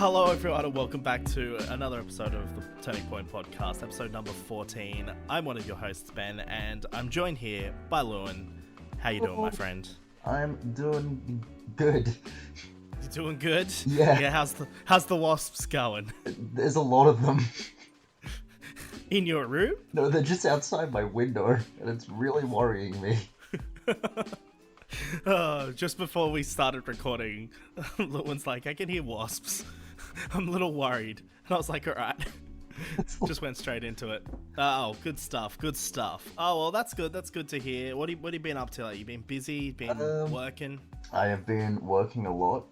Hello everyone and welcome back to another episode of the Turning Point Podcast, episode number 14. I'm one of your hosts, Ben, and I'm joined here by Lewin. How you doing, my friend? I'm doing good. You doing good? Yeah. Yeah, how's the wasps going? There's a lot of them. In your room? No, they're just outside my window, and it's really worrying me. Just before we started recording, Lewin's like, I can hear wasps. I'm a little worried. And I was like, alright. Just went straight into it. Oh, good stuff, good stuff. Oh, well, that's good. That's good to hear. What have you been up to? Like, you been busy? Been working? I have been working a lot.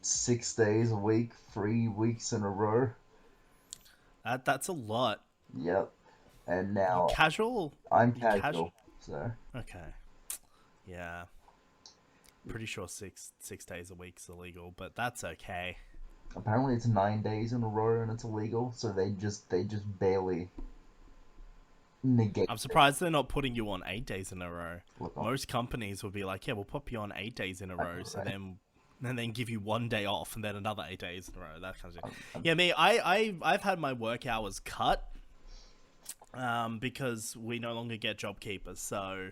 6 days a week, 3 weeks in a row. That's a lot. Yep. And now... You casual? I'm casual, so... Okay. Yeah. Pretty sure six days a week is illegal, but that's okay. Apparently it's 9 days in a row and it's illegal, so they just barely negate. I'm surprised they're not putting you on 8 days in a row. Most companies would be like, yeah, we'll pop you on 8 days in a row, so then give you 1 day off and then another 8 days in a row. That kind of thing. Yeah, me, I've had my work hours cut. Because we no longer get job keepers, so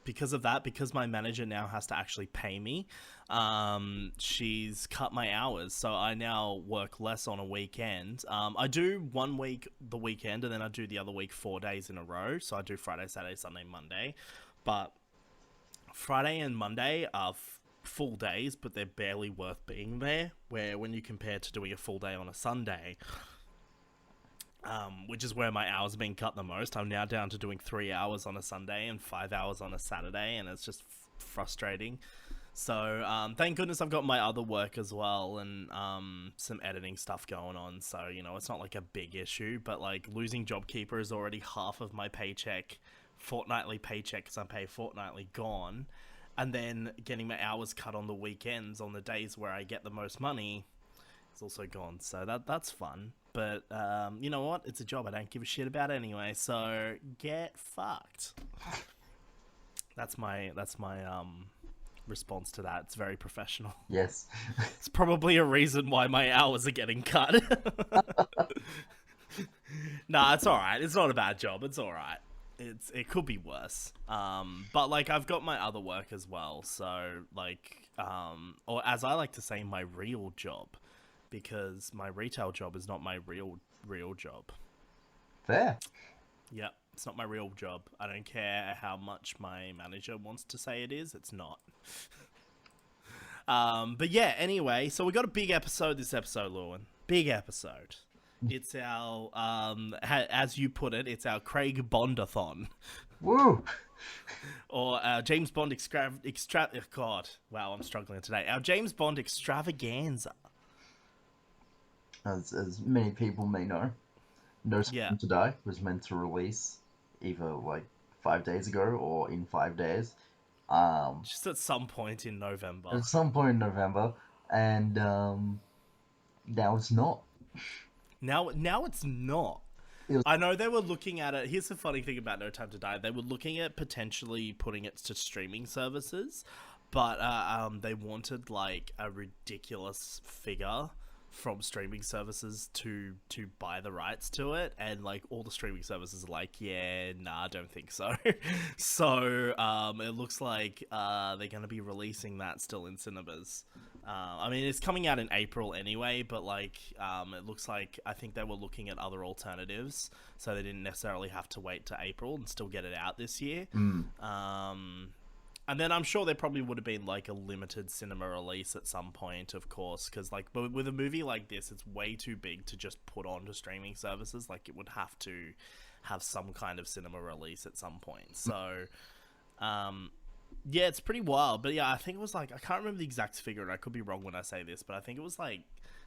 because of that, because my manager now has to actually pay me, she's cut my hours, so I now work less on a weekend. I do 1 week the weekend, and then I do the other week 4 days in a row, so I do Friday, Saturday, Sunday, Monday, but Friday and Monday are full days, but they're barely worth being there, where when you compare to doing a full day on a Sunday, which is where my hours are being cut the most. I'm now down to doing 3 hours on a Sunday and 5 hours on a Saturday, and it's just frustrating. So thank goodness I've got my other work as well, and some editing stuff going on. So, you know, it's not like a big issue, but like losing JobKeeper is already half of my fortnightly paycheck, because I'm paid fortnightly, gone. And then getting my hours cut on the weekends, on the days where I get the most money, is also gone. So that's fun. But, you know what? It's a job I don't give a shit about anyway, so get fucked. That's my response to that. It's very professional. Yes. It's probably a reason why my hours are getting cut. Nah, it's alright. It's not a bad job. It's alright. It could be worse. But, like, I've got my other work as well, so, like, or as I like to say, my real job. Because my retail job is not my real job. Fair. Yep, it's not my real job. I don't care how much my manager wants to say it is. It's not. But yeah, anyway, so we got a big episode this episode, Lewin. Big episode. It's our, as you put it, it's our Craig Bond-A-Thon. Woo! Or James Bond God, wow, I'm struggling today. Our James Bond extravaganza. As many people may know, No Time to Die was meant to release either like 5 days ago or in 5 days. Just at some point in November. At some point in November, and now it's not. Now it's not. I know they were looking at it. Here's the funny thing about No Time to Die. They were looking at potentially putting it to streaming services, but they wanted like a ridiculous figure from streaming services to buy the rights to it, and like all the streaming services are like, yeah, nah, I don't think so. So it looks like they're going to be releasing that still in cinemas. I mean, it's coming out in April anyway, but like it looks like, I think they were looking at other alternatives, so they didn't necessarily have to wait to April and still get it out this year. And then I'm sure there probably would have been like a limited cinema release at some point, of course, because like with a movie like this, it's way too big to just put onto streaming services. Like it would have to have some kind of cinema release at some point. So, yeah, it's pretty wild. But yeah, I think it was like, I can't remember the exact figure, and I could be wrong when I say this, but I think it was like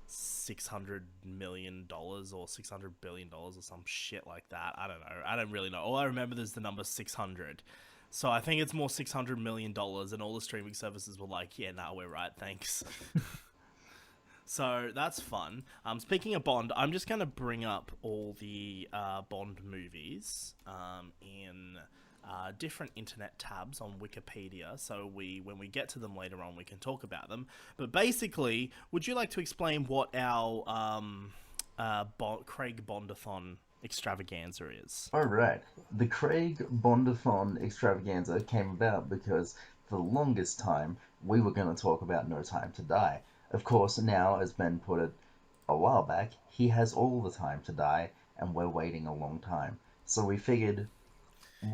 $600 million or $600 billion or some shit like that. I don't know. I don't really know. All I remember is the number 600. So I think it's more $600 million, and all the streaming services were like, yeah, nah, we're right, thanks. So that's fun. Speaking of Bond, I'm just going to bring up all the Bond movies in different internet tabs on Wikipedia, so when we get to them later on, we can talk about them. But basically, would you like to explain what our Craig Bond-A-Thon extravaganza is? All right. The Craig Bond-A-Thon extravaganza came about because for the longest time we were going to talk about No Time to Die. Of course, now, as Ben put it a while back, he has all the time to die, and we're waiting a long time. So we figured,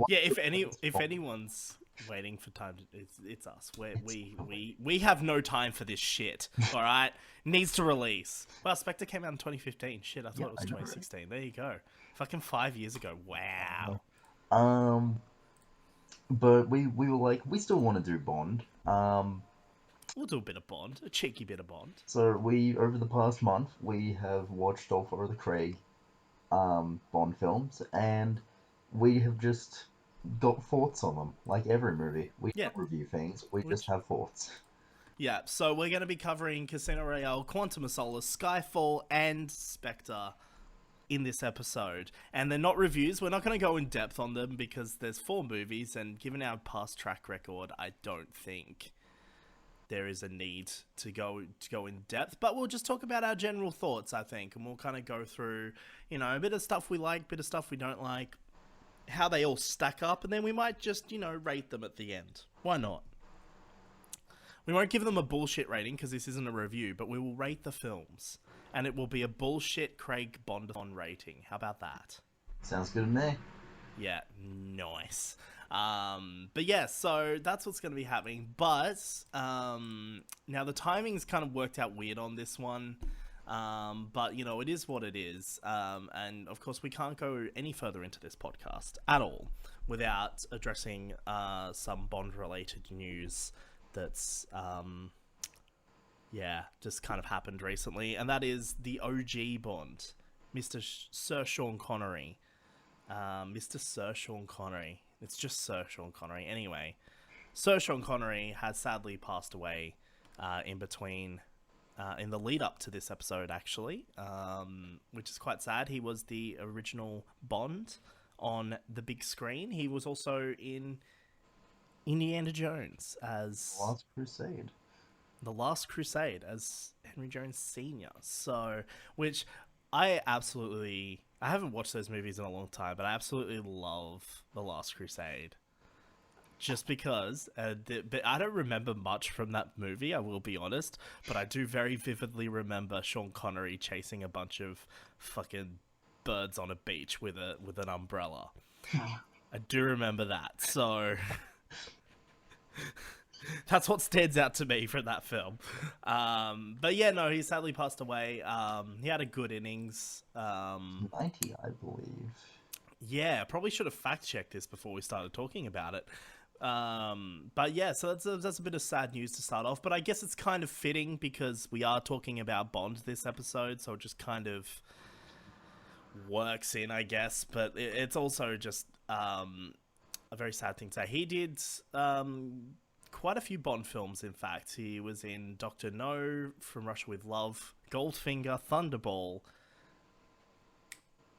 Yeah, if anyone's waiting for time, it's us. We have no time for this shit. All right, needs to release. Well, Spectre came out in 2015. Shit, I thought it was 2016. There you go. Fucking 5 years ago. Wow. But we were like, we still want to do Bond. We'll do a bit of Bond, a cheeky bit of Bond. So over the past month, we have watched all four of the Craig Bond films, and we have just got thoughts on them, like every movie. We don't review things, we just have thoughts. Yeah, so we're going to be covering Casino Royale, Quantum of Solace, Skyfall, and Spectre in this episode. And they're not reviews, we're not going to go in depth on them because there's 4 movies, and given our past track record, I don't think there is a need to go in depth, but we'll just talk about our general thoughts, I think, and we'll kind of go through, a bit of stuff we like, bit of stuff we don't like, how they all stack up, and then we might just, rate them at the end. Why not? We won't give them a bullshit rating because this isn't a review, but we will rate the films, and it will be a bullshit Craig Bond-A-Thon rating. How about that? Sounds good to me. Yeah, nice. But yeah, so that's what's going to be happening. But now the timing's kind of worked out weird on this one. But it is what it is. And of course, we can't go any further into this podcast at all without addressing some Bond-related news that's just kind of happened recently, and that is the OG Bond, Sir Sean Connery. Mr. Sir Sean Connery. It's just Sir Sean Connery. Anyway, Sir Sean Connery has sadly passed away in the lead up to this episode, actually, which is quite sad. He was the original Bond on the big screen. He was also in Indiana Jones as The Last Crusade as Henry Jones Sr. So, which I haven't watched those movies in a long time, but I absolutely love The Last Crusade. Just because, but I don't remember much from that movie, I will be honest, but I do very vividly remember Sean Connery chasing a bunch of fucking birds on a beach with an umbrella. I do remember that, so that's what stands out to me from that film. But yeah, no, he sadly passed away. He had a good innings. 90, I believe. Yeah, probably should have fact-checked this before we started talking about it. But yeah, so that's a bit of sad news to start off. But I guess it's kind of fitting because we are talking about Bond this episode, so it just kind of works in, I guess. But it's also just a very sad thing to say. He did quite a few Bond films, in fact. He was in Dr. No, From Russia With Love, Goldfinger, Thunderball,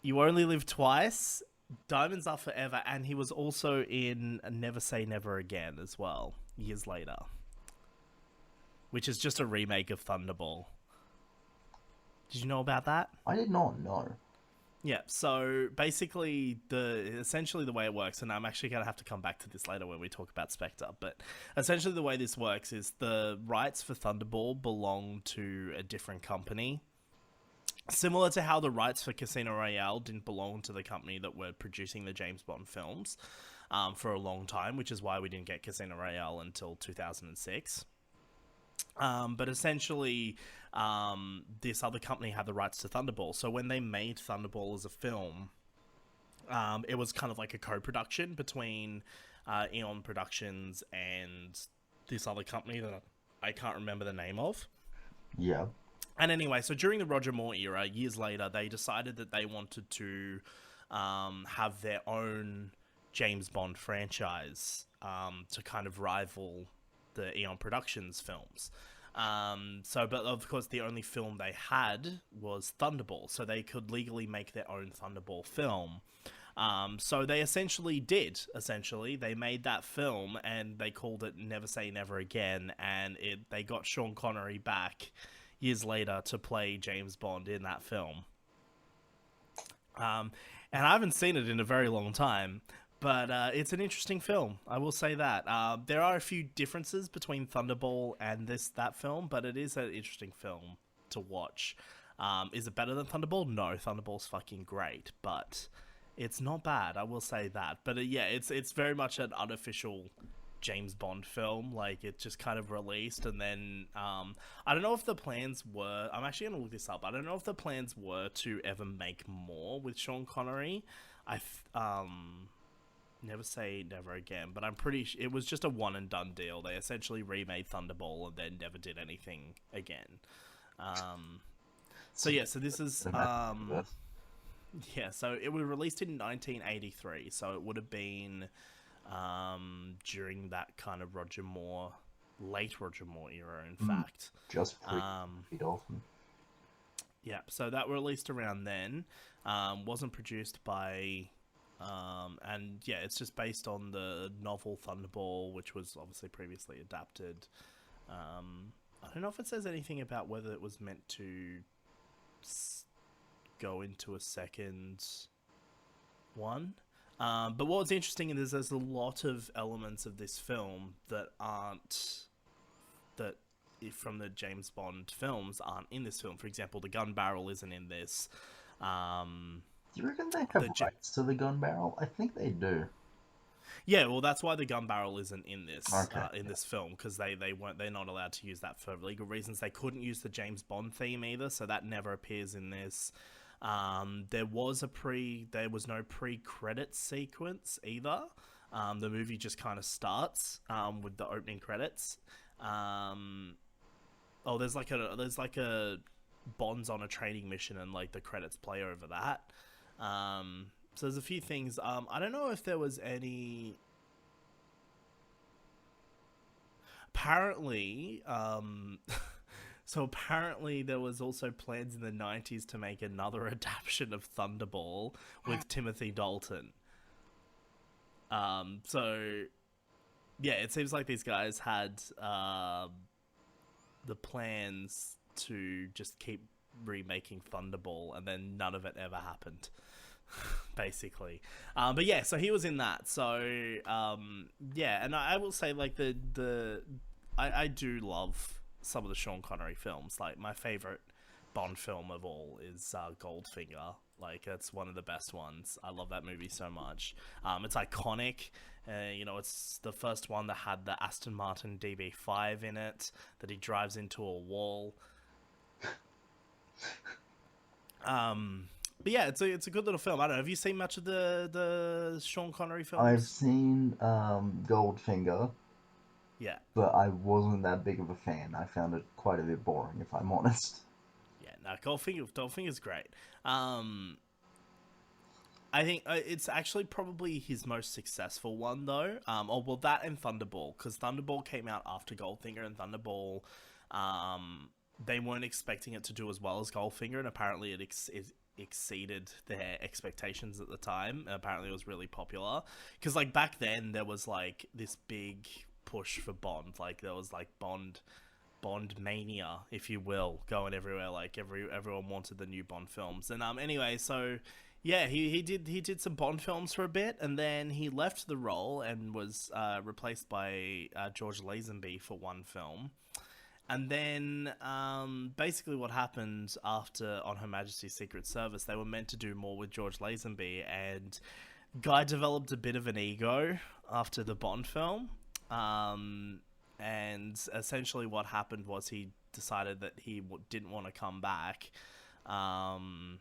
You Only Live Twice, Diamonds Are Forever, and he was also in Never Say Never Again as well, years later, which is just a remake of Thunderball. Did you know about that? I did not know. Yeah, so basically, essentially the way it works, and I'm actually going to have to come back to this later when we talk about Spectre, but essentially the way this works is the rights for Thunderball belong to a different company. Similar to how the rights for Casino Royale didn't belong to the company that were producing the James Bond films for a long time, which is why we didn't get Casino Royale until 2006. But essentially, this other company had the rights to Thunderball. So when they made Thunderball as a film, it was kind of like a co-production between Eon Productions and this other company that I can't remember the name of. Yeah. And anyway, so during the Roger Moore era, years later, they decided that they wanted to have their own James Bond franchise to kind of rival the Eon Productions films. But of course, the only film they had was Thunderball, so they could legally make their own Thunderball film. So they essentially did. Essentially, they made that film and they called it Never Say Never Again, and they got Sean Connery back years later to play James Bond in that film. And I haven't seen it in a very long time, but it's an interesting film. I will say that. There are a few differences between Thunderball and that film, but it is an interesting film to watch. Is it better than Thunderball? No, Thunderball's fucking great, but it's not bad. I will say that. But yeah, it's very much an unofficial James Bond film. Like, it just kind of released, and then I don't know if the plans were. I'm actually gonna look this up. I don't know if the plans were to ever make more with Sean Connery. Never Say Never Again, but I'm pretty it was just a one and done deal. They essentially remade Thunderball and then never did anything again. So yeah, so this is yeah, so it was released in 1983, so it would have been during that kind of late Roger Moore era, in fact. Just pre-Dolphin. Yeah, so that released around then. Wasn't produced by... and yeah, it's just based on the novel Thunderball, which was obviously previously adapted. I don't know if it says anything about whether it was meant to go into a second one. But what's interesting is there's a lot of elements of this film that from the James Bond films aren't in this film. For example, the gun barrel isn't in this. Do you reckon they have rights to the gun barrel? I think they do. Yeah, well, that's why the gun barrel isn't in this This film, because they're not allowed to use that for legal reasons. They couldn't use the James Bond theme either, so that never appears in this. There was no pre-credits sequence either. The movie just kind of starts with the opening credits. There's like a Bond's on a training mission, and like the credits play over that. So there's a few things. I don't know if there was any. Apparently, so apparently there was also plans in the 90s to make another adaptation of Thunderball with Timothy Dalton. So yeah, it seems like these guys had the plans to just keep remaking Thunderball, and then none of it ever happened. Basically. But yeah, so he was in that. So yeah, and I will say, like, I do love some of the Sean Connery films. Like, my favorite Bond film of all is Goldfinger. Like, it's one of the best ones. I love that movie so much. It's iconic. It's the first one that had the Aston Martin DB5 in it, that he drives into a wall. But yeah, it's a good little film. I don't know. Have you seen much of the Sean Connery films? I've seen Goldfinger. Yeah. But I wasn't that big of a fan. I found it quite a bit boring, if I'm honest. Yeah, no, Goldfinger's great. I think it's actually probably his most successful one, though. That and Thunderball, because Thunderball came out after Goldfinger, and Thunderball, they weren't expecting it to do as well as Goldfinger, and apparently it exceeded their expectations at the time. Apparently it was really popular, because like back then there was like this big push for Bond. Like, there was like Bond mania, if you will, going everywhere. Like, everyone wanted the new Bond films. And anyway, so yeah, he did some Bond films for a bit, and then he left the role and was replaced by George Lazenby for one film. And then basically what happened after On Her Majesty's Secret Service, they were meant to do more with George Lazenby, and Guy developed a bit of an ego after the Bond film. And essentially what happened was he decided that he didn't want to come back. And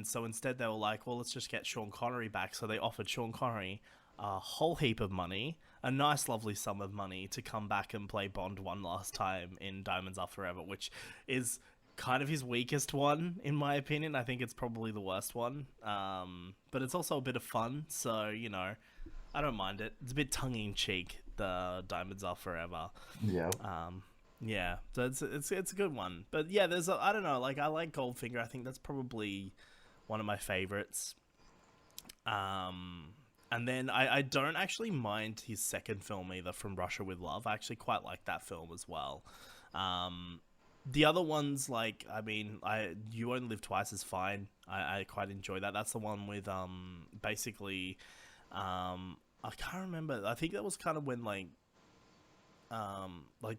so instead they were like, well, let's just get Sean Connery back. So they offered Sean Connery a whole heap of money, a nice lovely sum of money, to come back and play Bond one last time in Diamonds Are Forever, which is kind of his weakest one, in my opinion. I think it's probably the worst one. But it's also a bit of fun, so, I don't mind it. It's a bit tongue-in-cheek, the Diamonds Are Forever. Yeah. Yeah, so it's a good one. But yeah, I don't know, like, I like Goldfinger. I think that's probably one of my favorites. Um, and then I don't actually mind his second film either, From Russia with Love. I actually quite like that film as well. Um, the other ones, like, I mean, You Only Live Twice is fine. I quite enjoy that. That's the one with basically, I can't remember. I think that was kind of when like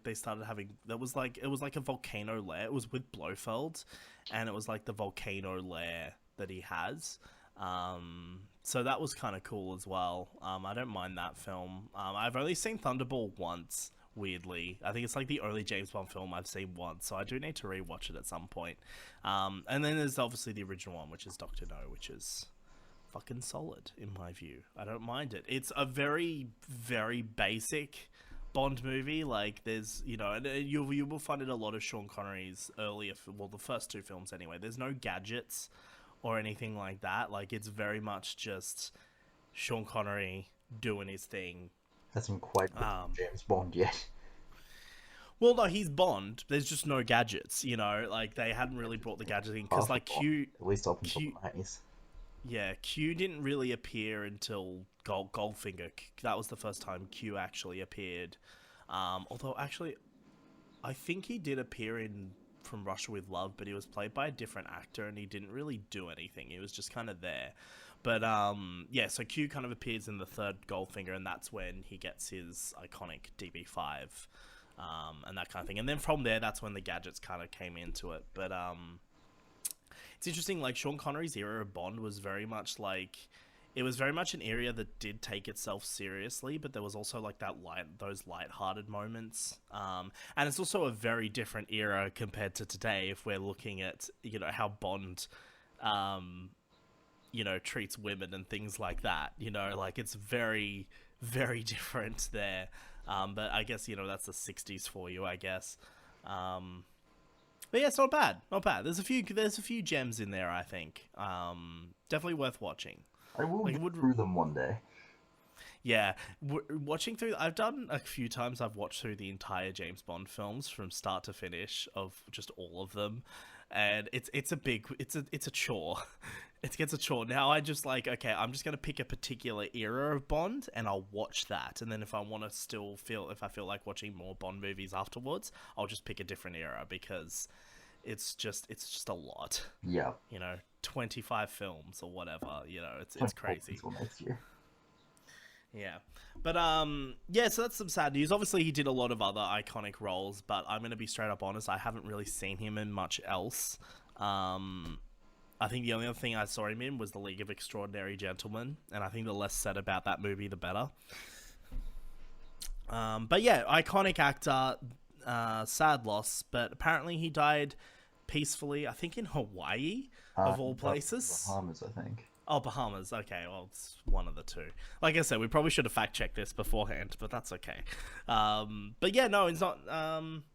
they started having, that was like, it was like a volcano lair. It was with Blofeld, and it was like the volcano lair that he has. So that was kind of cool as well. I don't mind that film. I've only seen Thunderball once, weirdly. I think it's like the only James Bond film I've seen once, so I do need to rewatch it at some point. And then there's obviously the original one, which is Doctor No, which is fucking solid in my view. I don't mind it. It's a very, very basic Bond movie. Like, there's, and you will find it a lot of Sean Connery's earlier, well, the first two films anyway. There's no gadgets or anything like that. Like, it's very much just Sean Connery doing his thing. Hasn't quite become James Bond yet. Well, no, he's Bond. There's just no gadgets, Like, they hadn't really brought the gadgets in because, like, Q, at least up until the 90s. Yeah, Q didn't really appear until Goldfinger. That was the first time Q actually appeared. Although, actually, I think he did appear in From Russia with Love, but he was played by a different actor, and he didn't really do anything. He was just kind of there. But, yeah, so Q kind of appears in the third Goldfinger, and that's when he gets his iconic DB5, and that kind of thing. And then from there, that's when the gadgets kind of came into it. But, it's interesting, like, Sean Connery's era of Bond was very much like, it was very much an area that did take itself seriously, but there was also like those light-hearted moments. And it's also a very different era compared to today if we're looking at, how Bond, treats women and things like that. Like, it's very, very different there. But I guess, that's the 60s for you, I guess. But yeah, it's not bad. Not bad. There's a few gems in there, I think. Definitely worth watching. I will get through them one day. Yeah, watching through. I've done a few times. I've watched through the entire James Bond films from start to finish of just all of them, and it's a chore. It gets a chore. Now I just like, okay, I'm just gonna pick a particular era of Bond and I'll watch that, and then if I want to if I feel like watching more Bond movies afterwards, I'll just pick a different era because it's just a lot. Yeah. 25 films or whatever. It's crazy. Next year. Yeah. But yeah, so that's some sad news. Obviously he did a lot of other iconic roles, but I'm gonna be straight up honest, I haven't really seen him in much else. I think the only other thing I saw him in was The League of Extraordinary Gentlemen, and I think the less said about that movie, the better. But yeah, iconic actor, sad loss, but apparently he died peacefully, I think in Hawaii, of all places. Bahamas, I think. Oh, Bahamas. Okay, well, it's one of the two. Like I said, we probably should have fact-checked this beforehand, but that's okay. But yeah, no, it's not...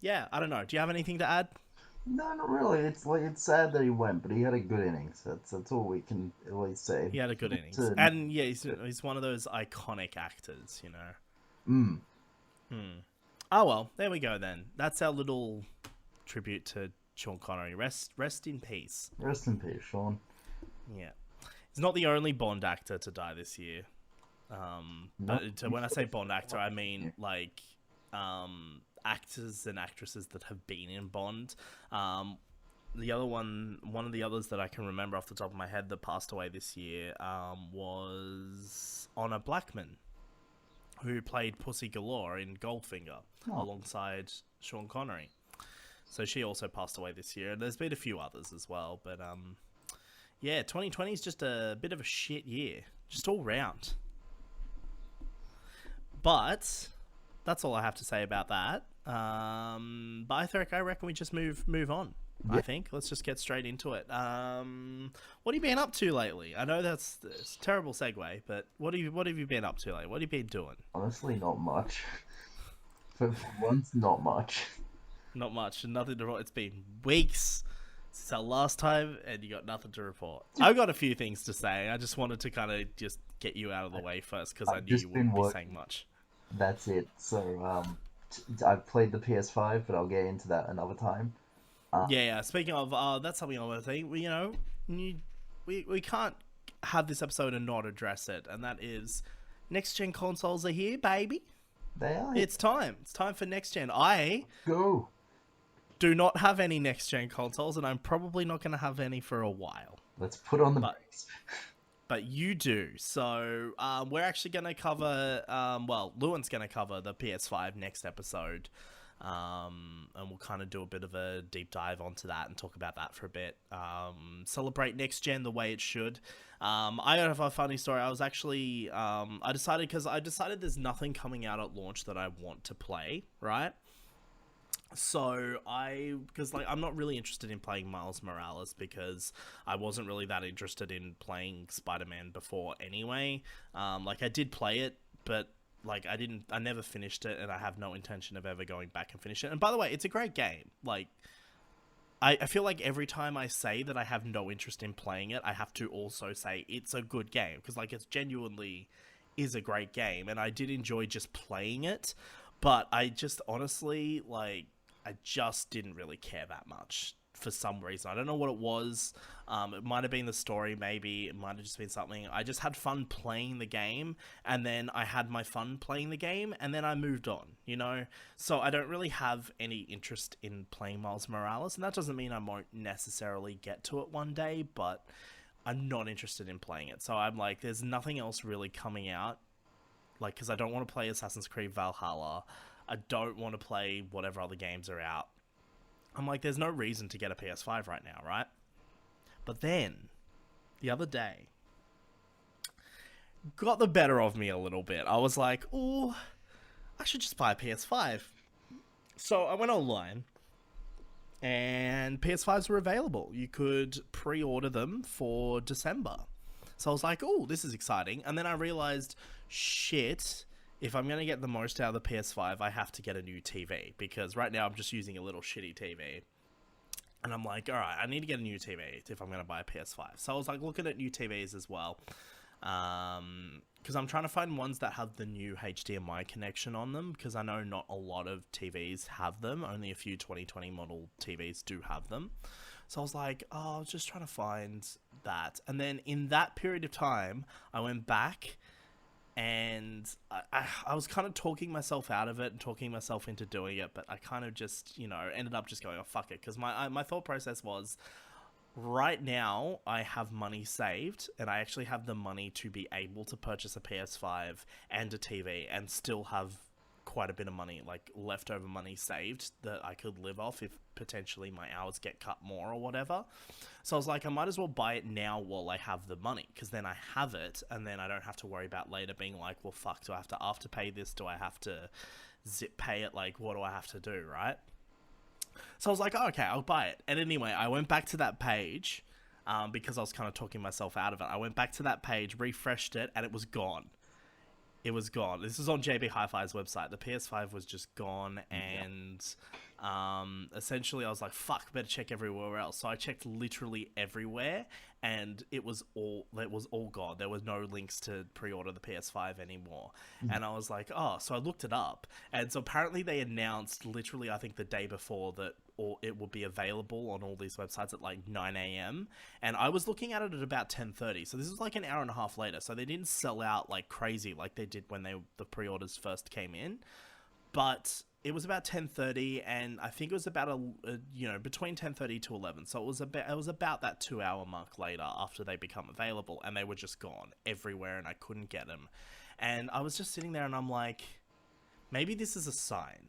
yeah, I don't know. Do you have anything to add? No, not really. It's sad that he went, but he had a good innings. That's all we can at least say. He had a good innings. And yeah, he's one of those iconic actors, Oh, well, there we go then. That's our little tribute to Sean Connery. Rest in peace. Rest in peace, Sean. Yeah. He's not the only Bond actor to die this year. But when I say Bond actor, I mean, like, actors and actresses that have been in Bond. The other one of the others that I can remember off the top of my head that passed away this year was Honor Blackman, who played Pussy Galore in Goldfinger alongside Sean Connery. So she also passed away this year, and there's been a few others as well. But yeah, 2020 is just a bit of a shit year, just all round. But that's all I have to say about that. But I reckon we just move on. Yeah. I think let's just get straight into it. What have you been up to lately? I know it's a terrible segue, but what have you been up to lately? What have you been doing? Honestly, not much. For once, not much. Not much. Nothing to report. It's been weeks since our last time, and you got nothing to report. I've got a few things to say. I just wanted to kind of just get you out of the way first because I knew you wouldn't be saying much. That's it. So I've played the PS5, but I'll get into that another time. Yeah. Speaking of, that's something I want to say. We can't have this episode and not address it, and that is next gen consoles are here, baby. They are. It's time. It's time for next gen. I Go. do not have any next gen consoles, and I'm probably not going to have any for a while. Let's put on the brakes. But you do. So we're actually going to cover, Lewin's going to cover the PS5 next episode. And we'll kind of do a bit of a deep dive onto that and talk about that for a bit. Celebrate next gen the way it should. I have a funny story. I was actually, I decided there's nothing coming out at launch that I want to play, right? So because I'm not really interested in playing Miles Morales because I wasn't really that interested in playing Spider-Man before anyway. I did play it, but I never finished it, and I have no intention of ever going back and finish it. And by the way, it's a great game. I feel like every time I say that I have no interest in playing it, I have to also say it's a good game, because it genuinely is a great game, and I did enjoy just playing it, but I just honestly, I just didn't really care that much for some reason. I don't know what it was. It might have been the story, maybe. It might have just been something. I just had fun playing the game, and then I had my fun playing the game, and then I moved on, So I don't really have any interest in playing Miles Morales, and that doesn't mean I won't necessarily get to it one day, but I'm not interested in playing it. So I'm like, there's nothing else really coming out, because I don't want to play Assassin's Creed Valhalla. I don't want to play whatever other games are out. I'm like, there's no reason to get a PS5 right now, right? But then, the other day, got the better of me a little bit. I was like, oh, I should just buy a PS5. So I went online, and PS5s were available. You could pre-order them for December. So I was like, oh, this is exciting. And then I realized, shit, if I'm going to get the most out of the PS5, I have to get a new TV, because right now I'm just using a little shitty TV. And I'm like, all right, I need to get a new TV if I'm going to buy a PS5. So I was like looking at new TVs as well, because I'm trying to find ones that have the new HDMI connection on them, because I know not a lot of TVs have them. Only a few 2020 model TVs do have them. So I was like, oh, I was just trying to find that. And then in that period of time, I went back, and I was kind of talking myself out of it and talking myself into doing it, but I kind of just, ended up just going, oh, fuck it. Because my thought process was, right now, I have money saved, and I actually have the money to be able to purchase a PS5 and a TV and still have quite a bit of money, leftover money saved that I could live off if potentially my hours get cut more or whatever. So I was like, I might as well buy it now while I have the money, because then I have it, and then I don't have to worry about later being like, well, fuck, do I have to afterpay this? Do I have to zip pay it? What do I have to do, right? So I was like, oh, okay, I'll buy it. And anyway, I went back to that page, because I was kind of talking myself out of it. I went back to that page, refreshed it, and it was gone. It was gone. This is on JB Hi-Fi's website. The PS5 was just gone, and essentially I was like, fuck, better check everywhere else. So I checked literally everywhere, and it was all gone. There was no links to pre-order the PS5 anymore. And I was like, oh, so I looked it up, and so apparently they announced literally, I think the day before, that it will be available on all these websites at 9 a.m. And I was looking at it at about 10:30. So this was an hour and a half later. So they didn't sell out like crazy like they did when the pre-orders first came in. But it was about 10:30, and I think it was about between 10:30 to 11. So it was about that 2 hour mark later after they become available, and they were just gone everywhere, and I couldn't get them. And I was just sitting there, and I'm like, maybe this is a sign.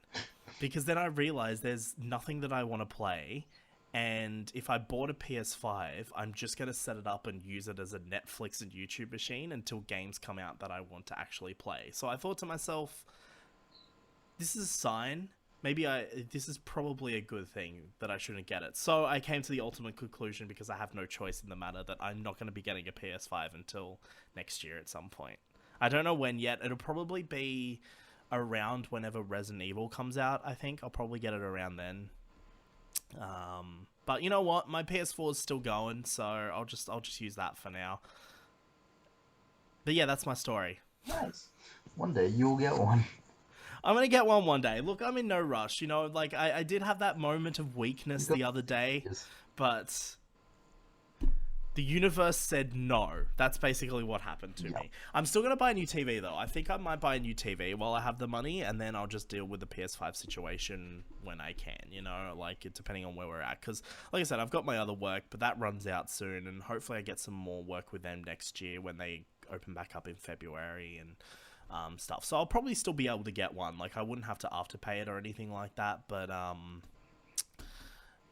Because then I realized there's nothing that I want to play, and if I bought a PS5, I'm just going to set it up and use it as a Netflix and YouTube machine until games come out that I want to actually play. So I thought to myself, this is a sign. Maybe this is probably a good thing that I shouldn't get it. So I came to the ultimate conclusion, because I have no choice in the matter, that I'm not going to be getting a PS5 until next year at some point. I don't know when yet. It'll probably be around whenever Resident Evil comes out, I think. I'll probably get it around then. But you know what? My PS4 is still going, so I'll just use that for now. But yeah, that's my story. Nice. One day you'll get one. I'm going to get one day. Look, I'm in no rush. I did have that moment of weakness the other day, but The universe said no. That's basically what happened to me. I'm still going to buy a new TV, though. I think I might buy a new TV while I have the money, and then I'll just deal with the PS5 situation when I can, you know, like, depending on where we're at. Because, like I said, I've got my other work, but that runs out soon, and hopefully I get some more work with them next year when they open back up in February and stuff. So I'll probably still be able to get one. Like, I wouldn't have to afterpay it or anything like that, but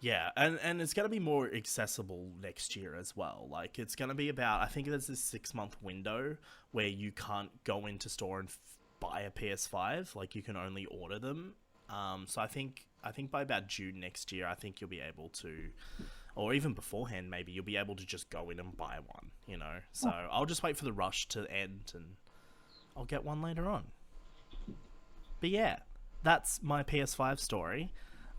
yeah, and it's going to be more accessible next year as well. Like, it's going to be about, I think there's this 6-month window where you can't go into store and buy a PS5. Like, you can only order them. So I think by about June next year, I think you'll be able to, or even beforehand, maybe you'll be able to just go in and buy one, you know. So I'll just wait for the rush to end and I'll get one later on. But yeah, that's my PS5 story.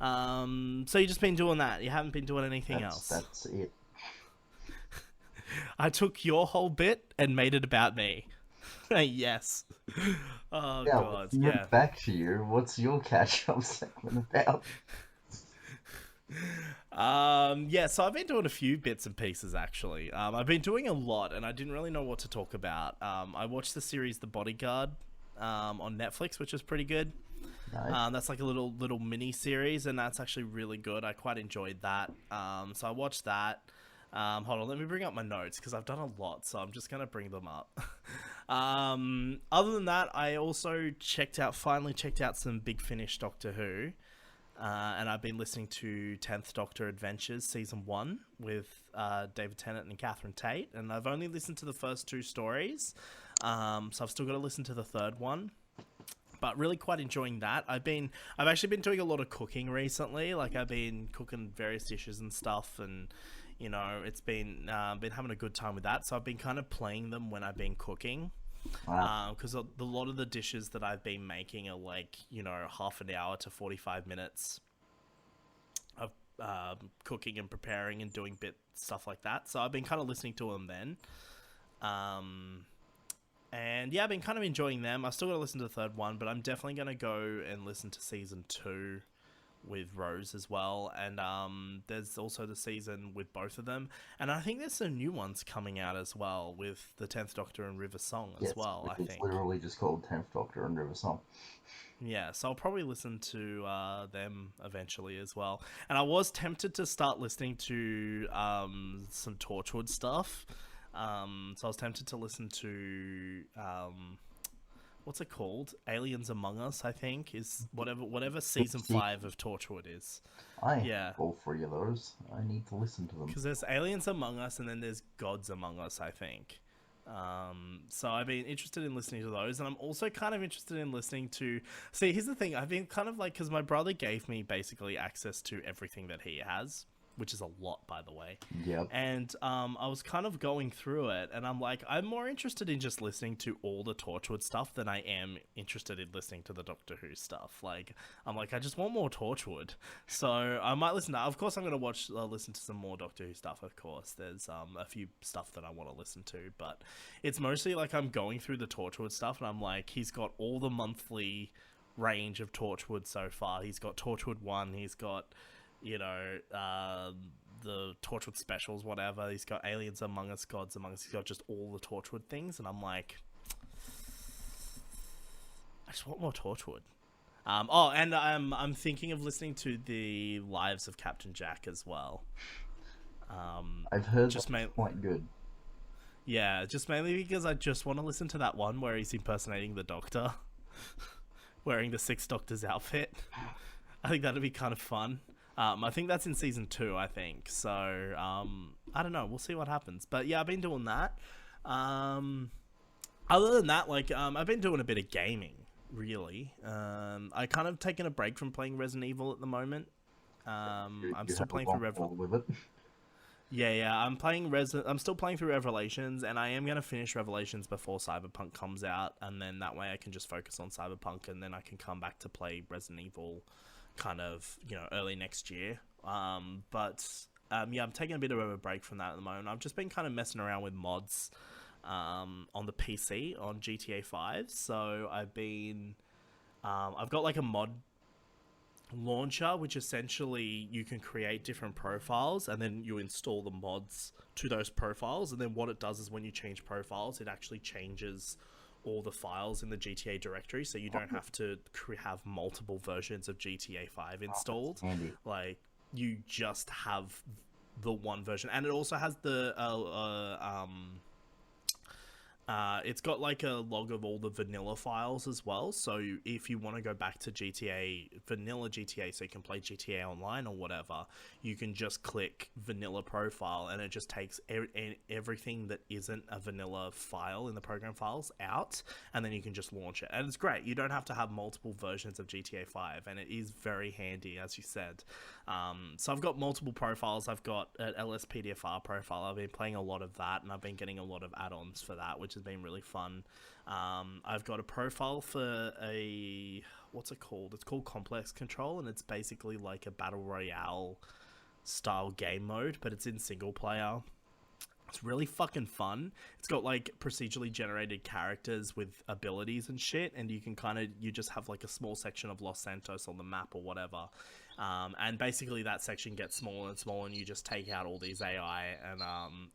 So you've just been doing that. You haven't been doing anything else. That's it. I took your whole bit and made it about me. Yes. Oh, Now, God. let's Yeah. back to you. What's your catch-up segment about? Yeah, so I've been doing a few bits and pieces, actually. I've been doing a lot, and I didn't really know what to talk about. I watched the series The Bodyguard on Netflix, which is pretty good. Nice. That's like a little mini series, and that's actually really good. I quite enjoyed that. So I watched that. Hold on, let me bring up my notes because I've done a lot, so I'm just gonna bring them up. Other than that, I also finally checked out some Big Finish Doctor Who, and I've been listening to 10th Doctor Adventures Season 1 with David Tennant and Catherine Tate, and I've only listened to the first 2 stories, so I've still got to listen to the third one. But really quite enjoying that. I've actually been doing a lot of cooking recently. Like, I've been cooking various dishes and stuff, and you know, it's been having a good time with that. So I've been kind of playing them when I've been cooking, because a lot of the dishes that I've been making are like, you know, half an hour to 45 minutes of cooking and preparing and doing stuff like that. So I've been kind of listening to them then. And yeah, I've been kind of enjoying them. I've still got to listen to the third one, but I'm definitely going to go and listen to season 2 with Rose as well. And there's also the season with both of them. And I think there's some new ones coming out as well with the 10th Doctor and River Song as well, I think. It's literally just called 10th Doctor and River Song. Yeah, so I'll probably listen to them eventually as well. And I was tempted to start listening to some Torchwood stuff. So I was tempted to listen to what's it called? Aliens Among Us, I think, is whatever season 5 of Torchwood is. I have all 3 of those. I need to listen to them. Because there's Aliens Among Us and then there's Gods Among Us, I think. So I've been interested in listening to those, and I'm also kind of interested in listening to... See, here's the thing. I've been kind of like... Because my brother gave me basically access to everything that he has, which is a lot, by the way. Yep. And I was kind of going through it, and I'm like, I'm more interested in just listening to all the Torchwood stuff than I am interested in listening to the Doctor Who stuff. Like, I'm like, I just want more Torchwood. So I might listen to... Of course, I'm going to listen to some more Doctor Who stuff, of course. There's a few stuff that I want to listen to, but it's mostly like I'm going through the Torchwood stuff, and I'm like, he's got all the monthly range of Torchwood so far. He's got Torchwood 1, he's got... you know, the Torchwood specials, whatever. He's got Aliens Among Us, Gods Among Us. He's got just all the Torchwood things, and I'm like, I just want more Torchwood. And I'm thinking of listening to the Lives of Captain Jack as well. I've heard that's quite good. Yeah, just mainly because I just want to listen to that one where he's impersonating the Doctor, wearing the Sixth Doctor's outfit. I think that'd be kind of fun. I think that's in season 2, I think. So, I don't know. We'll see what happens. But yeah, I've been doing that. Other than that, like, I've been doing a bit of gaming, really. I kind of taken a break from playing Resident Evil at the moment. I'm still playing through Revelations. Yeah. I'm still playing through Revelations, and I am going to finish Revelations before Cyberpunk comes out, and then that way I can just focus on Cyberpunk, and then I can come back to play Resident Evil kind of, you know, early next year. Yeah, I'm taking a bit of a break from that at the moment. I've just been kind of messing around with mods on the PC on GTA 5. So I've got like a mod launcher, which essentially you can create different profiles and then you install the mods to those profiles. And then what it does is when you change profiles, it actually changes all the files in the GTA directory, so you don't have to have multiple versions of GTA 5 installed. Handy. Like, you just have the one version. And it also has the it's got like a log of all the vanilla files as well. So if you want to go back to GTA, vanilla GTA, so you can play GTA Online or whatever, you can just click vanilla profile and it just takes everything that isn't a vanilla file in the program files out, and then you can just launch it. And it's great. You don't have to have multiple versions of GTA 5, and it is very handy, as you said. So I've got multiple profiles. I've got an LSPDFR profile. I've been playing a lot of that, and I've been getting a lot of add-ons for that, which has been really fun. I've got a profile for what's it called? It's called Complex Control, and it's basically like a Battle Royale style game mode, but it's in single player. It's really fucking fun. It's got like procedurally generated characters with abilities and shit, and you can you just have like a small section of Los Santos on the map or whatever. And basically that section gets smaller and smaller, and you just take out all these AI, and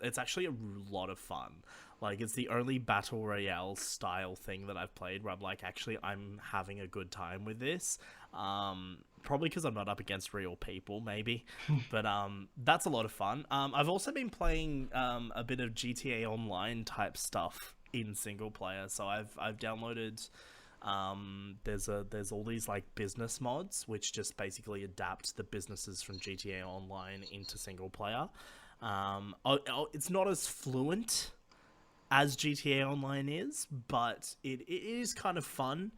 it's actually a lot of fun. Like, it's the only Battle Royale style thing that I've played where I'm like, actually, I'm having a good time with this. Probably because I'm not up against real people, maybe. But that's a lot of fun. I've also been playing a bit of GTA Online type stuff in single player. So I've downloaded... there's all these like business mods which just basically adapt the businesses from GTA Online into single player. It's not as fluent as GTA Online is, but it is kind of fun.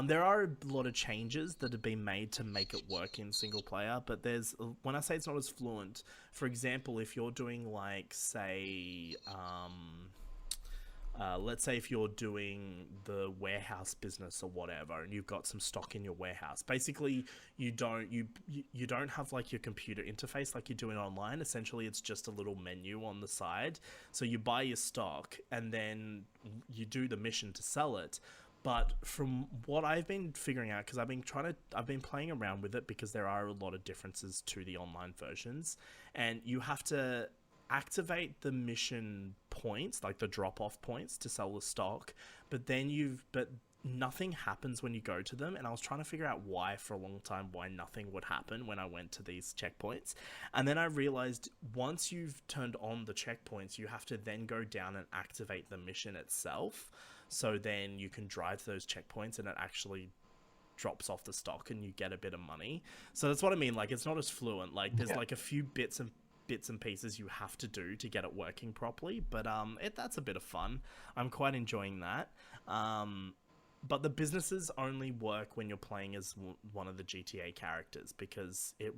There are a lot of changes that have been made to make it work in single player, but when I say it's not as fluent, for example, if you're doing like, say, let's say if you're doing the warehouse business or whatever, and you've got some stock in your warehouse, basically you don't have like your computer interface like you do in online. Essentially, it's just a little menu on the side. So you buy your stock and then you do the mission to sell it. But from what I've been figuring out, because I've been playing around with it, because there are a lot of differences to the online versions, and you have to activate the mission points, like the drop-off points, to sell the stock, but nothing happens when you go to them. And I was trying to figure out why for a long time, why nothing would happen when I went to these checkpoints. And then I realized once you've turned on the checkpoints, you have to then go down and activate the mission itself. So then you can drive to those checkpoints and it actually drops off the stock and you get a bit of money. So that's what I mean. Like, it's not as fluent. Like, there's like a few bits and pieces you have to do to get it working properly, but that's a bit of fun. I'm quite enjoying that. But the businesses only work when you're playing as one of the GTA characters, because it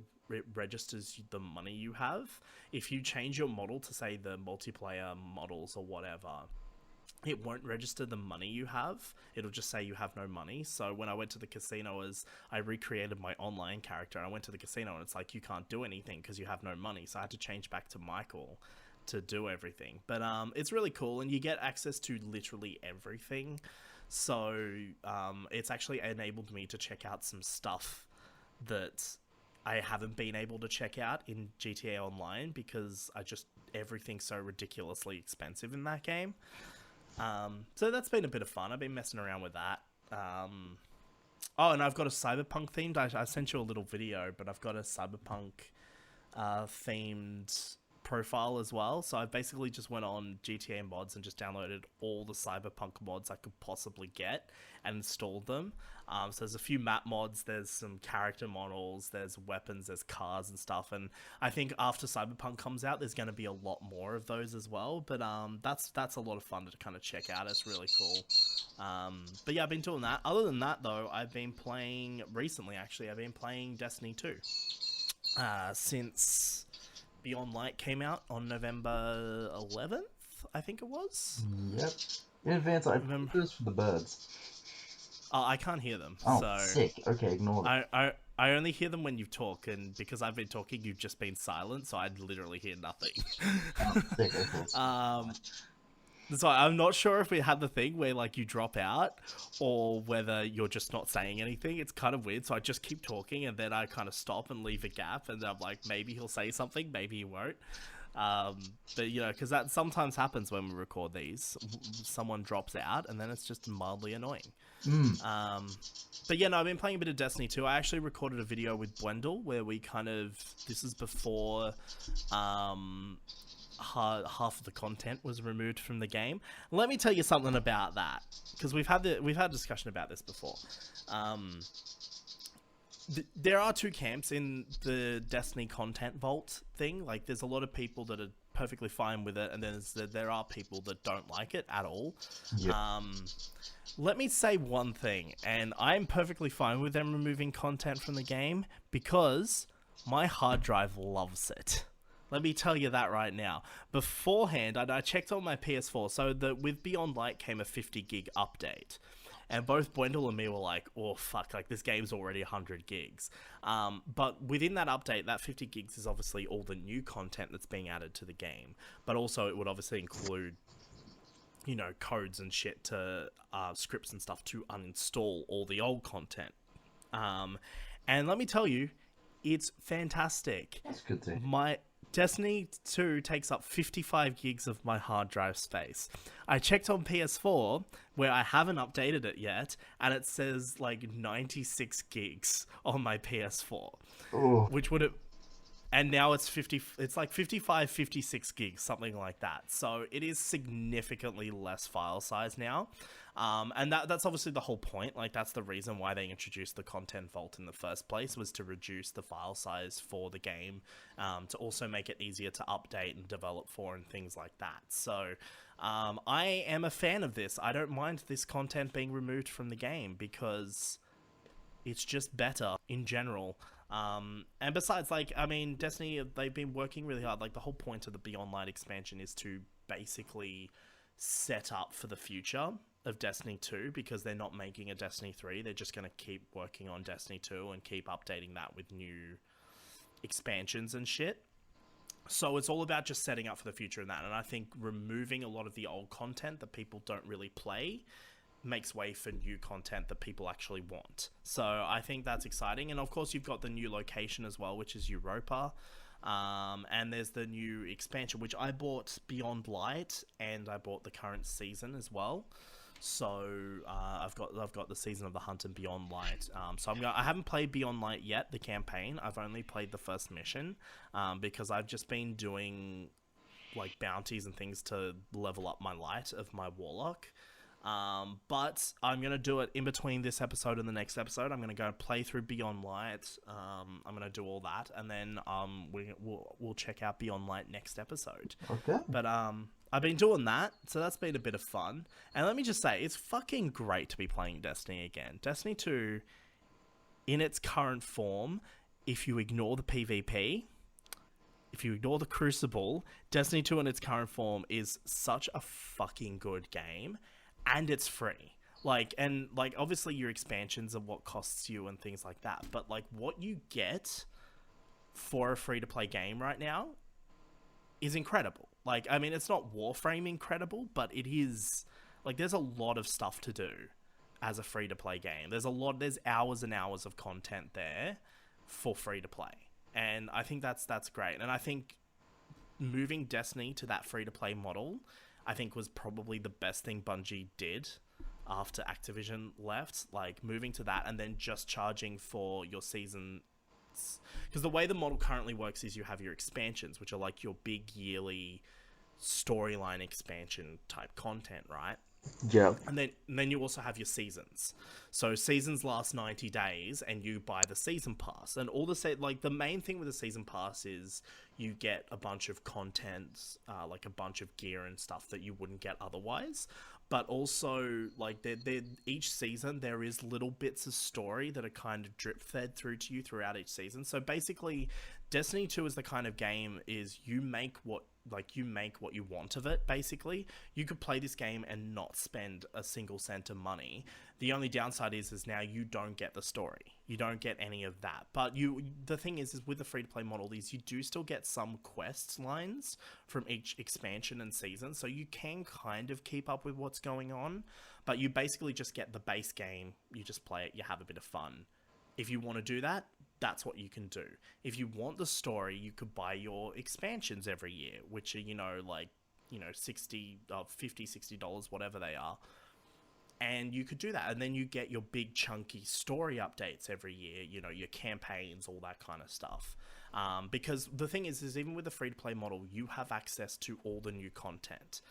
registers the money you have. If you change your model to, say, the multiplayer models or whatever, it won't register the money you have. It'll just say you have no money. So when I went to the casino, I recreated my online character, and I went to the casino and it's like, you can't do anything because you have no money. So I had to change back to Michael to do everything. But it's really cool, and you get access to literally everything. So it's actually enabled me to check out some stuff that I haven't been able to check out in GTA Online, because everything's so ridiculously expensive in that game. So that's been a bit of fun. I've been messing around with that. And I've got a cyberpunk themed. I sent you a little video, but I've got a cyberpunk themed profile as well. So I basically just went on GTA mods and just downloaded all the cyberpunk mods I could possibly get and installed them. So there's a few map mods, there's some character models, there's weapons, there's cars and stuff. And I think after Cyberpunk comes out, there's going to be a lot more of those as well. But that's a lot of fun to kind of check out. It's really cool. But yeah, I've been doing that. Other than that, though, I've been playing Destiny 2 since Beyond Light came out on November 11th, I think it was. Yep. In advance, I remember this for the birds. Oh, I can't hear them. Oh, so sick. Okay, ignore them. I only hear them when you talk, and because I've been talking, you've just been silent, so I'd literally hear nothing. Oh, sick. Okay. So I'm not sure if we had the thing where like you drop out or whether you're just not saying anything. It's kind of weird. So I just keep talking and then I kind of stop and leave a gap, and I'm like, maybe he'll say something, maybe he won't. But you know, because that sometimes happens when we record these. Someone drops out, and then it's just mildly annoying. But yeah, no, I've been playing a bit of Destiny 2. I actually recorded a video with Wendell where we kind of, this is before half of the content was removed from the game. Let me tell you something about that, because we've had a discussion about this before. There are two camps in the Destiny content vault thing. Like, there's a lot of people that are perfectly fine with it, and then there are people that don't like it at all. Yep. Let me say one thing, and I'm perfectly fine with them removing content from the game because my hard drive loves it. Let me tell you that right now. Beforehand, I checked on my PS4, so with Beyond Light came a 50 gig update. And both Gwendol and me were like, oh, fuck, like, this game's already 100 gigs. But within that update, that 50 gigs is obviously all the new content that's being added to the game. But also, it would obviously include, you know, codes and shit to scripts and stuff to uninstall all the old content. And let me tell you, it's fantastic. That's good too. My Destiny 2 takes up 55 gigs of my hard drive space. I checked on PS4, where I haven't updated it yet, and it says like 96 gigs on my PS4. Oh. Which would have... And now it's like 55, 56 gigs, something like that. So it is significantly less file size now. And that's obviously the whole point. Like, that's the reason why they introduced the content vault in the first place, was to reduce the file size for the game, to also make it easier to update and develop for and things like that. So I am a fan of this. I don't mind this content being removed from the game because it's just better in general. And besides, like, I mean, Destiny, they've been working really hard. Like, the whole point of the Beyond Light expansion is to basically set up for the future of Destiny 2, because they're not making a Destiny 3. They're just going to keep working on Destiny 2 and keep updating that with new expansions and shit. So it's all about just setting up for the future in that. And I think removing a lot of the old content that people don't really play makes way for new content that people actually want. So I think that's exciting. And of course, you've got the new location as well, which is Europa. And there's the new expansion, which I bought Beyond Light, and I bought the current season as well. So I've got the Season of the Hunt and Beyond Light. So I haven't played Beyond Light yet, the campaign. I've only played the first mission, because I've just been doing like bounties and things to level up my light of my Warlock. But I'm going to do it in between this episode and the next episode. I'm going to go play through Beyond Light. I'm going to do all that, and then we'll check out Beyond Light next episode. Okay. But I've been doing that, so that's been a bit of fun. And let me just say, it's fucking great to be playing Destiny again. Destiny 2, in its current form, if you ignore the PvP, if you ignore the Crucible, Destiny 2 in its current form is such a fucking good game. And it's free. Like, obviously your expansions are what costs you and things like that. But, like, what you get for a free-to-play game right now is incredible. Like, I mean, it's not Warframe incredible, but it is... Like, there's a lot of stuff to do as a free-to-play game. There's hours and hours of content there for free-to-play. And I think that's great. And I think moving Destiny to that free-to-play model, I think, was probably the best thing Bungie did after Activision left. Like, moving to that and then just charging for your season. Because the way the model currently works is you have your expansions, which are like your big yearly storyline expansion type content, right? Yeah. And then you also have your seasons. So seasons last 90 days, and you buy the season pass. And all the main thing with the season pass is you get a bunch of content, like a bunch of gear and stuff that you wouldn't get otherwise. But also, like, each season there is little bits of story that are kind of drip fed through to you throughout each season. So basically, Destiny 2 is the kind of game is you make what like you make what you want of it. Basically, you could play this game and not spend a single cent of money. The only downside is now you don't get the story. You don't get any of that. But the thing is with the free to play model, you do still get some quest lines from each expansion and season, so you can kind of keep up with what's going on. But you basically just get the base game. You just play it. You have a bit of fun. If you want to do that, that's what you can do. If you want the story, you could buy your expansions every year, which are, $60, $50, $60, whatever they are. And you could do that. And then you get your big chunky story updates every year, your campaigns, all that kind of stuff. Because the thing is even with the free-to-play model, you have access to all the new content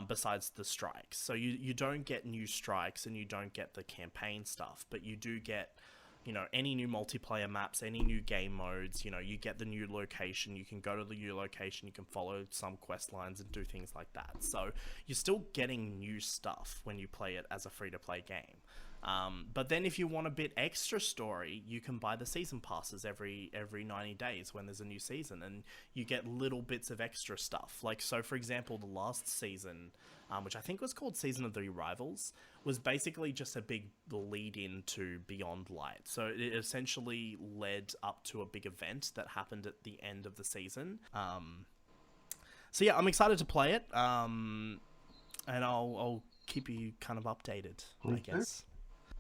besides the strikes. So you don't get new strikes and you don't get the campaign stuff, but you do get any new multiplayer maps, any new game modes. You get the new location, you can go to the new location, you can follow some quest lines and do things like that. So you're still getting new stuff when you play it as a free-to-play game. But then if you want a bit extra story, you can buy the season passes every 90 days when there's a new season, and you get little bits of extra stuff. Like, so for example, the last season, which I think was called Season of the Rivals, was basically just a big lead into Beyond Light. So it essentially led up to a big event that happened at the end of the season. So yeah, I'm excited to play it, and I'll keep you kind of updated, I guess.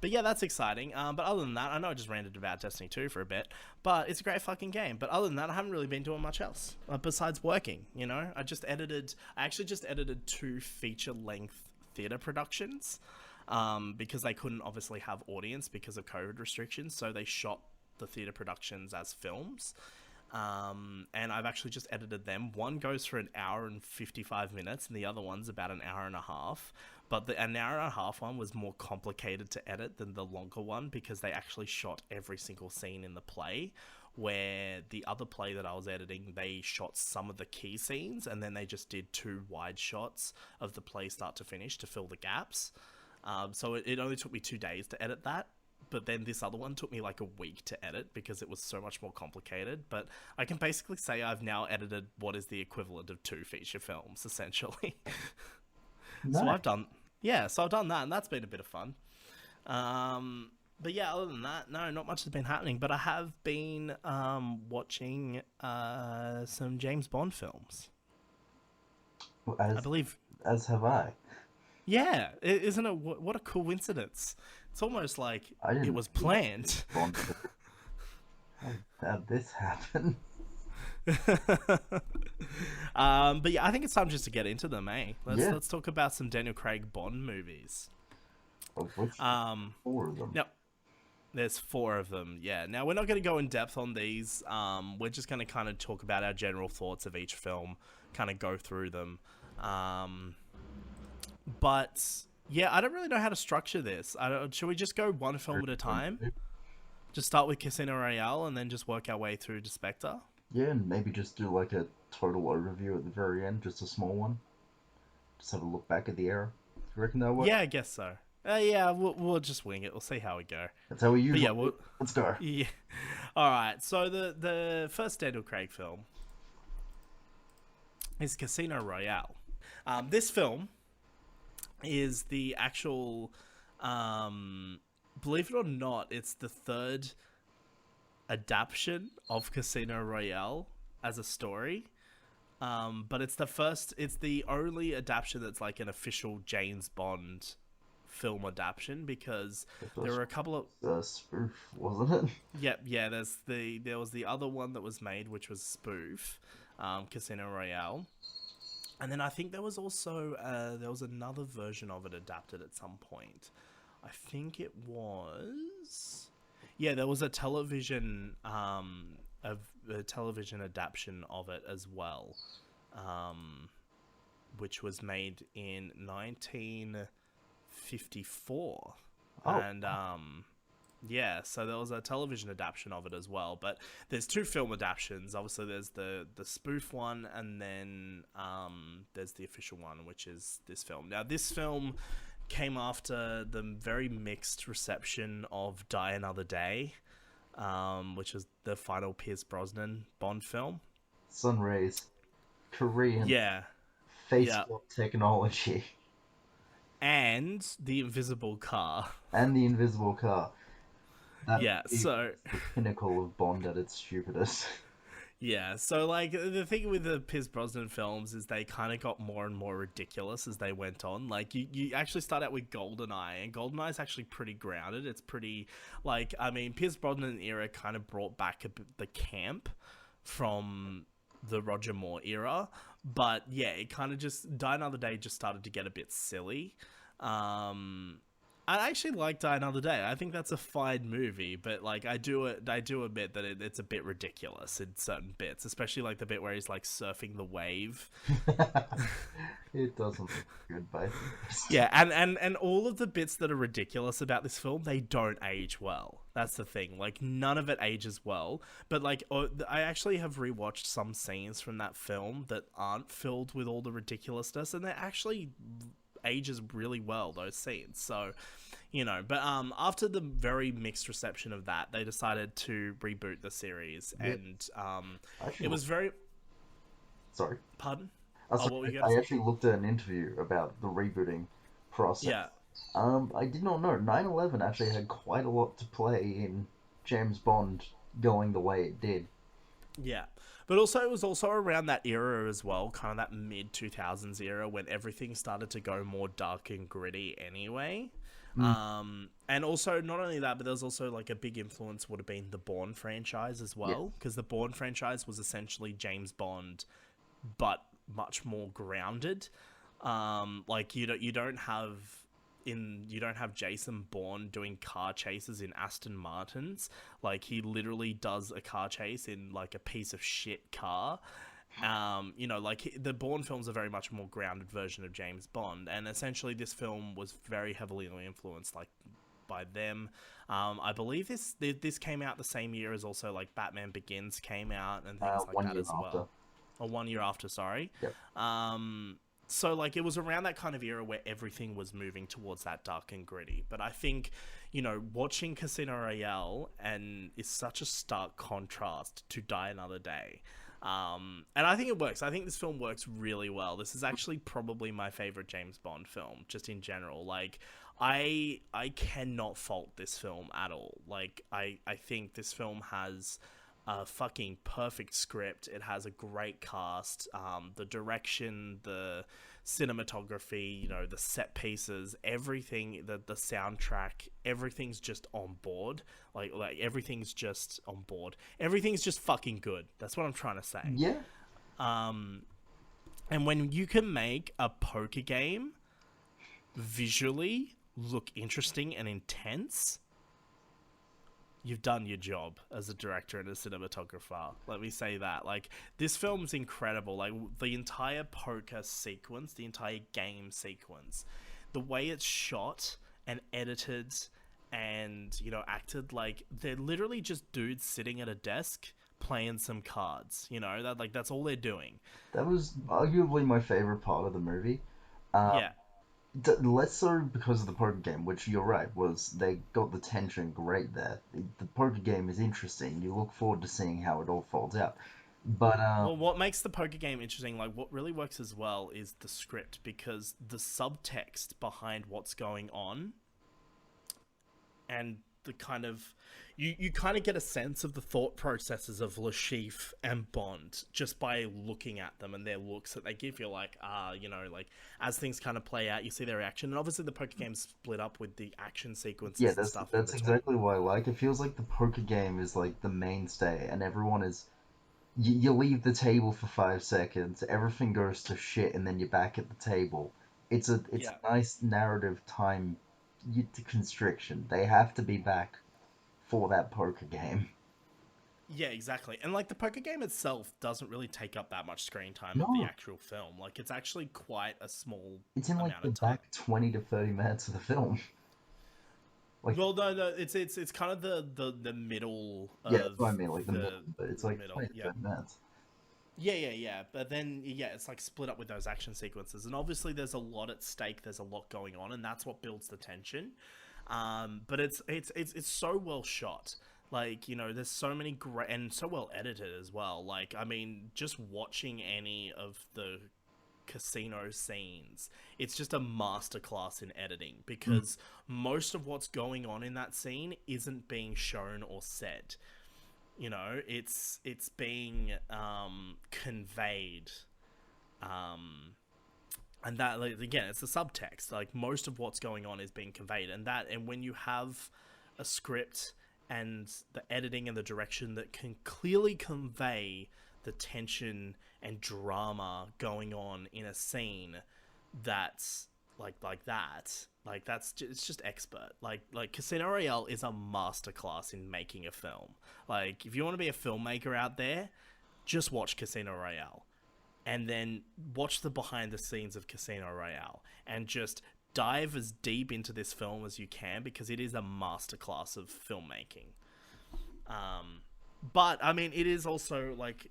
But yeah, that's exciting. But other than that, I know I just ranted about Destiny 2 for a bit, but it's a great fucking game. But other than that, I haven't really been doing much else besides working. I actually just edited 2 feature-length theater productions because they couldn't obviously have audience because of COVID restrictions, so they shot the theater productions as films. And I've actually just edited them. One goes for an hour and 55 minutes, and the other one's about an hour and a half. But an hour and a half one was more complicated to edit than the longer one because they actually shot every single scene in the play, where the other play that I was editing, they shot some of the key scenes and then they just did 2 wide shots of the play start to finish to fill the gaps. So it only took me 2 days to edit that. But then this other one took me like a week to edit because it was so much more complicated. But I can basically say I've now edited what is the equivalent of 2 feature films, essentially. Nice. So I've done that, and that's been a bit of fun. But yeah, other than that, no, not much has been happening. But I have been watching some James Bond films. I believe. As have I. Yeah, isn't it? What a coincidence! It's almost like it was planned. How did this happen? But yeah, I think it's time just to get into them, eh? Let's talk about some Daniel Craig Bond movies. Of which 4 of them? Now, there's 4 of them, yeah. Now, we're not going to go in depth on these. We're just going to kind of talk about our general thoughts of each film, kind of go through them. But yeah, I don't really know how to structure this. Should we just go one film at a time? Just start with Casino Royale and then just work our way through to Spectre? Yeah, and maybe just do like a total overview at the very end, just a small one. Just have a look back at the era. You reckon that'll work? Yeah, I guess so. Yeah, we'll just wing it. We'll see how we go. That's how we usually. Yeah, let's go. Yeah. All right. So the first Daniel Craig film is Casino Royale. This film is the actual, believe it or not, it's the 3rd adaptation of Casino Royale as a story. But it's the only adaptation that's like an official James Bond film adaptation, because there were a couple of spoof, wasn't it? Yeah. There was the other one that was made, which was spoof, Casino Royale. And then I think there was also another version of it adapted at some point. I think it was, there was a television adaptation of it as well, which was made in 1954. Oh. And so there was a television adaptation of it as well. But there's 2 film adaptations. Obviously, there's the spoof one, and then there's the official one, which is this film. Now, this film came after the very mixed reception of Die Another Day, which was the final Pierce Brosnan Bond film. Sun rays. Korean Yeah, face yeah, swap technology, and the invisible car. and the invisible car. That Yeah, movie so is the pinnacle of Bond at its stupidest. yeah, so like the thing with the Pierce Brosnan films is they kind of got more and more ridiculous as they went on. Like you actually start out with GoldenEye, and GoldenEye is actually pretty grounded. It's pretty like I mean Pierce Brosnan era kind of brought back a bit the camp from the Roger Moore era, but yeah, it kind of just Die Another Day just started to get a bit silly. Um, I actually like Die Another Day. I think that's a fine movie, but like I do admit that it's a bit ridiculous in certain bits, especially like the bit where he's like surfing the wave. It doesn't look good, but Yeah, and all of the bits that are ridiculous about this film, they don't age well. That's the thing. Like none of it ages well. But like I actually have rewatched some scenes from that film that aren't filled with all the ridiculousness, and they actually ages really well those scenes. So, you know, but after the very mixed reception of that, they decided to reboot the series, yeah. and it Actually, was very sorry. pardon. Oh, Sorry, what were you gonna I say? actually looked at an interview about the rebooting process. Yeah. I did not know 9/11 actually had quite a lot to play in James Bond going the way it did. Yeah. But also it was also around that era as well, kind of that mid 2000s era when everything started to go more dark and gritty anyway. Mm, And also not only that, but there was also like a big influence would have been the Bourne franchise as yeah, well, because the Bourne franchise was essentially James Bond but much more grounded. Like you don't have Jason Bourne doing car chases in Aston Martins. Like he literally does a car chase in like a piece of shit car. You know, like the Bourne films are very much a more grounded version of James Bond, and essentially this film was very heavily influenced like by them. I believe this came out the same year as also like Batman Begins came out and things like one that year as after. well, or 1 year after, sorry. Yep. So like it was around that kind of era where everything was moving towards that dark and gritty. But I think, you know, watching Casino Royale and is such a stark contrast to Die Another Day. And I think it works. I think this film works really well. This is actually probably my favorite James Bond film, just in general. Like, I cannot fault this film at all. Like, I think this film has a fucking perfect script. It has a great cast. The direction, the cinematography, you know, the set pieces, everything, the soundtrack, everything's just on board. Like everything's just on board. Everything's just fucking good. That's what I'm trying to say. Yeah, And when you can make a poker game visually look interesting and intense, you've done your job as a director and a cinematographer. Let me say that. Like, this film's incredible. Like, the entire poker sequence, the entire game sequence, the way it's shot and edited and, you know, acted, like, they're literally just dudes sitting at a desk playing some cards. You know, that's all they're doing. that was arguably my favorite part of the movie. Um, Yeah. Less so because of the poker game, which you're right, was they got the tension great there. The poker game is interesting. You look forward to seeing how it all folds out. But Well, what makes the poker game interesting, like what really works as well, is the script because the subtext behind what's going on and the kind of you kind of get a sense of the thought processes of Lashif and Bond just by looking at them and their looks that they give you, like you know, like as things kind of play out, you see their reaction, and obviously the poker game's split up with the action yeah, sequences and that's stuff in that's between. exactly what I like. It feels like the poker game is like the mainstay, and everyone is. You leave the table for 5 seconds, everything goes to shit, and then you're back at the table. It's Yeah. a nice narrative time constriction. They have to be back for that poker game. Yeah, exactly. And like the poker game itself doesn't really take up that much screen time of the No, actual film. Like it's actually quite a small it's in like amount the of time. back 20 to 30 minutes of the film. Like, Well, no, it's kind of the middle yeah, that's of what I mean, like the middle, the but it's the like middle. 20 to Yeah. 30 minutes. Yeah. But then yeah, it's like split up with those action sequences, and obviously there's a lot at stake. There's a lot going on, and that's what builds the tension. But it's so well shot Like, you know, there's so many great and so well edited as well. Like, I mean, just watching any of the casino scenes, it's just a masterclass in editing Mm. because most of what's going on in that scene isn't being shown or said. You know, it's being conveyed, um, and that, like, again, it's the subtext. Like, most of what's going on is being conveyed, and when you have a script and the editing and the direction that can clearly convey the tension and drama going on in a scene, that's it's just expert. Like Casino Royale is a masterclass in making a film. Like, if you want to be a filmmaker out there, just watch Casino Royale and then watch the behind the scenes of Casino Royale and just dive as deep into this film as you can because it is a masterclass of filmmaking. But I mean, it is also like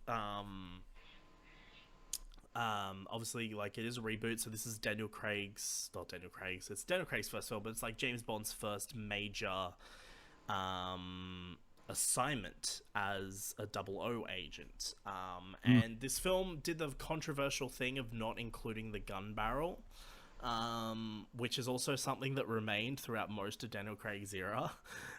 obviously, like, it is a reboot, so this is Daniel Craig's not Daniel Craig's it's Daniel Craig's first film, but it's like James Bond's first major assignment as a double O agent. Mm. And this film did the controversial thing of not including the gun barrel, which is also something that remained throughout most of Daniel Craig's era.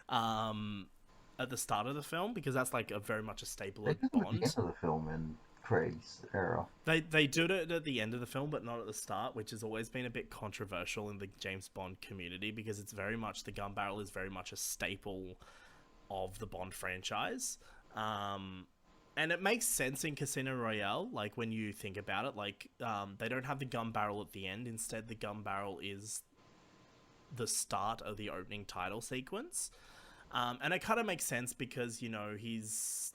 At the start of the film, because that's like a very much a staple They of did it at the end Bond. of the film in Craig's era. They did it at the end of the film, but not at the start, which has always been a bit controversial in the James Bond community because it's very much the gun barrel is very much a staple of the Bond franchise. And it makes sense in Casino Royale, like when you think about it. Like, they don't have the gun barrel at the end. Instead, the gun barrel is the start of the opening title sequence. And it kind of makes sense because, you know, he's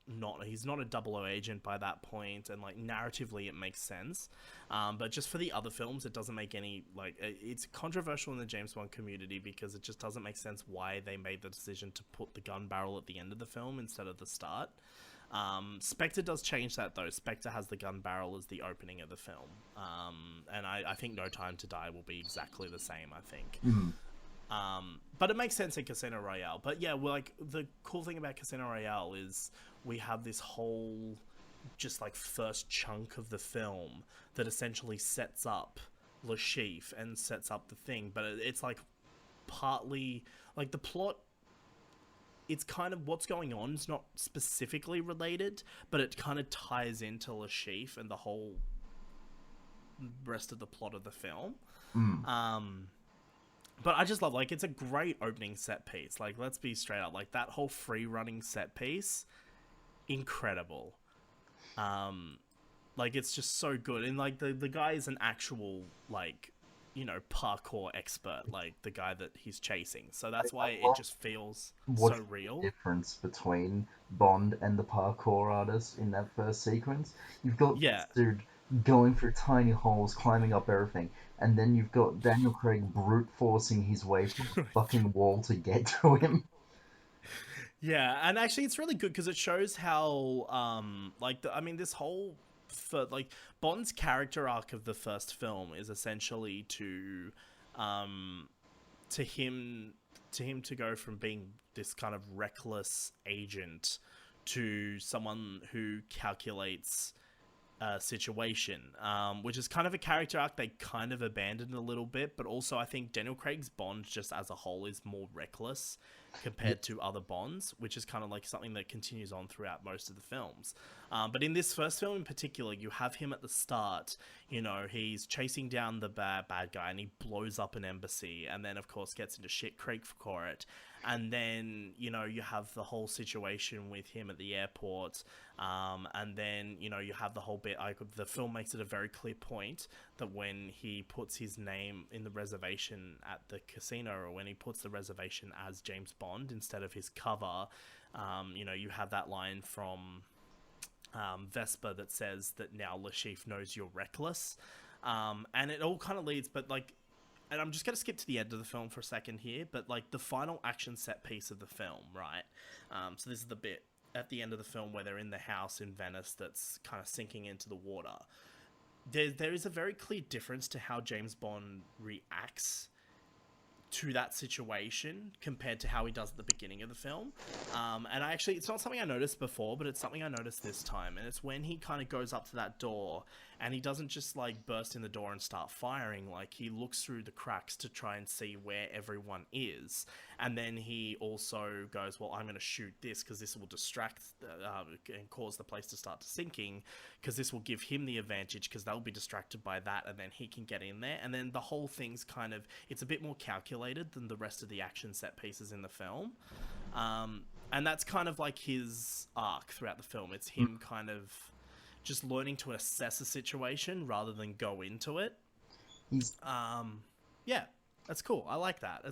not a double O agent by that point, and like narratively it makes sense. But just for the other films, it doesn't make any, like, it's controversial in the James Bond community because it just doesn't make sense why they made the decision to put the gun barrel at the end of the film instead of the start. Spectre does change that though. Spectre has the gun barrel as the opening of the film, and I think No Time to Die will be exactly the same. I think. Mm. But it makes sense in Casino Royale. But yeah, well, like, the cool thing about Casino Royale is we have this whole just like first chunk of the film that essentially sets up Le Chiffre and sets up the thing. But it's like partly like the plot. It's kind of what's going on. It's not specifically related, but it kind of ties into Le Chiffre and the whole rest of the plot of the film. Mm. But I just love, like, it's a great opening set piece. Like, let's be straight up, like, that whole free running set piece, incredible. Like, it's just so good. And like the guy is an actual, like, you know, parkour expert, like the guy that he's chasing. So that's why I it love just feels what's so real. the difference between Bond and the parkour artist in that first sequence. You've got this Yeah. dude going through tiny holes, climbing up everything, and then you've got Daniel Craig brute forcing his way through a fucking wall to get to him. Yeah, and actually, it's really good because it shows how, like, I mean, this whole, for like Bond's character arc of the first film is essentially um, to him, to go from being this kind of reckless agent to someone who calculates situation, which is kind of a character arc they kind of abandoned a little bit. But also, I think Daniel Craig's Bond, just as a whole, is more reckless Yeah. compared to other Bonds, which is kind of like something that continues on throughout most of the films. But in this first film in particular, you have him at the start. You know, he's chasing down the bad guy, and he blows up an embassy, and then of course gets into shit creek for it. And then, you know, you have the whole situation with him at the airport. And then, you know, you have the whole bit. The film makes it a very clear point that when he puts his name in the reservation at the casino, or when he puts the reservation as James Bond instead of his cover, you know, you have that line from Vesper that says that now Le Chiffre knows you're reckless. And it all kind of leads, but like, and I'm just going to skip to the end of the film for a second here, but like the final action set piece of the film, right? So this is the bit at the end of the film where they're in the house in Venice that's kind of sinking into the water. There is a very clear difference to how James Bond reacts to that situation compared to how he does at the beginning of the film. And it's not something I noticed before, but it's something I noticed this time. And it's when he kind of goes up to that door and he doesn't just like burst in the door and start firing. Like he looks through the cracks to try and see where everyone is. And then he also goes, well, I'm going to shoot this because this will distract and cause the place to start sinking, because this will give him the advantage because they'll be distracted by that and then he can get in there. And then the whole thing's kind of, it's a bit more calculated than the rest of the action set pieces in the film. And that's kind of like his arc throughout the film. It's him kind of just learning to assess a situation rather than go into it. Yeah, that's cool. I like that.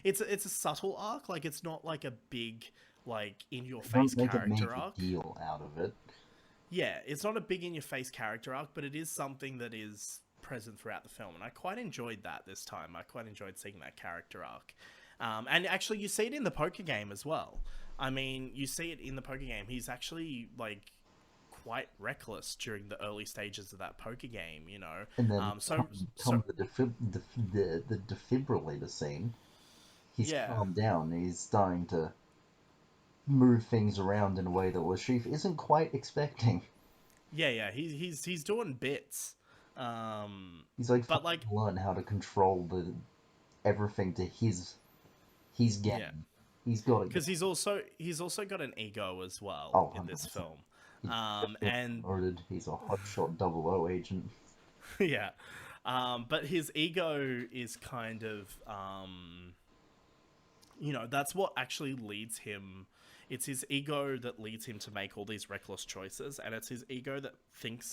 It's a subtle arc. Like it's not like a big, like in your face character arc. Deal out of it. Yeah, it's not a big in your face character arc, but it is something that is present throughout the film, and I quite enjoyed that this time. I quite enjoyed seeing that character arc. And actually, you see it in the poker game as well. I mean, you see it in the poker game. He's actually like quite reckless during the early stages of that poker game, you know. And then the defibrillator scene, he's calmed down. He's starting to move things around in a way that Lashif isn't quite expecting. Yeah, he's doing bits. He's like, but like learn how to control everything to his game. Yeah. He's got it because he's also got an ego as well in this film. And he's a hotshot 00 agent. Yeah, but his ego is kind of you know, that's what actually leads him. It's his ego that leads him to make all these reckless choices, and it's his ego that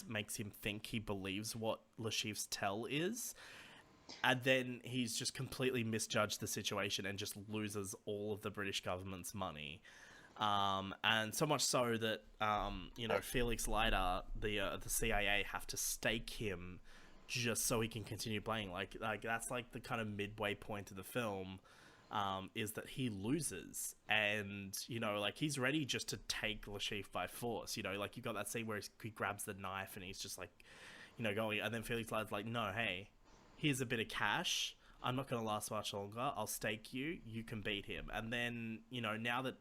makes him think he believes what Lashif's tell is, and then he's just completely misjudged the situation and just loses all of the British government's money. And so much so that you know, Felix Leiter, the CIA, have to stake him just so he can continue playing. Like that's like the kind of midway point of the film. Is that he loses, and you know, like he's ready just to take Lashif by force. You know, like you got that scene where he grabs the knife and he's just like, you know, going, and then Felix Leiter's like, no, hey, here's a bit of cash. I'm not going to last much longer. I'll stake you. You can beat him. And then, you know, now that,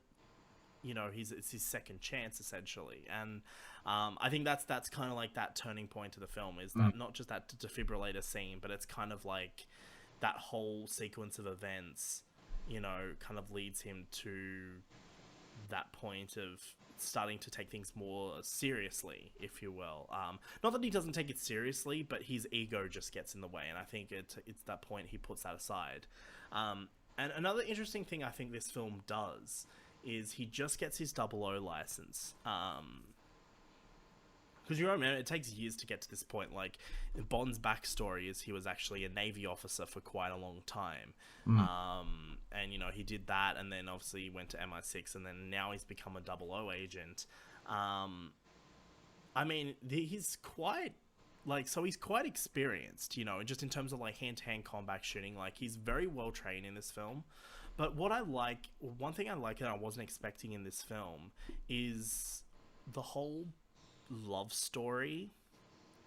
you know, it's his second chance essentially, and I think that's kind of like that turning point of the film is that not just that defibrillator scene, but it's kind of like that whole sequence of events, you know, kind of leads him to that point of starting to take things more seriously, if you will. Not that he doesn't take it seriously, but his ego just gets in the way, and I think it's that point he puts that aside. And another interesting thing I think this film does is he just gets his 00 license. Because you remember, it takes years to get to this point. Like, Bond's backstory is he was actually a Navy officer for quite a long time. And, you know, he did that, and then obviously he went to MI6, and then now he's become a 00 agent. I mean, he's quite, like, so he's quite experienced, you know, just in terms of, like, hand-to-hand combat shooting. Like, he's very well-trained in this film. But one thing I like that I wasn't expecting in this film is the whole love story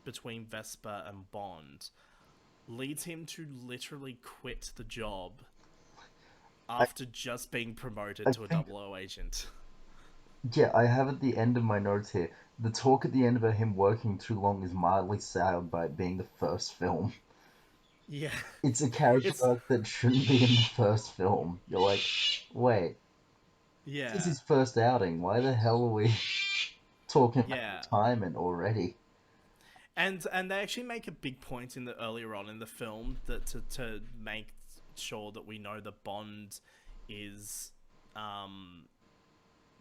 between Vesper and Bond leads him to literally quit the job after just being promoted to a 00 agent. Yeah, I have at the end of my notes here, the talk at the end about him working too long is mildly soured by it being the first film. Yeah. It's a character arc that shouldn't be in the first film. You're like, wait. Yeah. This is his first outing. Why the hell are we talking about retirement already? And they actually make a big point in the earlier on in the film that to make sure that we know that Bond is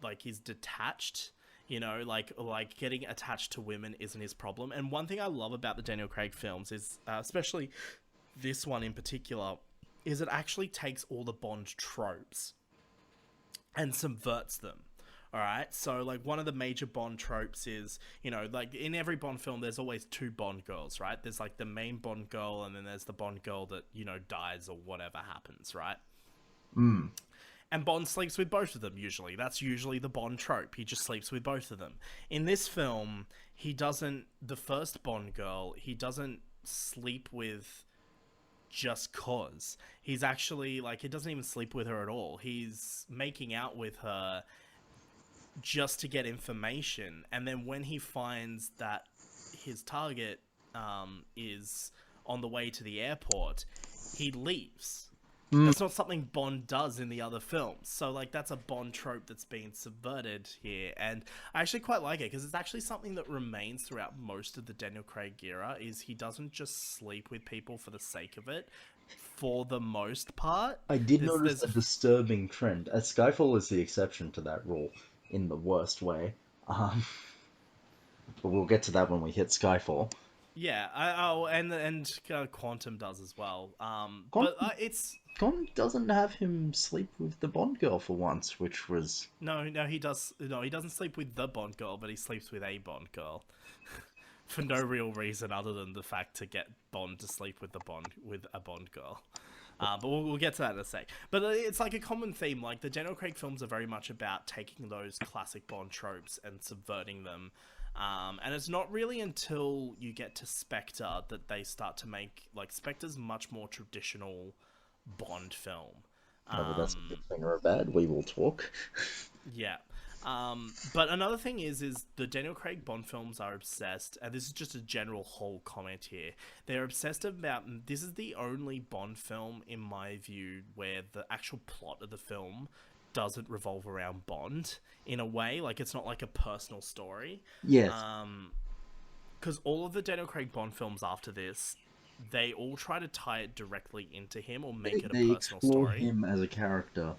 like he's detached, you know, like getting attached to women isn't his problem. And one thing I love about the Daniel Craig films is especially this one in particular is it actually takes all the Bond tropes and subverts them. All right, so like one of the major Bond tropes is, you know, like in every Bond film, there's always two Bond girls, right? There's like the main Bond girl, and then there's the Bond girl that, you know, dies or whatever happens, right? And Bond sleeps with both of them usually. That's usually the Bond trope. He just sleeps with both of them. In this film, he doesn't. The first Bond girl, he doesn't sleep with just cause. He's actually like, he doesn't even sleep with her at all. He's making out with her just to get information, and then when he finds that his target is on the way to the airport, he leaves. Mm, That's not something Bond does in the other films. So, like, that's a Bond trope that's being subverted here. And I actually quite like it because it's actually something that remains throughout most of the Daniel Craig era is he doesn't just sleep with people for the sake of it, for the most part. I did There's, notice there's a disturbing trend. Skyfall is the exception to that rule in the worst way. Um, but we'll get to that when we hit Skyfall. Yeah, Quantum does as well. Con, But it's Con doesn't have him sleep with the Bond girl for once, which was no, he does no, he doesn't sleep with the Bond girl, but he sleeps with a Bond girl for no real reason other than the fact to get Bond to sleep with a Bond girl. But we'll get to that in a sec. But it's like a common theme. Like the Daniel Craig films are very much about taking those classic Bond tropes and subverting them. And it's not really until you get to Spectre that they start to make, like, Spectre's much more traditional Bond film. whether that's a Um, good thing or a bad, we will talk. yeah. But another thing is the Daniel Craig Bond films are obsessed, and this is just a general whole comment here. They're obsessed about, this is the only Bond film, in my view, where the actual plot of the film doesn't revolve around Bond in a way. Like, it's not like a personal story. Yes, Because all of the Daniel Craig Bond films after this, they all try to tie it directly into him or make it a they personal explore story. him as a character.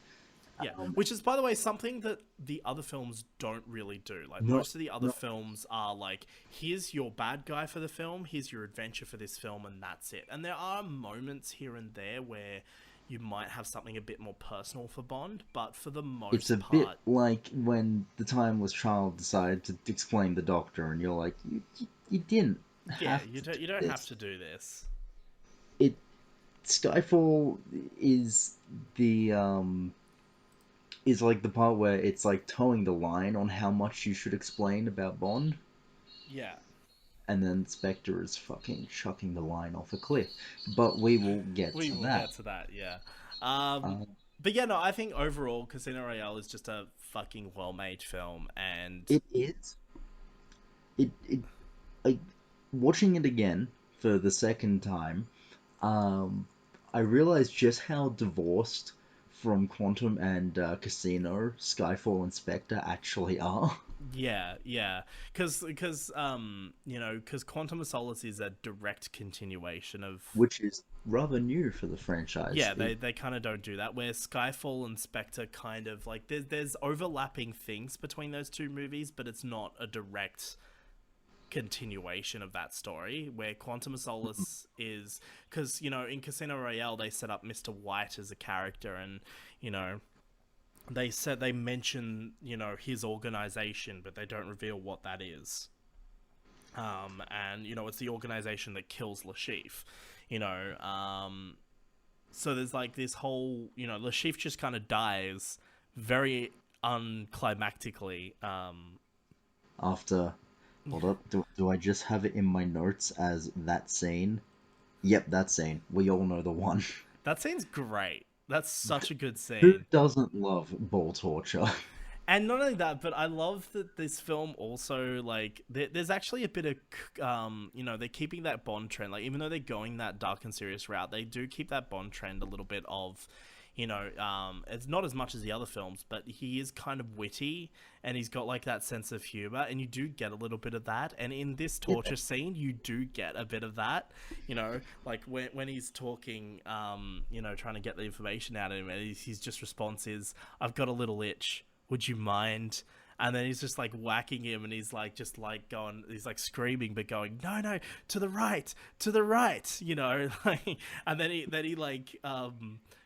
Yeah, Um, which is, by the way, something that the other films don't really do. Like, no, most of the other no, films are like, here's your bad guy for the film, here's your adventure for this film, and that's it. And there are moments here and there where you might have something a bit more personal for Bond, but for the it's a most bit part, like when the timeless child decided to explain the Doctor, and you're like, you didn't yeah, have you to don't do you don't have this. to do this. It Skyfall is the is like the part where it's like towing the line on how much you should explain about Bond, Yeah, and then Spectre is fucking chucking the line off a cliff. But we will get we to will that. get to that. Yeah, um, Uh, but yeah, no, I think overall, Casino Royale is just a fucking well-made film, and it is it like watching it again for the second time. Um, I realized just how divorced from Quantum and Casino, Skyfall, and Spectre actually are, yeah, because Quantum of Solace is a direct continuation of. which is rather new for the franchise. Yeah, they kind of don't do that. Where Skyfall and Spectre kind of like there's overlapping things between those two movies, but it's not a direct continuation of that story. Where Quantum of Solace is, because in Casino Royale they set up Mr. White as a character, and you know they mention his organization, but they don't reveal what that is. And it's the organization that kills Lashif. You know, so there's like this whole Lashif just kind of dies very unclimactically. After, hold up, do I just have it in my notes as that scene? Yep, that scene. We all know the one. That scene's great. That's such a good Who scene. doesn't love ball torture? And not only that, but I love that this film also, like, there's actually a bit of, they're keeping that Bond trend. Like, even though they're going that dark and serious route, they do keep that Bond trend a little bit of, it's not as much as the other films, but he is kind of witty and he's got, like, that sense of humor, and you do get a little bit of that. And in this Yeah. torture scene, you do get a bit of that, like, when he's talking, trying to get the information out of him, and his just response is, "I've got a little itch. Would you mind?" And then he's just like whacking him, and he's like just like going, he's like screaming, but going, "No, no, to the right, to the right," like, and then he like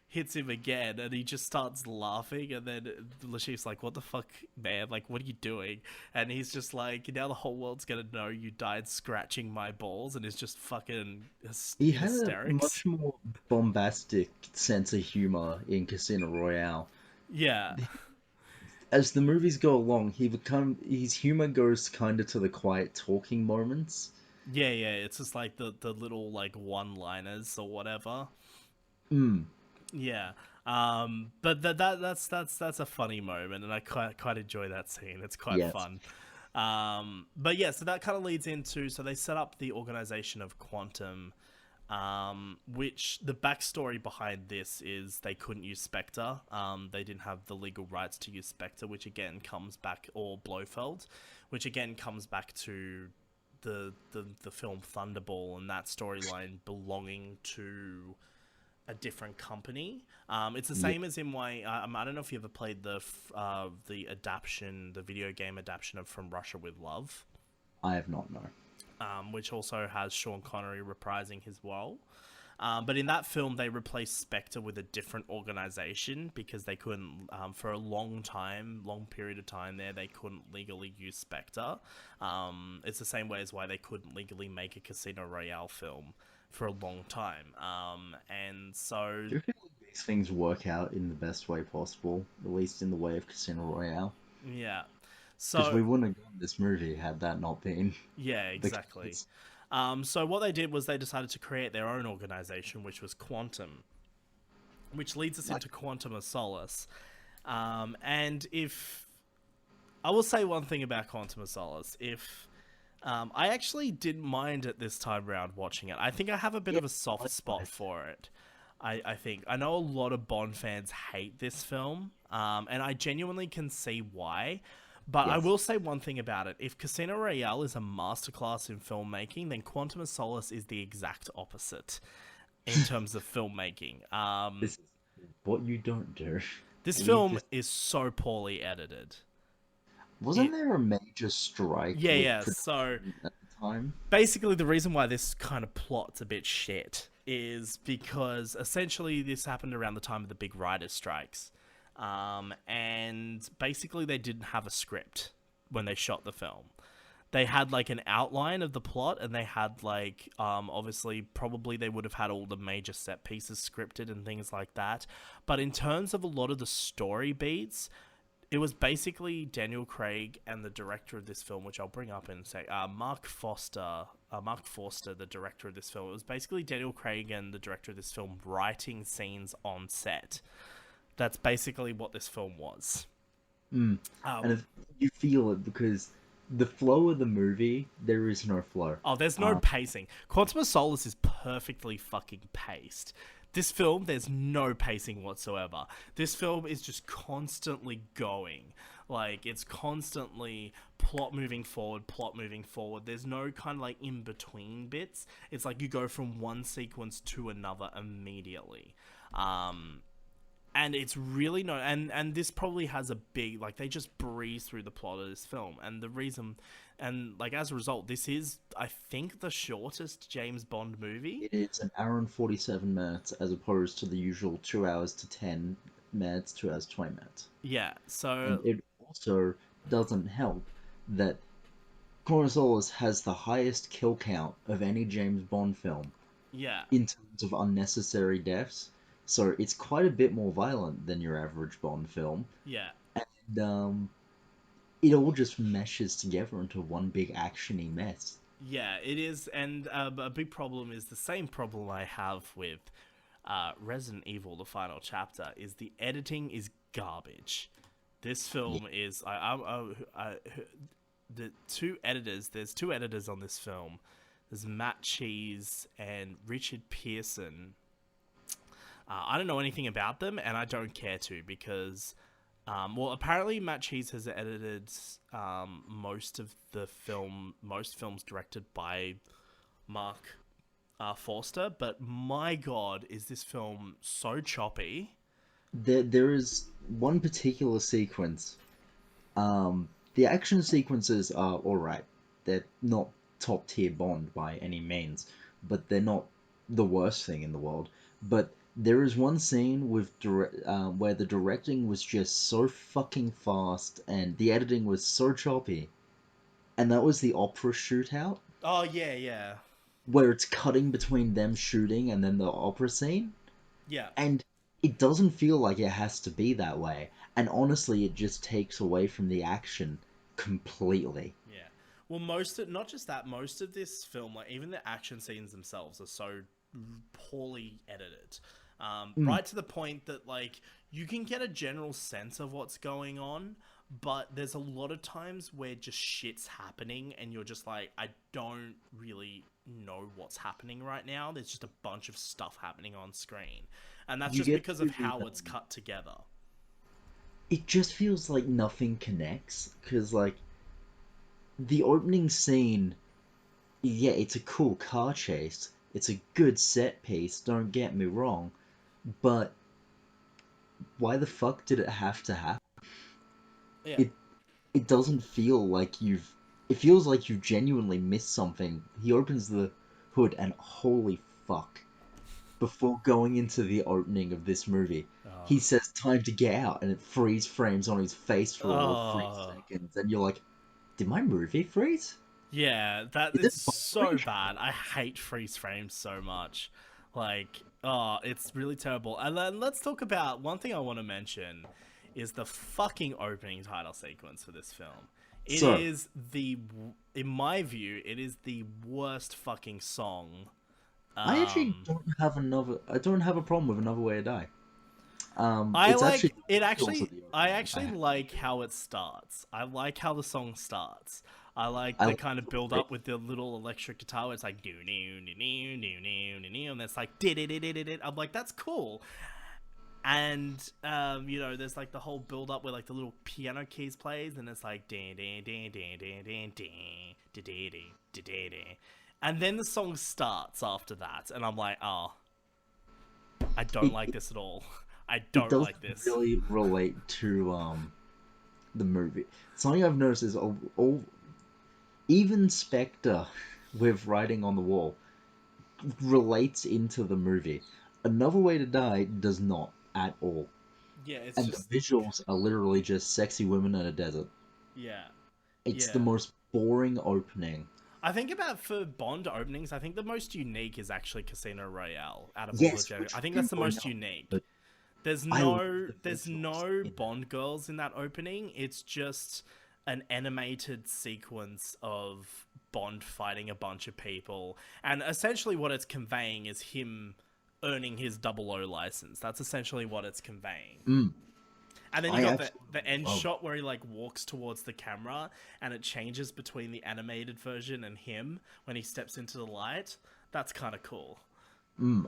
hits him again, and he just starts laughing, and then Lashif's like, "What the fuck, man? Like, what are you doing?" And he's just like, "Now the whole world's gonna know you died scratching my balls," and is just fucking He in had a hysterics. much more bombastic sense of humor in Casino Royale. Yeah, As the movies go along, his humor goes kind of to the quiet talking moments. Yeah, yeah. It's just like the little like one-liners or whatever. Mm, Yeah. But that's a funny moment, and I quite enjoy that scene. It's quite yes. fun. But yeah, so that kind of leads into, so they set up the organization of Quantum, which the backstory behind this is they couldn't use Spectre. They didn't have the legal rights to use Spectre, which again comes back, or Blofeld, which again comes back to the film Thunderball and that storyline belonging to a different company. It's the Yeah, same as in why I don't know if you ever played the adaptation, the video game adaptation of From Russia with Love, I have not, no. which also has Sean Connery reprising his role. But in that film, they replaced Spectre with a different organization because they couldn't, for a long period of time there, they couldn't legally use Spectre. It's the same way as why they couldn't legally make a Casino Royale film for a long time. And so, Do you feel like these things work out in the best way possible, at least in the way of Casino Royale? yeah. Because So, we wouldn't have gotten this movie had that not been yeah, the exactly. case. So what they did was they decided to create their own organization, which was Quantum, which leads us Like, into Quantum of Solace. And if I will say one thing about Quantum of Solace, if I actually didn't mind it this time around watching it. I think I have a bit yeah, of a soft spot likewise. for it. I think I know a lot of Bond fans hate this film, and I genuinely can see why. But I Yes. will say one thing about it: if Casino Royale is a masterclass in filmmaking, then Quantum of Solace is the exact opposite in terms of filmmaking. This is what you don't do. This We film just is so poorly edited. wasn't It, there a major strike yeah, with yeah. So production at the time? basically, the reason why this kind of plot's a bit shit is because essentially this happened around the time of the big writers' strikes. And basically, they didn't have a script when they shot the film. They had like an outline of the plot, and they had like, obviously, probably they would have had all the major set pieces scripted and things like that. But in terms of a lot of the story beats, it was basically Daniel Craig and the director of this film, which I'll bring up in a sec. Mark Forster, the director of this film. It was basically Daniel Craig and the director of this film writing scenes on set. That's basically what this film was. Mm. And Um, if you feel it because the flow of the movie, there is no flow. oh, there's no Um, pacing. Quantum of Solace is perfectly fucking paced. This film, there's no pacing whatsoever. This film is just constantly going. Like, it's constantly plot moving forward, plot moving forward. There's no kind of like in between bits. It's like you go from one sequence to another immediately. Um, and it's really no, and this probably has a big, like, they just breeze through the plot of this film, and the reason, and like as a result, this is, I think, the shortest James Bond movie. it is an hour and 47 minutes as opposed to the usual 2 hours to 10 minutes, 2 hours 20 minutes. Yeah, And so it also doesn't help that Coriolanus has the highest kill count of any James Bond film yeah, in terms of unnecessary deaths. So it's quite a bit more violent than your average Bond film. yeah, And it all just meshes together into one big actiony mess. yeah, it is. And a big problem is the same problem I have with Resident Evil: The Final Chapter is the editing is garbage. This Yeah, film is the two editors. There's two editors on this film. There's Matt Cheese and Richard Pearson. I don't know anything about them, and I don't care to because, well, apparently Matt Cheese has edited most of the film, most films directed by Mark Forster. But my God, is this film so choppy? there is one particular sequence. The action sequences are alright. They're not top tier Bond by any means, but they're not the worst thing in the world. But there is one scene where the directing was just so fucking fast and the editing was so choppy, and that was the opera shootout Oh yeah, yeah, where it's cutting between them shooting and then the opera scene. yeah. And it doesn't feel like it has to be that way. And honestly, it just takes away from the action completely. Yeah. Well, not just that, most of this film, like even the action scenes themselves, are so poorly edited. Mm. Right to the point that like you can get a general sense of what's going on, but there's a lot of times where just shit's happening and you're just like, I don't really know what's happening right now. There's just a bunch of stuff happening on screen. And that's You just get because of to the, how it's cut together. it just feels like nothing connects because like the opening scene, yeah, it's a cool car chase. It's a good set piece, don't get me wrong, but why the fuck did it have to happen? Yeah. It it doesn't feel like you've it feels like you genuinely missed something. He opens the hood and holy fuck. Before going into the opening of this movie, Oh. he says time to get out and it freeze frames on his face for all of 3 Oh. seconds and you're like, did my movie freeze? Yeah, that Is it's it so buffering? bad. I hate freeze frames so much. Like, oh, it's really terrible. And then let's talk about one thing I want to mention is the fucking opening title sequence for this film. It So, is in my view, it is the worst fucking song. I actually Um, I don't have a problem with Another Way to Die. I It's like actually it the of actually. the I opening. actually like how it starts. I like how the song starts. I like I the like kind of the build riff. up with the little electric guitar. Where it's like do do do do do do do, and it's like did it did it. I'm like that's cool. And you know, there's like the whole build up where like the little piano keys plays, and it's like ding ding ding ding ding ding ding ding ding ding, and then the song starts after that, and I'm like, oh, I don't It, like it, this at all. I it don't doesn't like this. really relate to the movie. Something I've noticed is all even Spectre with Writing on the Wall relates into the movie. Another Way to Die does not at all. Yeah, it's And the just visuals are literally just sexy women in a desert. yeah, It's the yeah. most boring opening. I think about for Bond openings, I think the most unique is actually Casino Royale out of all the Yes, genre. which I think we've that's been the going most on, unique. but I love the There's visuals no in that. Bond girls in that opening. It's just an animated sequence of Bond fighting a bunch of people, and essentially what it's conveying is him earning his double O license. That's essentially what it's conveying. Mm, And then you I got the absolutely end love. shot where he like walks towards the camera and it changes between the animated version and him when he steps into the light. That's kind of cool. Mm,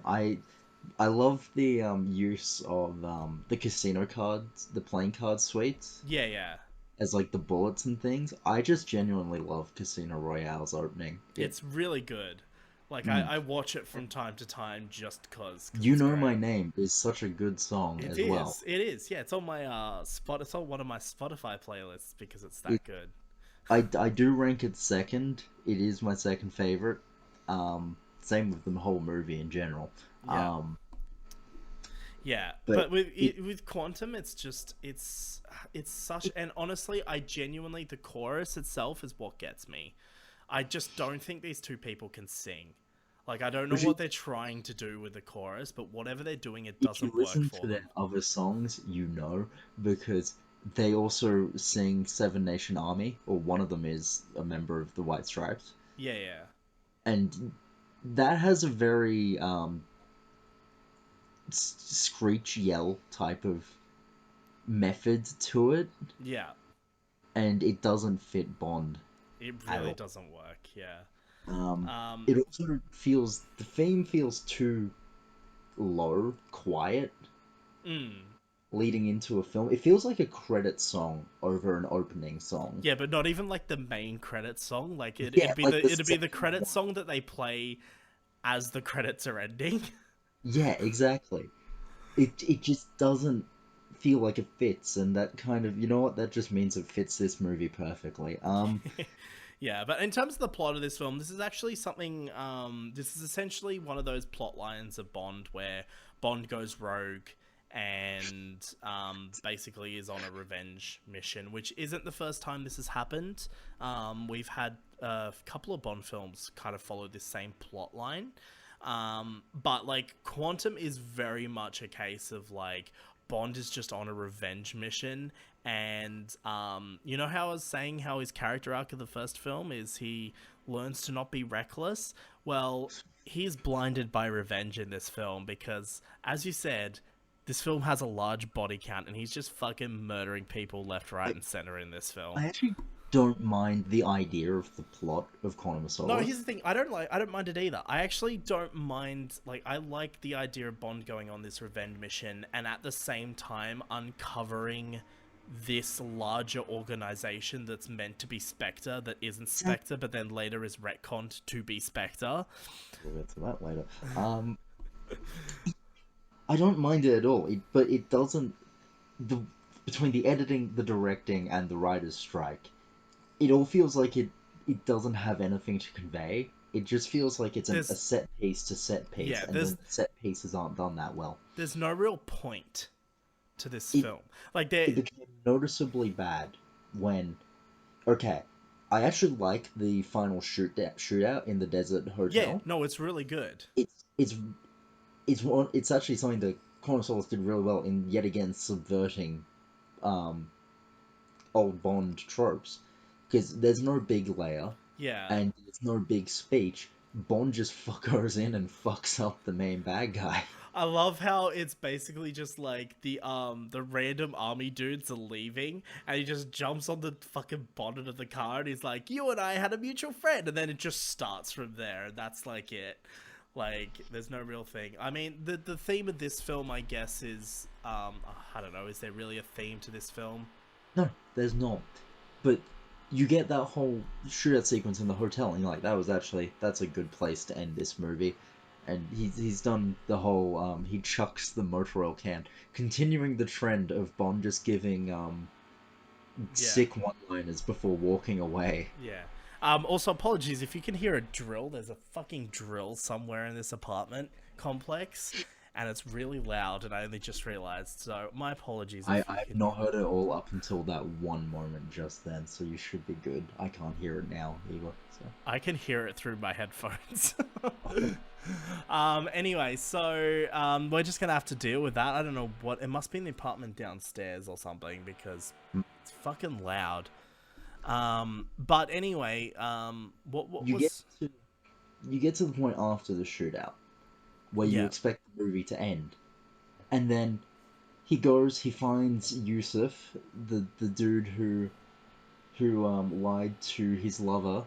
I love the use of the casino cards, the playing card suites Yeah, yeah. as like the bullets and things. I just genuinely love Casino Royale's opening. It It's really good. Like mm. I watch it from time to time just cause You it's Know My great. Name is such a good song It as well. is. It is. Yeah, it's on my it's on one of my Spotify playlists because it's It that good. I do rank it second. It is my second favorite. Same with the whole movie in general. Yeah. Um, Yeah, but but with it with Quantum, it's such, and honestly, I genuinely the chorus itself is what gets me. I just don't think these two people can sing. Like I don't know which is what they're trying to do with the chorus, but whatever they're doing, it if you doesn't work listen for to their them. other songs, you know because they also sing Seven Nation Army, or one of them is a member of the White Stripes, Yeah, yeah, and that has a very screech yell type of method to it, yeah. and it doesn't fit Bond It at really all. doesn't work. Yeah. Um, Um. it also feels the theme feels too low, quiet, Mm. leading into a film. It feels like a credit song over an opening song. Yeah, but not even like the main credits song. Like Yeah, like the it'd be the second credit one. song that they play as the credits are ending. Yeah, exactly. It just doesn't feel like it fits, and that kind of, you know what, that just means it fits this movie perfectly. Yeah, but in terms of the plot of this film, this is actually something. This is essentially one of those plot lines of Bond where Bond goes rogue and basically is on a revenge mission, which isn't the first time this has happened. We've had a couple of Bond films kind of follow this same plot line. But like Quantum is very much a case of like Bond is just on a revenge mission, and you know how I was saying how his character arc of the first film is he learns to not be reckless. Well, he's blinded by revenge in this film because, as you said, this film has a large body count, and he's just fucking murdering people left, right, I, and center in this I film. actually don't mind the idea of the plot of Quantum of No, Solace. here's the thing. I don't mind it either. I actually don't mind. Like, I like the idea of Bond going on this revenge mission, and at the same time uncovering this larger organization that's meant to be Spectre that isn't Spectre, but then later is retconned to be Spectre. We'll get to that later. I don't mind it at all, but it doesn't. The Between the editing, the directing, and the writers' strike, it all feels like it doesn't have anything to convey. It just feels like it's a There's set piece to set piece, yeah, and then the set pieces aren't done that well. there's no real point to this It film. Like it there, became noticeably bad when okay, I actually like the final shootout in the desert yeah, hotel. no, it's really good. It's it's it's actually something that Quantum of Solace did really well in yet again subverting um old Bond tropes because there's no big layer Yeah, and there's no big speech. Bond just goes in and fucks up the main bad guy. I love how it's basically just like the random army dudes are leaving, and he just jumps on the fucking bonnet of the car, and he's like, "You and I had a mutual friend," and then it just starts from there. That's like it. Like, there's no real thing. I mean, the theme of this film, I guess, is I don't know. Is there really a theme to this film? No, there's not. But you get that whole shootout sequence in the hotel, and you're like, that's a good place to end this movie. And he's done the whole he chucks the motor oil can, continuing the trend of Bond just giving Yeah. sick one-liners before walking away. Yeah. Also, apologies if you can hear a drill. There's a fucking drill somewhere in this apartment complex, and it's really loud, and I only just realized. So, my apologies if you I've can. not heard it all up until that one moment just then, so you should be good. I can't hear it now either. So I can hear it through my headphones. Anyway, so we're just gonna have to deal with that. I don't know what it must be in the apartment downstairs or something because it's fucking loud. But anyway, what you get was to you get to the point after the shootout where you yeah expect the movie to end, and then he finds Yusuf, the dude who lied to his lover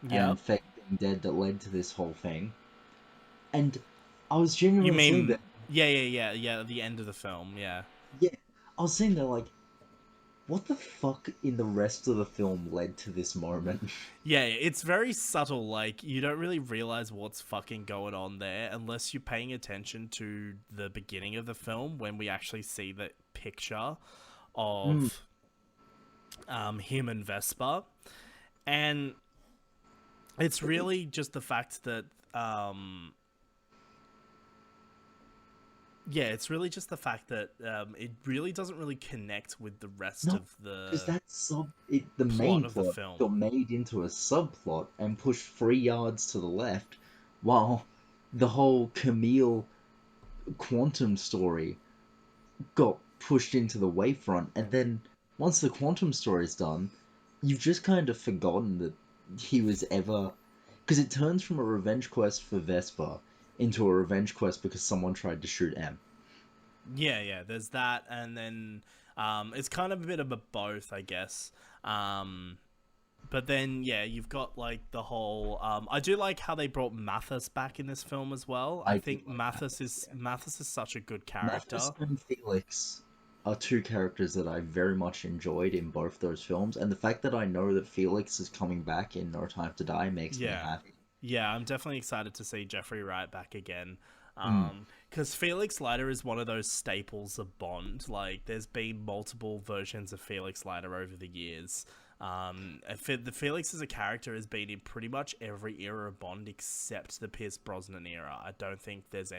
yeah and faked being dead that led to this whole thing. And I was you genuinely sitting there, mean yeah the end of the film yeah. yeah, I was sitting there like, what the fuck in the rest of the film led to this moment? Yeah, it's very subtle. Like, you don't really realize what's fucking going on there unless you're paying attention to the beginning of the film when we actually see the picture Mm, of him and Vespa. And it's really just the fact that yeah, it's really just the fact that it really doesn't really connect with the rest no, of because the the plot main of the plot film. got made into a subplot and pushed 3 yards to the left, while the whole Camille quantum story got pushed into the wavefront. And then once the quantum story's done, you've just kind of forgotten that he was ever. Because it turns from a revenge quest for Vespa into a revenge quest because someone tried to shoot M. Yeah, there's that, and then it's kind of a bit of a both, I guess. But then, yeah, you've got like the whole. I do like how they brought Mathis back in this film as well. I I do think like Mathis. Mathis is such a good Mathis character. and Felix are two characters that I very much enjoyed in both those films, and the fact that I know that Felix is coming back in No Time to Die makes me Yeah, happy. yeah, I'm definitely excited to see Jeffrey Wright back again. Mm. Because Felix Leiter is one of those staples of Bond. Like, there's been multiple versions of Felix Leiter over the years. The Felix as a character has been in pretty much every era of Bond except the Pierce Brosnan era. I don't think there's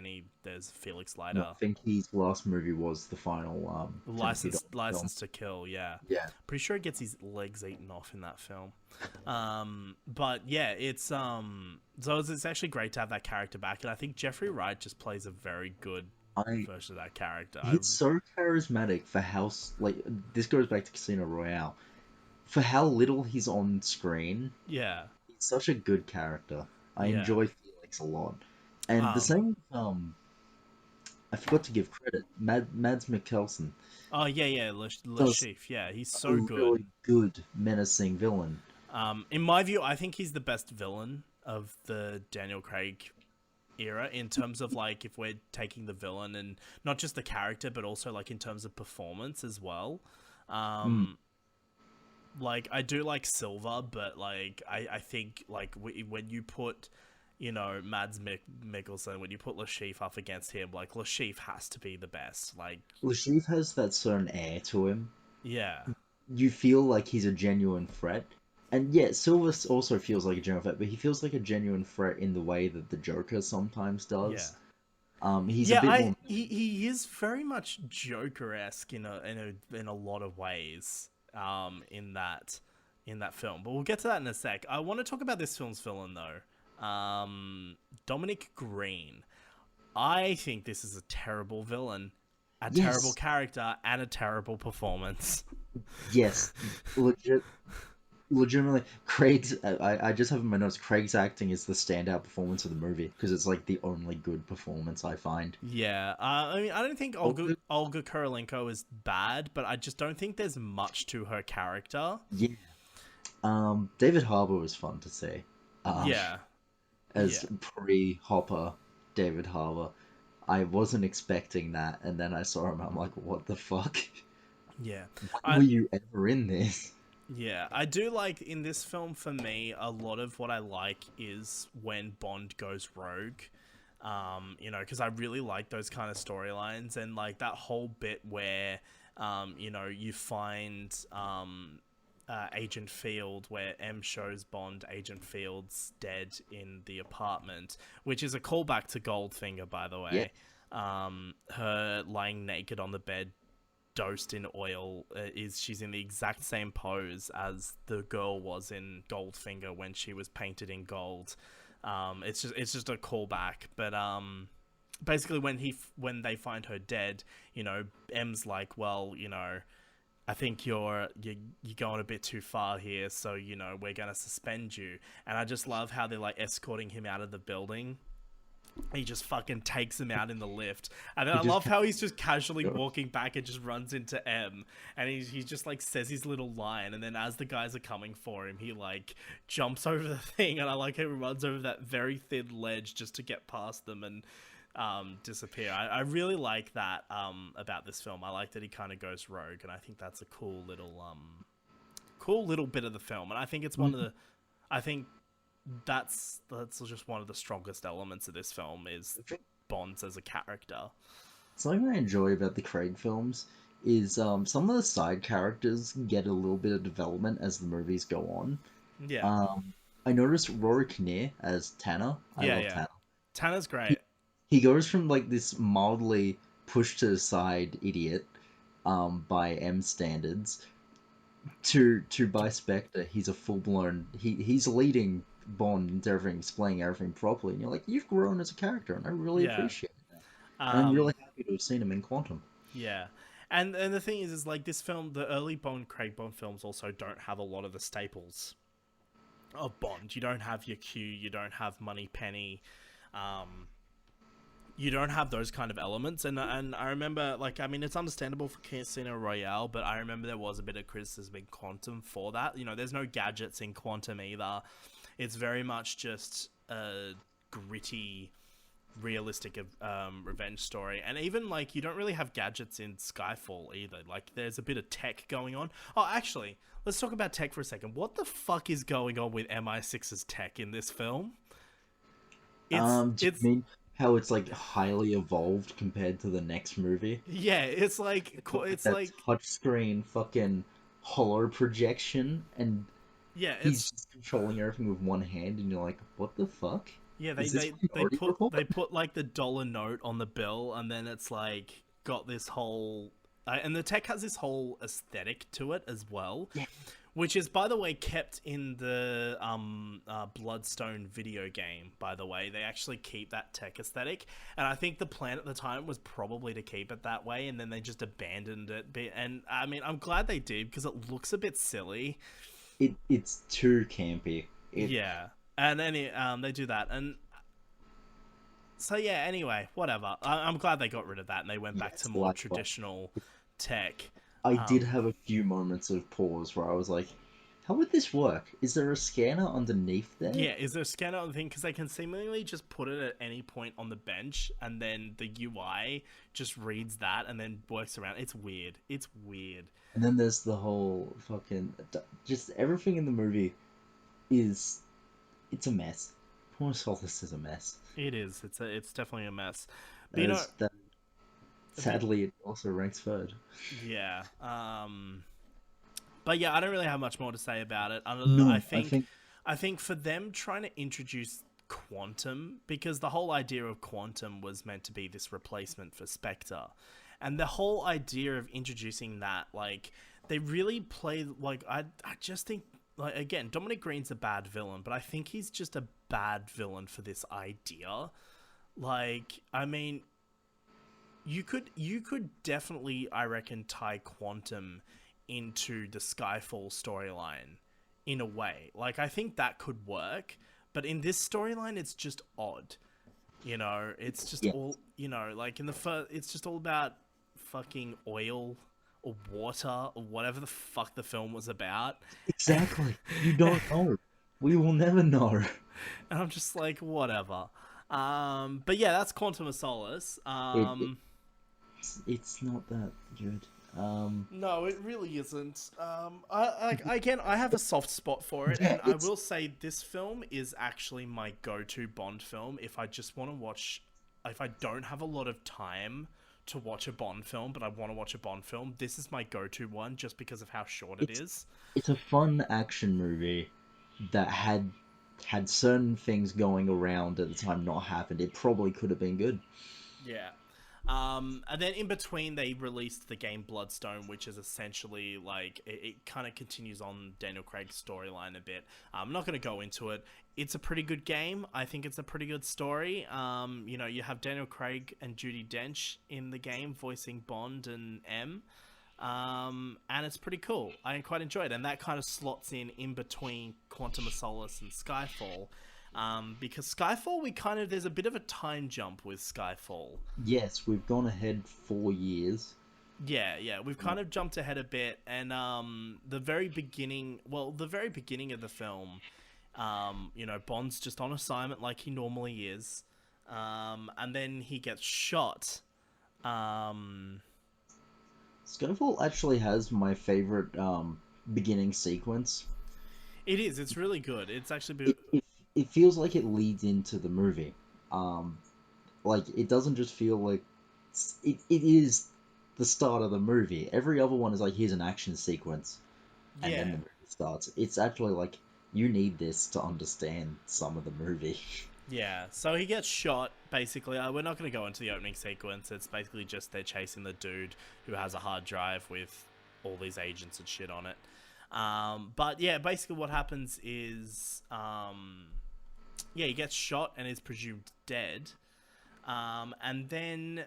Felix No, Leiter. I think his last movie was the final Timothy Dalton film. License to Kill, yeah. Yeah. Pretty sure he gets his legs eaten off in that film. But yeah, it's actually great to have that character back, and I think Jeffrey Wright just plays a very good I version of that character. He's so charismatic for like this goes back to Casino Royale. For how little he's on screen, Yeah, he's such a good character. I yeah. enjoy Felix a lot. And the Um. same I forgot to give credit. Mads Mikkelsen Oh yeah, yeah. does Lashif. Yeah, he's a so good. really good menacing villain. In my view, I think he's the best villain of the Daniel Craig era in terms of like if we're taking the villain and not just the character, but also like in terms of performance as well. Mm, Um, like I do like Silver, but like I think like when you put Mads Mikkelsen, when you put Lashif up against him, like Lashif has to be the best. Like Lashif has that certain air to him. yeah, You feel like he's a genuine threat. And yeah, Silver also feels like a genuine threat, but he feels like a genuine threat in the way that the Joker sometimes yeah. does. He's a Yeah, bit more. he is very much Joker-esque in a lot of ways. In that film, but we'll get to that in a sec. I want to talk about this film's villain though. Dominic Green. I think this is a terrible villain, a terrible Yes, character, and a terrible performance. yes, legit, legitimately. I just have in my notes. Craig's acting is the standout performance of the movie because it's like the only good performance I find. Yeah, I mean, I don't think Olga Kurylenko is bad, but I just don't think there's much to her character. Yeah. David Harbour was fun to see. Um, Yeah, as yeah, pre-Hopper David Harbour. I wasn't expecting that, and then I saw him. I'm like, what the fuck? yeah. When I were you ever in this? Yeah, I do like in this film. For me, a lot of what I like is when Bond goes rogue. Because I really like those kind of storylines and like that whole bit where, you find Agent Field, where M shows Bond Agent Field's dead in the apartment, which is a callback to Goldfinger, by the Yeah, way. Her lying naked on the bed, dosed in oil, is she's in the exact same pose as the girl was in Goldfinger when she was painted in gold. It's just a callback, but basically when they find her dead, M's like, well, I think you're going a bit too far here, so we're gonna suspend you. And I just love how they're like escorting him out of the building. He just fucking takes him out in the lift. And then he I just love how he's just casually goes. walking back and just runs into M. And he just like says his little line. And then as the guys are coming for him, he like jumps over the thing. And I like how he runs over that very thin ledge just to get past them and disappear. I really like that about this film. I like that he kind of goes rogue. And I think that's a cool little bit of the film. And I think it's one of the. I think that's just one of the strongest elements of this film is Bonds as a character. Something I enjoy about the Craig films is some of the side characters get a little bit of development as the movies go on. Yeah, Um, I noticed Rory Kinnear as Tanner. I yeah, love yeah. Tanner. Tanner's great. He, he goes from like this mildly pushed to the side idiot by M standards to by Spectre. He's a full blown. He's leading Bond into everything, explaining everything properly, and you're like, you've grown as a character, and I really Yeah. appreciate that. And I'm Um. really happy to have seen him in Quantum. Yeah. And the thing is like this film, the early Craig Bond films also don't have a lot of the staples of Bond. You don't have your Q. You don't have Money Penny. Um. You don't have those kind of elements, and I remember, like, I mean, it's understandable for Casino Royale, but I remember there was a bit of criticism in Quantum for that. There's no gadgets in Quantum either. It's very much just a gritty, realistic revenge story, and even like you don't really have gadgets in Skyfall either. Like, there's a bit of tech going on. Oh, actually, let's talk about tech for a second. What the fuck is going on with MI6's tech in this film? Do you It's mean how it's like highly evolved compared to the next movie? Yeah, it's like Got like it's that like touchscreen fucking hollow projection, and yeah, he's just controlling everything with one hand, and you're like, what the fuck? yeah. They Is this they they Minority put Report? they put like the dollar note on the bill, and then it's like got this whole and the tech has this whole aesthetic to it as well, Yeah, Which is, by the way, kept in the Bloodstone video game. By the way, they actually keep that tech aesthetic, and I think the plan at the time was probably to keep it that way, and then they just abandoned it. And I mean, I'm glad they did because it looks a bit silly. It's too campy. Yeah, and they do that, and so yeah. Anyway, whatever. I'm glad they got rid of that and they went back to Yes, more likewise. traditional tech. I did Um, have a few moments of pause where I was like, how would this work? Is there a scanner underneath there? Yeah, is there a scanner on the thing? Because they can seemingly just put it at any point on the bench, and then the UI just reads that and then works around. It's weird. It's weird. And then there's the whole fucking just everything in the movie is it's a mess. Poor Solace is a mess. It is. It's definitely a mess. But That is that. Sadly, it also ranks third. yeah. But yeah, I don't really have much more to say about it. Other than No, I think I think for them trying to introduce quantum, because the whole idea of quantum was meant to be this replacement for Spectre, and the whole idea of introducing that, like, they really play like I just think, like, again, Dominic Green's a bad villain, but I think he's just a bad villain for this idea. Like, I mean, you could definitely, I reckon, tie quantum into the Skyfall storyline in a way. Like, I think that could work, but in this storyline it's just odd. It's just yeah, all, like in the first, it's just all about fucking oil or water or whatever the fuck the film was about. exactly. You don't know. We will never know. And I'm just like, whatever. But yeah, that's Quantum of Solace. It, it's not that good. No, it really isn't. Again, I have a soft spot for it, Yeah, and I will say this film is actually my go-to Bond film if I just want to watch. If I don't have a lot of time to watch a Bond film, but I want to watch a Bond film, this is my go-to one just because of how short it it's is. it's a fun action movie that had certain things going around at the time not happened. It probably could have been good. Yeah. And then in between, they released the game Bloodstone, which is essentially like it kind of continues on Daniel Craig's storyline a bit. I'm not going to go into it. It's a pretty good game. I think it's a pretty good story. You have Daniel Craig and Judi Dench in the game voicing Bond and M. And it's pretty cool. I quite enjoy it, and that kind of slots in between Quantum of Solace and Skyfall. Because Skyfall, there's a bit of a time jump with Skyfall. Yes, we've gone ahead 4 years. Yeah, we've kind of jumped ahead a bit, and the very beginning of the film, Bond's just on assignment like he normally is, and then he gets shot. Um, Skyfall actually has my favorite beginning sequence. it is, it's really good. It's actually It feels like it leads into the movie. Um, like it doesn't just feel like it is the start of the movie. Every other one is like here's an action sequence, and then yeah. the movie starts. It's actually like you need this to understand some of the movie. Yeah, so he gets shot, basically. We're not going to go into the opening sequence. It's basically just they're chasing the dude who has a hard drive with all these agents and shit on it. But yeah, basically what happens is, he gets shot and is presumed dead. And then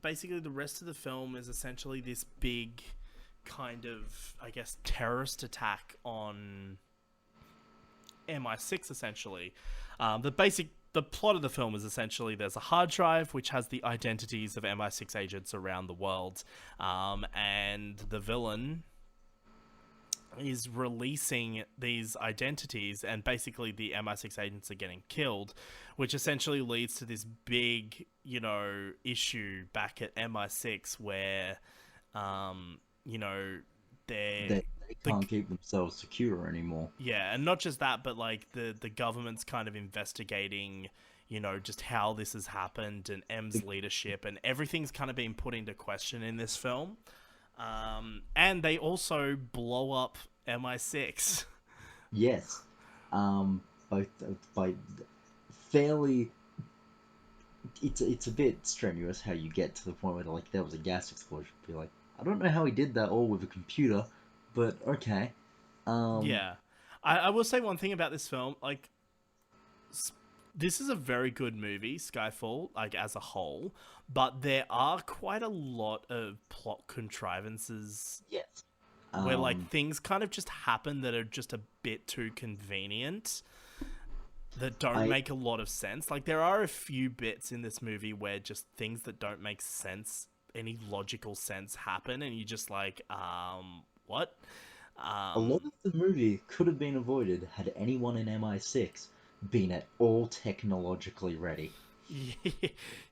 basically the rest of the film is essentially this big kind of, I guess, terrorist attack on MI6, essentially. The plot of the film is essentially there's a hard drive which has the identities of MI6 agents around the world, and the villain is releasing these identities, and basically the MI6 agents are getting killed, which essentially leads to this big, issue back at MI6 where, they're They the can't keep themselves secure anymore. yeah, and not just that, but like the government's kind of investigating, just how this has happened and M's leadership, and everything's kind of being put into question in this film. And they also blow up MI6. Yes, both by fairly. It's a bit strenuous how you get to the point where like there was a gas explosion. Be like, I don't know how he did that all with a computer, but okay. Um, Yeah. I will say one thing about this film, like, s- this is a very good movie, Skyfall, like, as a whole, but there are quite a lot of plot contrivances yes. where, like, Um, things kind of just happen that are just a bit too convenient, that don't I make a lot of sense. Like, there are a few bits in this movie where just things that don't make sense, any logical sense, happen, and you just like, what? A lot Um, of the movie could have been avoided had anyone in MI6 been at all technologically ready.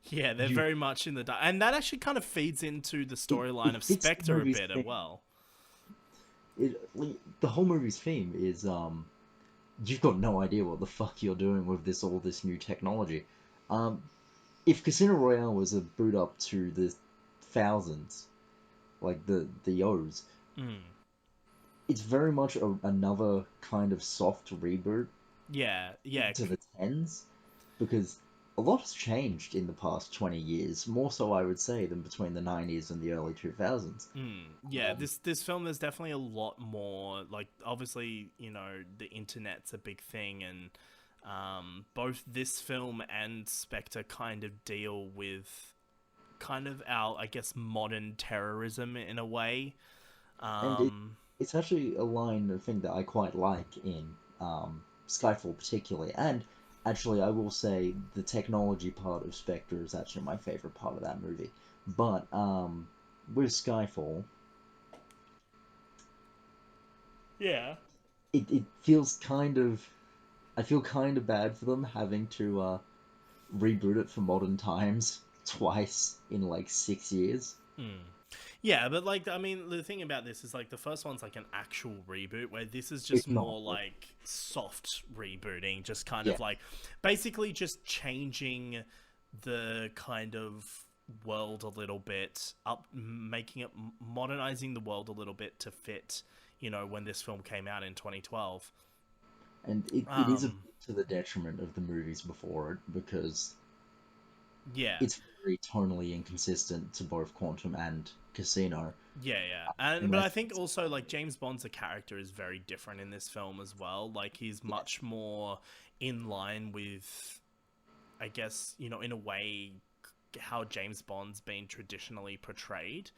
yeah, they're You, very much in the dark, and that actually kind of feeds into the storyline it of fits the Spectre a movie's bit as theme. well. The whole movie's theme is you've got no idea what the fuck you're doing with this new technology. Um, if Casino Royale was a boot up to the thousands, like the O's, Mm. it's very much another kind of soft reboot Yeah, yeah, into the tens because a lot has changed in the past 20 years, more so I would say than between the 90s and the early 2000s. yeah. Um, This film, there's definitely a lot more. Like, obviously, the internet's a big thing, and both this film and Spectre kind of deal with kind of our, I guess, modern terrorism in a way. and Um, it's actually a line, a thing that I quite like in Skyfall particularly, and actually I will say the technology part of Spectre is actually my favorite part of that movie. But with Skyfall, yeah. it feels kind of I feel kind of bad for them having to reboot it for modern times twice in like 6 years. Yeah, but like, I mean, the thing about this is like the first one's like an actual reboot, where this is just It's not, more but like soft rebooting, just kind yeah, of like basically just changing the kind of world a little bit, up, making it, modernizing the world a little bit to fit, when this film came out in 2012. and it is a Um, bit to the detriment of the movies before it because yeah. it's very tonally inconsistent to both Quantum and Casino. Yeah, yeah. And And but I I think think it's also like James Bond's a character is very different in this film as well. Like, he's yeah, much more in line with, I guess, in a way, how James Bond's been traditionally portrayed.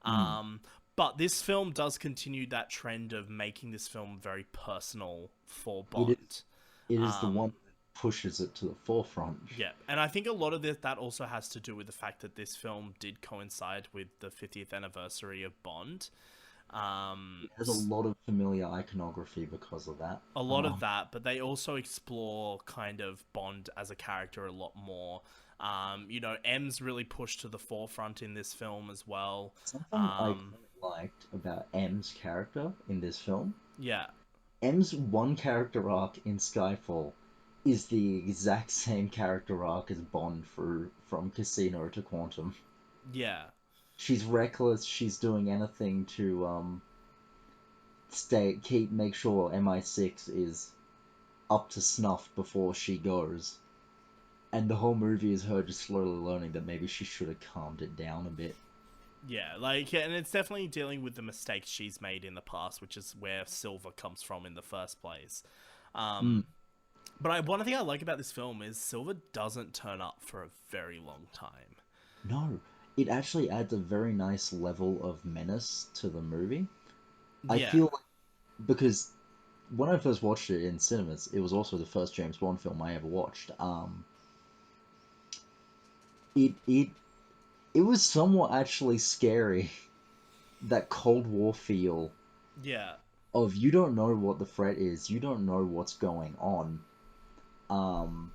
mm, Um but this film does continue that trend of making this film very personal for it is Bond. it is the one Um that pushes it to the forefront. yeah, and I think a lot of that also has to do with the fact that this film did coincide with the 50th anniversary of Bond. Um, It has a lot of familiar iconography because of that. a lot of that, but they also explore kind of Bond as a character a lot more. M's really pushed to the forefront in this film as well. Something I Um, quite liked about M's character in this film. yeah, M's one character arc in Skyfall is the exact same character arc as Bond from Casino to Quantum. yeah, She's reckless. She's doing anything to make sure MI6 is up to snuff before she goes. And the whole movie is her just slowly learning that maybe she should have calmed it down a bit. yeah. Like, yeah, and it's definitely dealing with the mistakes she's made in the past, which is where Silver comes from in the first place. Mm, But one thing I like about this film is Silver doesn't turn up for a very long time. no, it actually adds a very nice level of menace to the movie. I Yeah, feel like because when I first watched it in cinemas, it was also the first James Bond film I ever watched. It was somewhat actually scary. That Cold War feel yeah, of you don't know what the threat is, you don't know what's going on, um,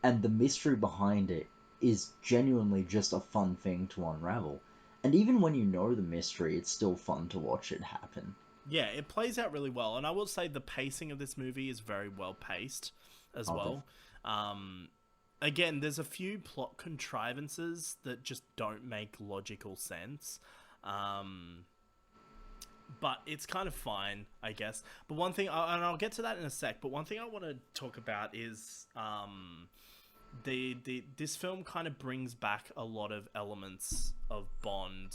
and the mystery behind it is genuinely just a fun thing to unravel. And even when you know the mystery, it's still fun to watch it happen. yeah. It plays out really well, and I will say the pacing of this movie is very well paced as Oh, well. Um, Again, there's a few plot contrivances that just don't make logical sense. Um, but it's kind of fine, I guess. But one thing, and I'll get to that in a sec. But one thing I want to talk about is the this film kind of brings back a lot of elements of Bond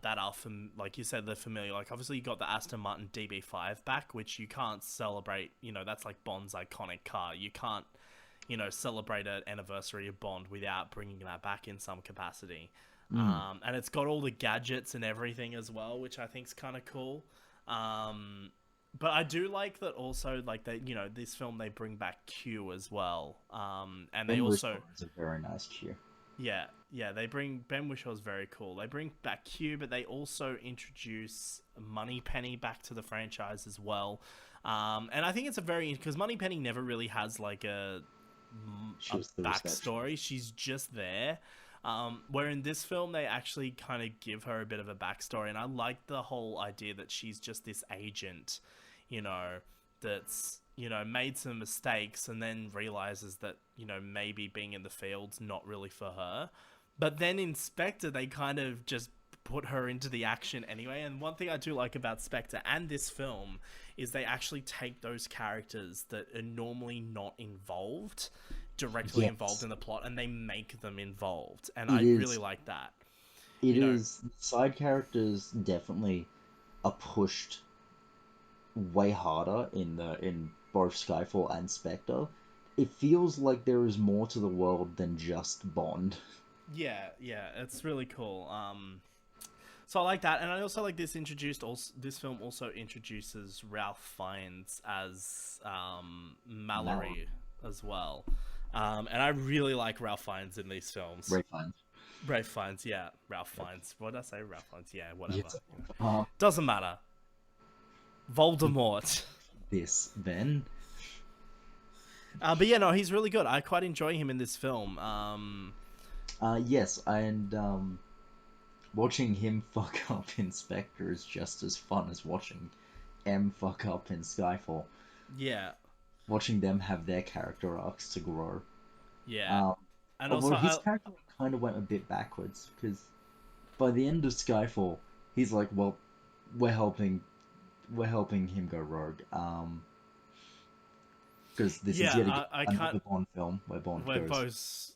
that are like you said, they're familiar. Like obviously you got the Aston Martin DB5 back, which you can't celebrate. You know, that's like Bond's iconic car. You can't, you know, celebrate an anniversary of Bond without bringing that back in some capacity. Mm. And it's got all the gadgets and everything as well, which I think's kind of cool. But I do like that also, like they, you know, this film they bring back Q as well. And they also, It's a very nice cue. yeah, they bring Ben Wishaw's very cool. They bring back Q, but they also introduce Moneypenny back to the franchise as well. And I think it's a very because Moneypenny never really has like a backstory. She's just there. Where in this film they actually kind of give her a bit of a backstory, and I like the whole idea that she's just this agent, you know, that's, you know, made some mistakes and then realizes that, you know, maybe being in the field's not really for her. But then in Spectre, they kind of just put her into the action anyway. And one thing I do like about Spectre and this film is they actually take those characters that are normally not directly involved in the plot, and they make them involved. And I really like that. It is. Side characters definitely are pushed way harder in both Skyfall and Spectre. It feels like there is more to the world than just Bond. Yeah, it's really cool. So I like that, and I also like this this film also introduces Ralph Fiennes as Mallory as well. And I really like Ralph Fiennes in these films. Ralph Fiennes, yeah. Ralph Fiennes. What did I say? Ralph Fiennes, yeah, whatever. Yes. Doesn't matter. Voldemort. This, Ben. But yeah, no, he's really good. I quite enjoy him in this film. Yes, and watching him fuck up in Spectre is just as fun as watching M fuck up in Skyfall. Yeah. Watching them have their character arcs to grow. Yeah. And also, his character kind of went a bit backwards, because by the end of Skyfall, he's like, well, we're helping him go rogue. Because this is yet another Bond film where Bond goes.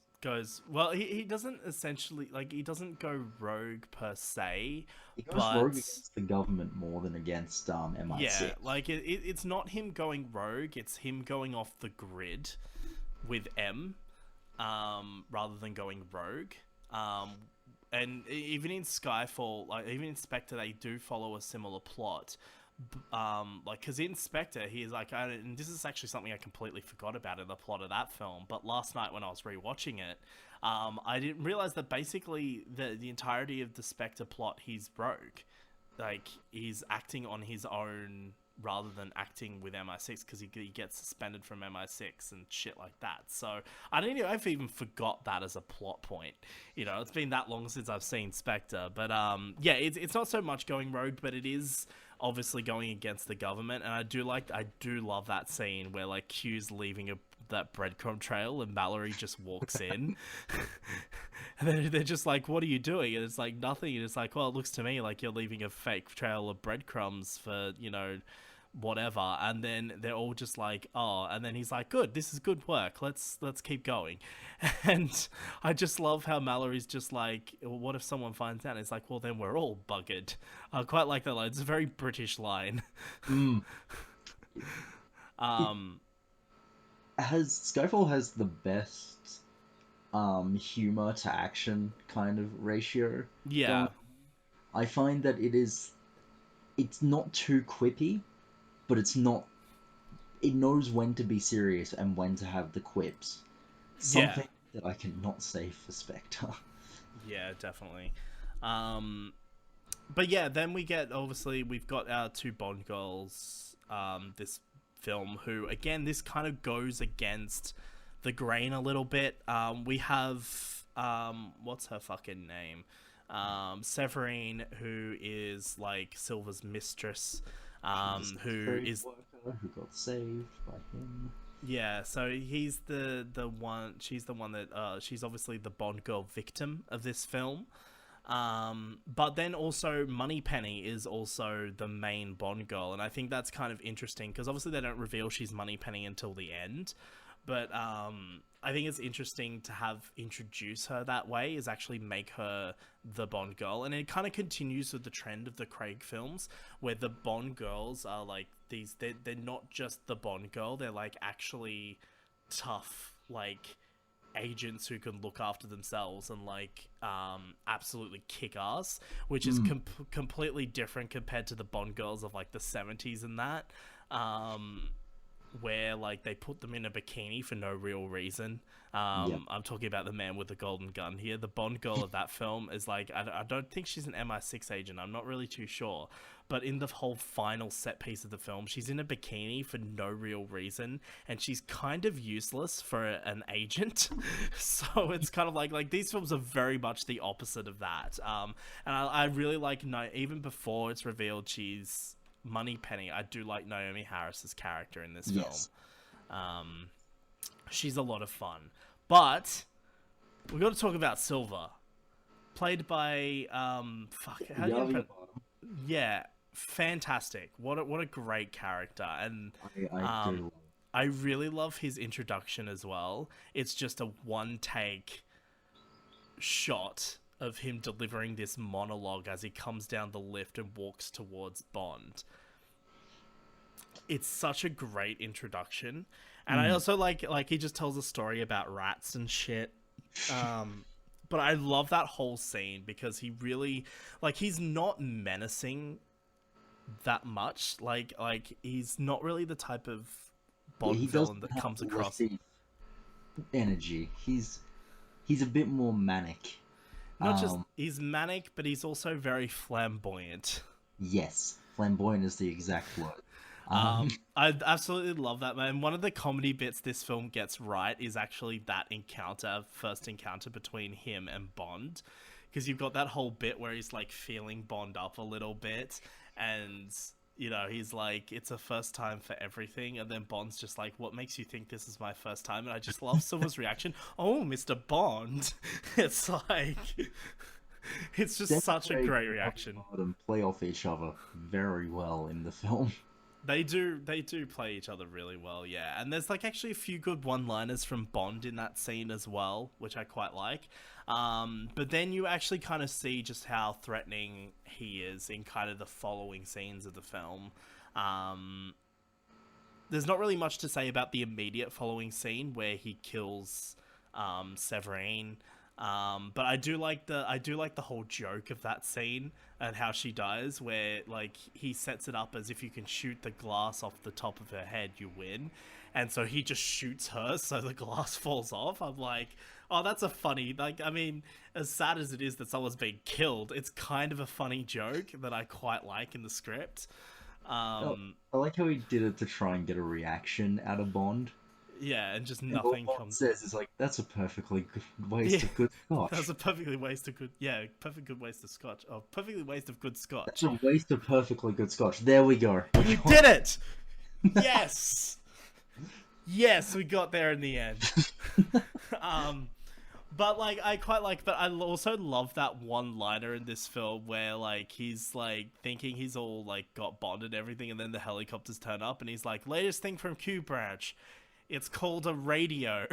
Well, he doesn't essentially, like, he doesn't go rogue per se. He goes rogue against the government more than against MI6. Yeah, like it's not him going rogue. It's him going off the grid with M, rather than going rogue. And even in Skyfall, like even in Spectre, they do follow a similar plot. Like, because in Spectre, he's like, and this is actually something I completely forgot about in the plot of that film, but last night when I was rewatching it, I didn't realize that basically the entirety of the Spectre plot, he's rogue. Like, he's acting on his own rather than acting with MI6, because he gets suspended from MI6 and shit like that. So I've even forgot that as a plot point. You know, it's been that long since I've seen Spectre, but yeah, it's not so much going rogue, but it is obviously going against the government. And I do love that scene where like Q's leaving that breadcrumb trail and Mallory just walks in. And they're just like, what are you doing? And it's like, nothing. And it's like, well, it looks to me like you're leaving a fake trail of breadcrumbs for, you know, whatever. And then they're all just like, oh, and then he's like, good, this is good work, let's keep going. And I just love how Mallory's just like, well, what if someone finds out? And it's like, well, then we're all buggered. I quite like that line. It's a very British line. Skyfall has the best humor to action kind of ratio. Yeah. I find that it's not too quippy, but it knows when to be serious and when to have the quips. Something that I cannot say for Spectre. Yeah, definitely. But yeah, then we've got our two Bond girls, this film, who, again, this kind of goes against the grain a little bit. We have, what's her fucking name? Severine, who is like Silver's mistress, who got saved by him. Yeah, so he's the one. She's the one that she's obviously the Bond girl victim of this film. But then also Moneypenny is also the main Bond girl, and I think that's kind of interesting because obviously they don't reveal she's Moneypenny until the end. But I think it's interesting to have introduce her that way, is actually make her the Bond girl, and it kind of continues with the trend of the Craig films, where the Bond girls are like these. They're not just the Bond girl; they're like actually tough, like agents who can look after themselves and like absolutely kick ass, which is completely different compared to the Bond girls of like the 70s and that. Where like they put them in a bikini for no real reason. I'm talking about the Man with the Golden Gun here. The Bond girl of that film is like, I don't think she's an MI6 agent. I'm not really too sure. But in the whole final set piece of the film, she's in a bikini for no real reason, and she's kind of useless for an agent. So it's kind of like these films are very much the opposite of that. And I really like, no, even before it's revealed she's Moneypenny, I do like Naomi Harris's character in this film. She's a lot of fun. But we got to talk about Silver, played by fantastic. What a great character. And I do. I really love his introduction as well. It's just a one take shot of him delivering this monologue as he comes down the lift and walks towards Bond. It's such a great introduction. And I also like he just tells a story about rats and shit. But I love that whole scene because he really, like, he's not menacing that much. Like he's not really the type of Bond villain that comes across. Energy. He's a bit more manic. Not just he's manic, but he's also very flamboyant. Yes, flamboyant is the exact word. I absolutely love that, man. One of the comedy bits this film gets right is actually that first encounter between him and Bond, because you've got that whole bit where he's like feeling Bond up a little bit, and you know, he's like, it's a first time for everything, and then Bond's just like, what makes you think this is my first time? And I just love Silver's reaction. Oh, Mr. Bond. It's like, it's just such a great reaction. And play off each other very well in the film. They do play each other really well, yeah. And there's like actually a few good one-liners from Bond in that scene as well, which I quite like. But then you actually kind of see just how threatening he is in kind of the following scenes of the film. There's not really much to say about the immediate following scene where he kills Severine. But I do like the whole joke of that scene and how she dies, where like he sets it up as if you can shoot the glass off the top of her head, you win. And so he just shoots her so the glass falls off. I'm like, oh, that's a funny, like, I mean, as sad as it is that someone's being killed, it's kind of a funny joke that I quite like in the script. I like how he did it to try and get a reaction out of Bond. Yeah, and just nothing comes. Says it's like, that's a perfectly good waste of good scotch. That's a perfectly waste of good, perfect good waste of scotch. Oh, perfectly waste of good scotch. That's a waste of perfectly good scotch. There we go. You did it! Yes! Yes, we got there in the end. But like, I quite like, but I also love that one-liner in this film where like he's like thinking he's all like got Bond and everything, and then the helicopters turn up, and he's like, latest thing from Q Branch. It's called a radio.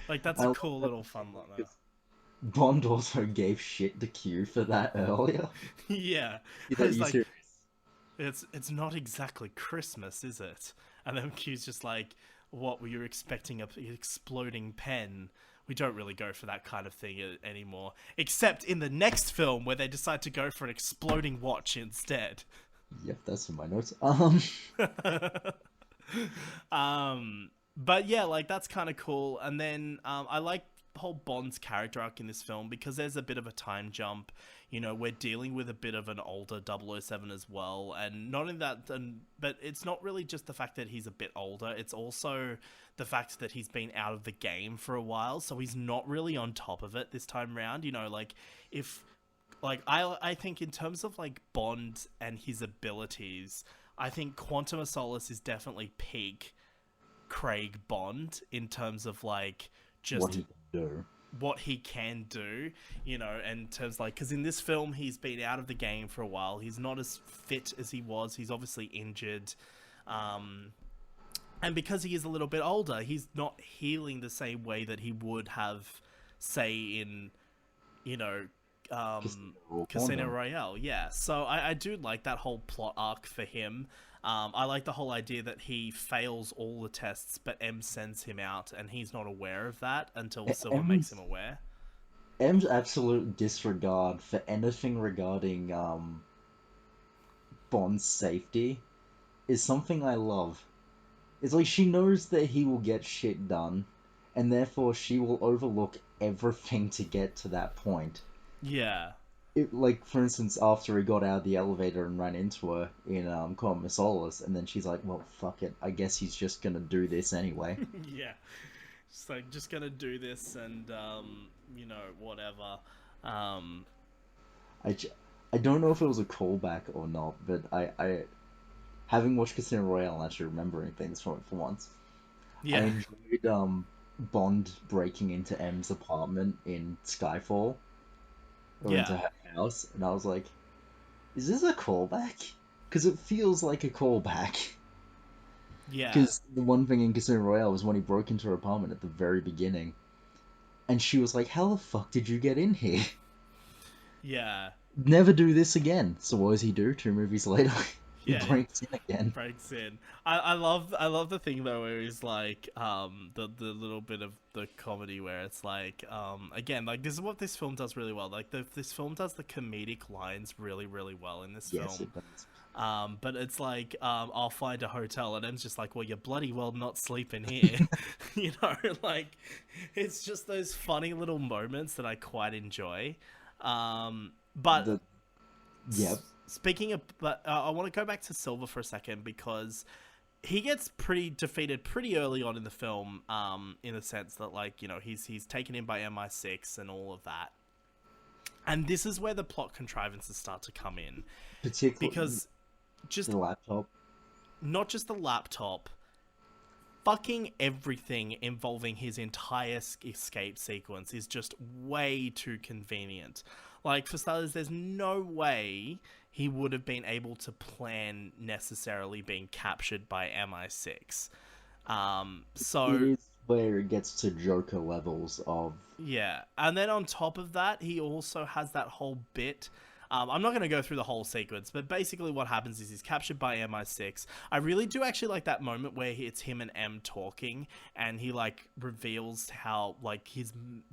Like, that's a cool little fun liner. Bond also gave shit to Q for that earlier. Yeah. It's like, it's not exactly Christmas, is it? And then Q's just like, what, were you expecting, an exploding pen? We don't really go for that kind of thing anymore. Except in the next film where they decide to go for an exploding watch instead. Yep, that's in my notes. But yeah, like, that's kind of cool. And then I like the whole Bond's character arc in this film because there's a bit of a time jump. You know, we're dealing with a bit of an older 007 as well. And not only that, but it's not really just the fact that he's a bit older. It's also the fact that he's been out of the game for a while. So he's not really on top of it this time around. You know, like, if... Like, I think in terms of, like, Bond and his abilities, I think Quantum of Solace is definitely peak Craig Bond in terms of, like, just what he can do, you know, in terms, like, because in this film, he's been out of the game for a while. He's not as fit as he was. He's obviously injured. And because he is a little bit older, he's not healing the same way that he would have, say, in, you know, Casino Quantum. Royale. Yeah, so I do like that whole plot arc for him. I like the whole idea that he fails all the tests, but M sends him out, and he's not aware of that until Silver makes him M's aware. M's absolute disregard for anything regarding Bond's safety is something I love. It's like she knows that he will get shit done, and therefore she will overlook everything to get to that point. Yeah, Like, for instance, after he got out of the elevator and ran into her in Solace, and then she's like, "Well, fuck it. I guess he's just gonna do this anyway." yeah. Just like just gonna do this, and whatever. Um, I, j- I don't know if it was a callback or not, but having watched Casino Royale and actually remembering things from it for once, I yeah, enjoyed Bond breaking into M's apartment in Skyfall or into yeah, her house, and I was like, "Is this a callback?" Because it feels like a callback. yeah, Because the one thing in Casino Royale was when he broke into her apartment at the very beginning, and she was like, "How the fuck did you get in here?" yeah, Never do this again. So what does he do? 2 movies later, he yeah. breaks in again. Breaks in. I love the thing though where he's like the little bit of the comedy where it's like again like this is what this film does really well. Like this film does the comedic lines really well in this Yes, film. it does. But it's like I'll find a hotel and M's just like, well, you're bloody well not sleeping here. Like it's just those funny little moments that I quite enjoy. But The Yep. speaking of, but I want to go back to Silver for a second because he gets pretty defeated pretty early on in the film. In the sense that like he's taken in by MI6 and all of that, and this is where the plot contrivances start to come in Particularly because just the laptop. not just the laptop, fucking everything involving his entire escape sequence is just way too convenient. Like, for starters, there's no way he would have been able to plan necessarily being captured by MI6. It So is where it gets to Joker levels of yeah, and then on top of that, he also has that whole bit. I'm not going to go through the whole sequence, but basically what happens is he's captured by MI6. I really do actually like that moment where it's him and M talking, and he like reveals how like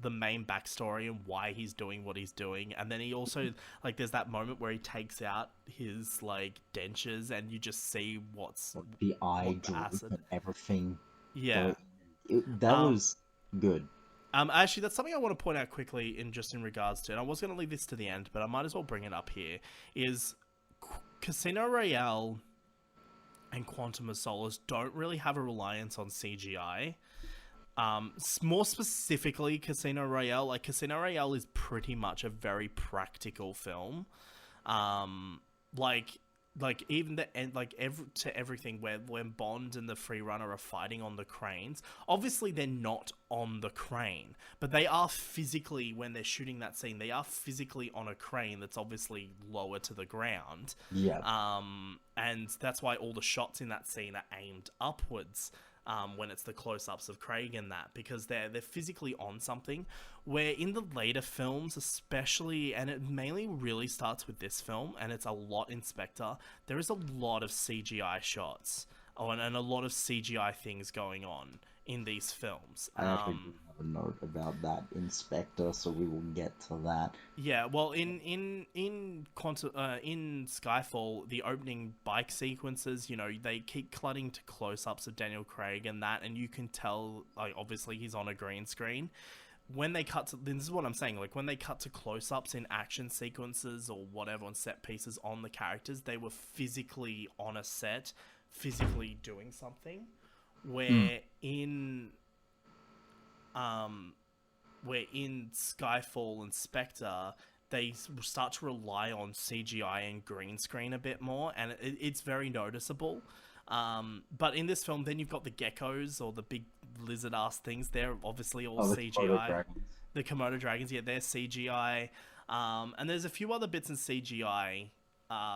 the main backstory and why he's doing what he's doing, and then he also like there's that moment where he takes out his like dentures, and you just see the eye what the droop acid. and everything. Yeah. Going, that Um, was good. Actually, that's something I want to point out quickly in regards to, and I was going to leave this to the end, but I might as well bring it up here, is Casino Royale and Quantum of Solace don't really have a reliance on CGI. More specifically, Casino Royale. Like, Casino Royale is pretty much a very practical film. Um, like, even the end, like to everything where when Bond and the Free Runner are fighting on the cranes, obviously they're not on the crane, but they are physically when they're shooting that scene, they are physically on a crane that's obviously lower to the ground. Yeah. And that's why all the shots in that scene are aimed upwards. When it's the close-ups of Craig and that, because they're physically on something. Where in the later films, especially, and it mainly really starts with this film, and it's a lot in Spectre, there is a lot of CGI shots, and a lot of CGI things going on in these films. I actually do have a note about that Inspector, so we will get to that. Yeah, well, in Skyfall, the opening bike sequences, they keep cutting to close-ups of Daniel Craig and that, and you can tell, like, obviously he's on a green screen. When they cut to, this is what I'm saying, like, when they cut to close-ups in action sequences or whatever on set pieces on the characters, they were physically on a set, physically doing something. Mm. Where in um where in Skyfall and Spectre, they start to rely on CGI and green screen a bit more, and it's very noticeable. But in this film, then you've got the geckos or the big lizard ass things. They're obviously all Oh, the Komodo CGI. dragons. The Komodo dragons, yeah, they're CGI. And there's a few other bits in CGI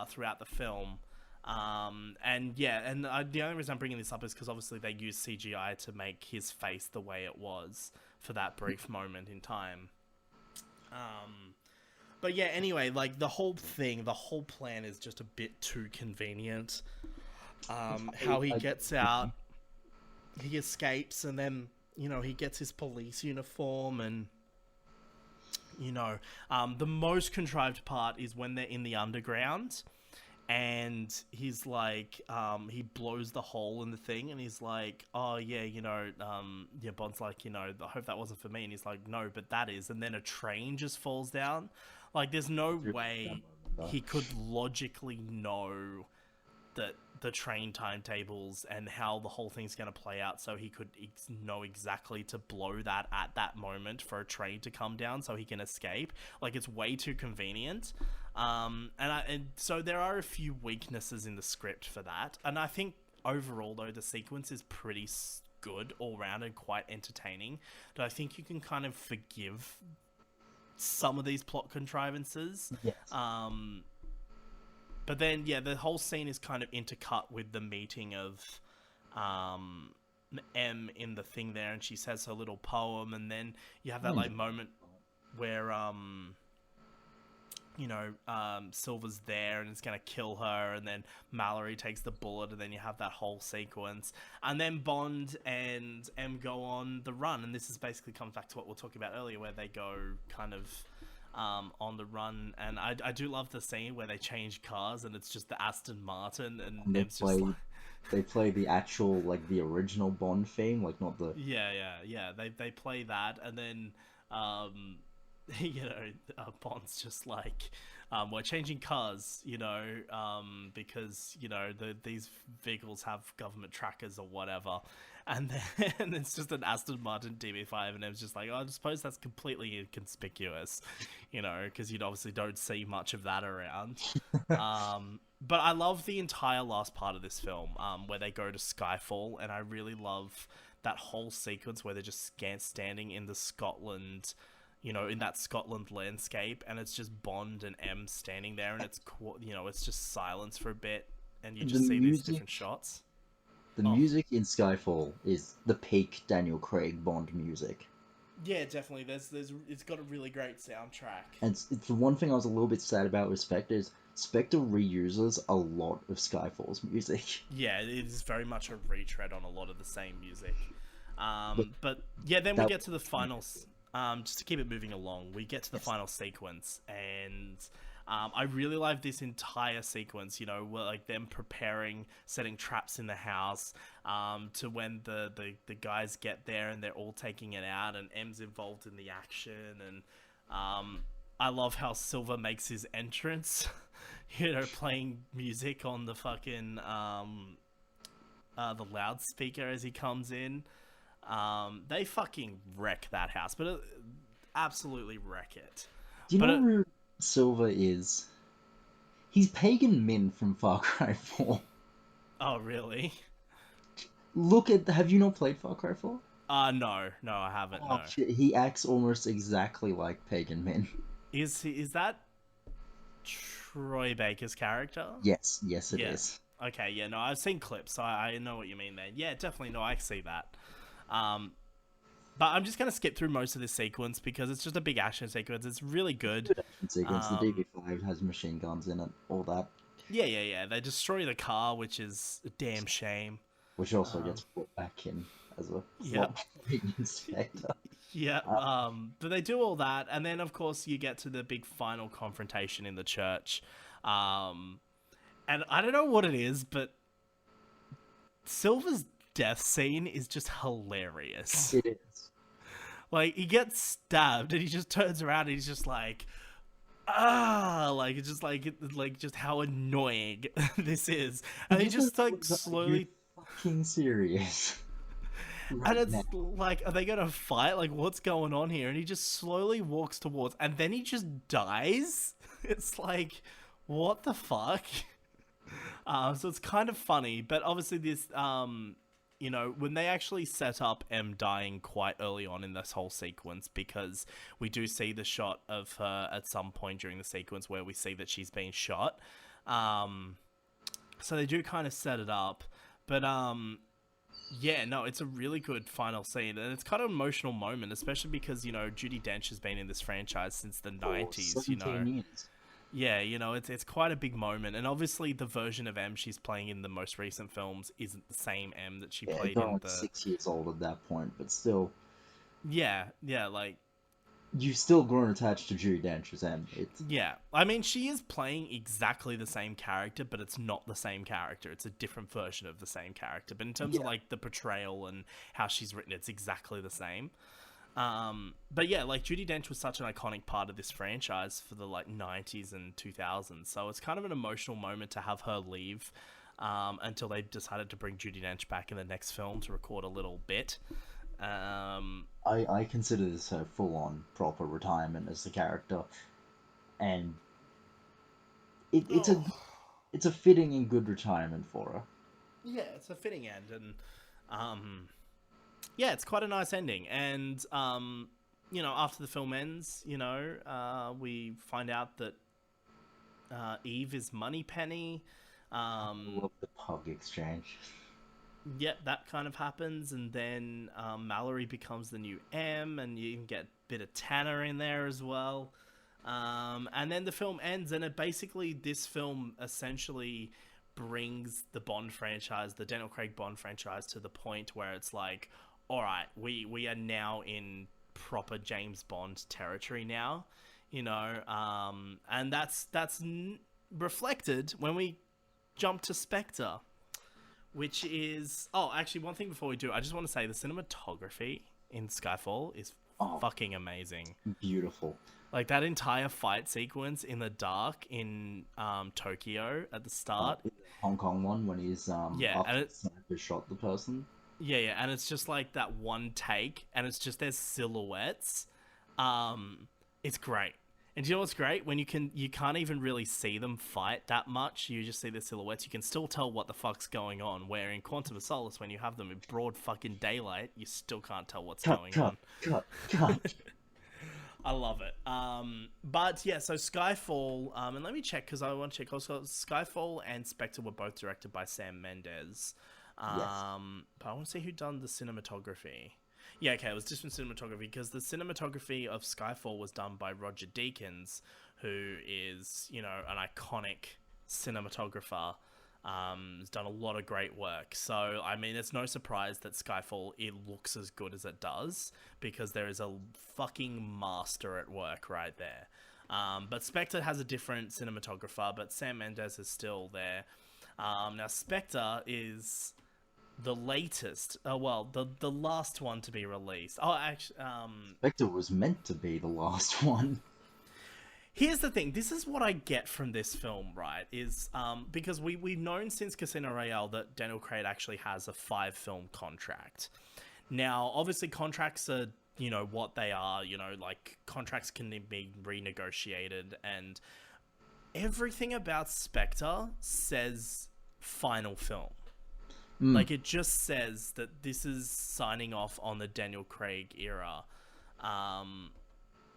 throughout the film. And yeah, and the only reason I'm bringing this up is because obviously they used CGI to make his face the way it was for that brief moment in time. Um, but yeah, anyway, like the whole thing, the whole plan is just a bit too convenient. How he gets out, he escapes, and then he gets his police uniform, and the most contrived part is when they're in the underground, and he's like, he blows the hole in the thing, and he's like, oh yeah, yeah, Bond's like, I hope that wasn't for me, and he's like, no, but that is, and then a train just falls down. Like, there's no way he could logically know that the train timetables and how the whole thing's going to play out, so he could know exactly to blow that at that moment for a train to come down so he can escape. Like, it's way too convenient. And so there are a few weaknesses in the script for that, and I think overall though the sequence is pretty good all round and quite entertaining. But I think you can kind of forgive some of these plot contrivances. Yes. But then, yeah, the whole scene is kind of intercut with the meeting of M in the thing there, and she says her little poem, and then you have that like moment where Silver's there and it's gonna kill her, and then Mallory takes the bullet, and then you have that whole sequence, and then Bond and M go on the run, and this is basically comes back to what we were talking about earlier, where they go kind of on the run, and I do love the scene where they change cars and it's just the Aston Martin, and M's just like... They play the actual, like, the original Bond theme, like, not the... Yeah. They play that, and then, Bond's just like, we're changing cars, because, these vehicles have government trackers or whatever. And then it's just an Aston Martin DB5, and it's just like, oh, I suppose that's completely inconspicuous, because you obviously don't see much of that around. But I love the entire last part of this film, where they go to Skyfall, and I really love that whole sequence where they're just standing in the Scotland, in that Scotland landscape, and it's just Bond and M standing there, and it's it's just silence for a bit, and you just see these different shots. The music in Skyfall is the peak Daniel Craig Bond music. Yeah, definitely. It's got a really great soundtrack. And it's the one thing I was a little bit sad about with Spectre is Spectre reuses a lot of Skyfall's music. Yeah, it is very much a retread on a lot of the same music. But yeah, then we get to the finals. Just to keep it moving along, we get to the final sequence, and I really like this entire sequence, like them preparing, setting traps in the house, to when the guys get there and they're all taking it out, and M's involved in the action, and I love how Silver makes his entrance, playing music on the fucking the loudspeaker as he comes in. They fucking wreck that house, but absolutely wreck it. Do you know who Silver is? He's Pagan Min from Far Cry 4. Oh, really? Have you not played Far Cry 4? No, I haven't. Oh, no. Shit, he acts almost exactly like Pagan Min. Is that Troy Baker's character? Yes, it is. Okay, yeah, no, I've seen clips, so I know what you mean there. Yeah, definitely, no, I see that. But I'm just going to skip through most of this sequence because it's just a big action sequence. It's really good. Good action sequence. The DB5 has machine guns in it, all that. Yeah. They destroy the car, which is a damn shame. Which also gets put back in as a inspector. Yeah, but they do all that, and then, of course, you get to the big final confrontation in the church. And I don't know what it is, but Silver's death scene is just hilarious. It is. Like, he gets stabbed and he just turns around and he's just like, like, it's just like just how annoying this is. And he just like slowly... You're fucking serious. And it's like, are they gonna fight? Like, what's going on here? And he just slowly walks towards, and then he just dies. It's like, what the fuck? So it's kind of funny, but obviously this, when they actually set up M dying quite early on in this whole sequence, because we do see the shot of her at some point during the sequence where we see that she's been shot. So they do kind of set it up, but yeah, no, it's a really good final scene, and it's kind of an emotional moment, especially because Judi Dench has been in this franchise since the For '90s. 17 years. Yeah, it's quite a big moment, and obviously the version of M she's playing in the most recent films isn't the same M that she Yeah, played they're in like the. 6 years old at that point, but still, Yeah, like you've still grown attached to Judi Dench as M. It's yeah. I mean, she is playing exactly the same character, but it's not the same character. It's a different version of the same character. But in terms of yeah, like the portrayal and how she's written, it's exactly the same. But yeah, like Judi Dench was such an iconic part of this franchise for the like '90s and 2000s. So it's kind of an emotional moment to have her leave until they decided to bring Judi Dench back in the next film to record a little bit. Um, I consider this her full-on proper retirement as the character, and it, it's a oh, it's a fitting and good retirement for her. yeah, it's a fitting end, and yeah, it's quite a nice ending. And after the film ends, we find out that Eve is Moneypenny. I Um, love the pug exchange. Yep, that kind of happens, and then Mallory becomes the new M, and you can get a bit of Tanner in there as well. And then the film ends, and this film essentially brings the Bond franchise, the Daniel Craig Bond franchise, to the point where it's like, all right, we are now in proper James Bond territory now, and that's reflected when we jump to Spectre, which is actually one thing before we do, I just want to say the cinematography in Skyfall is Oh, fucking amazing. beautiful. Like that entire fight sequence in the dark in Tokyo at the start. The Hong Kong one when he's Yeah, after and the sniper shot the person. yeah, and it's just like that one take, and it's just their silhouettes. It's great. And do you know what's great? When you can't even really see them fight that much. You just see the silhouettes. You can still tell what the fuck's going on. Where in Quantum of Solace, when you have them in broad fucking daylight, you still can't tell what's Cut, going cut, on. cut, cut. I love it. But yeah, so Skyfall, and let me check because I want to check also Skyfall and Spectre were both directed by Sam Mendes. Yes. But I want to see who done the cinematography. Yeah, okay, it was different cinematography because the cinematography of Skyfall was done by Roger Deakins, who is, an iconic cinematographer. Has done a lot of great work. So, I mean, it's no surprise that Skyfall, it looks as good as it does because there is a fucking master at work right there. But Spectre has a different cinematographer, but Sam Mendes is still there. Now, Spectre is the latest, the last one to be released. Oh, actually, Spectre was meant to be the last one. here's the thing. This is what I get from this film, right? Is because we've known since Casino Royale that Daniel Craig actually has a 5-film contract. Now, obviously, contracts are what they are. Like contracts can be renegotiated, and everything about Spectre says final film. Mm. Like it just says that this is signing off on the Daniel Craig era.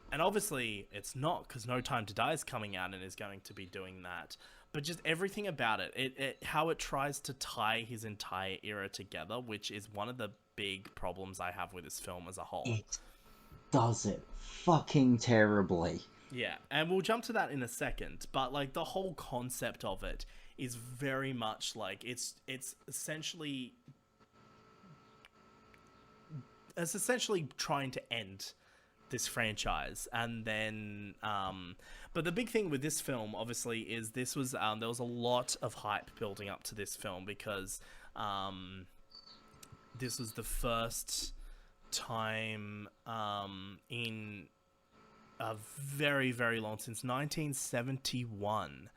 And obviously it's not because No Time to Die is coming out and is going to be doing that. But just everything about it, how it tries to tie his entire era together, which is one of the big problems I have with this film as a whole. It does it fucking terribly. Yeah, and we'll jump to that in a second, but like the whole concept of it is very much like it's essentially trying to end this franchise, and then but the big thing with this film obviously is this was there was a lot of hype building up to this film because this was the first time in a very, very long, since 1971,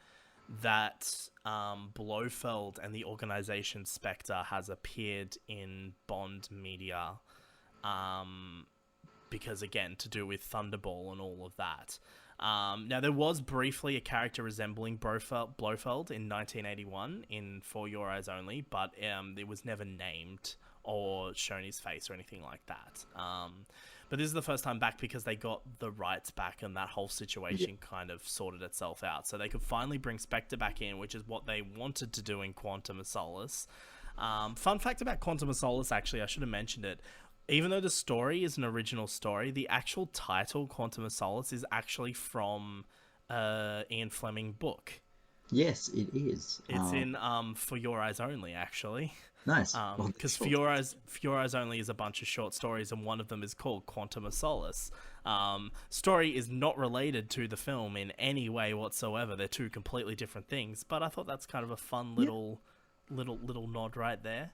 that Blofeld and the organization Spectre has appeared in Bond media, because again, to do with Thunderball and all of that. Now, there was briefly a character resembling Blofeld in 1981 in For Your Eyes Only, but it was never named or shown his face or anything like that. But this is the first time back because they got the rights back and that whole situation kind of sorted itself out. So they could finally bring Spectre back in, which is what they wanted to do in Quantum of Solace. Fun fact about Quantum of Solace, actually, I should have mentioned it. Even though the story is an original story, the actual title, Quantum of Solace, is actually from Ian Fleming book. Yes, it is. It's in For Your Eyes Only, actually. Nice. Because For Your Eyes Only is a bunch of short stories, and one of them is called Quantum of Solace. Story is not related to the film in any way whatsoever. They're two completely different things. But I thought that's kind of a fun little nod right there.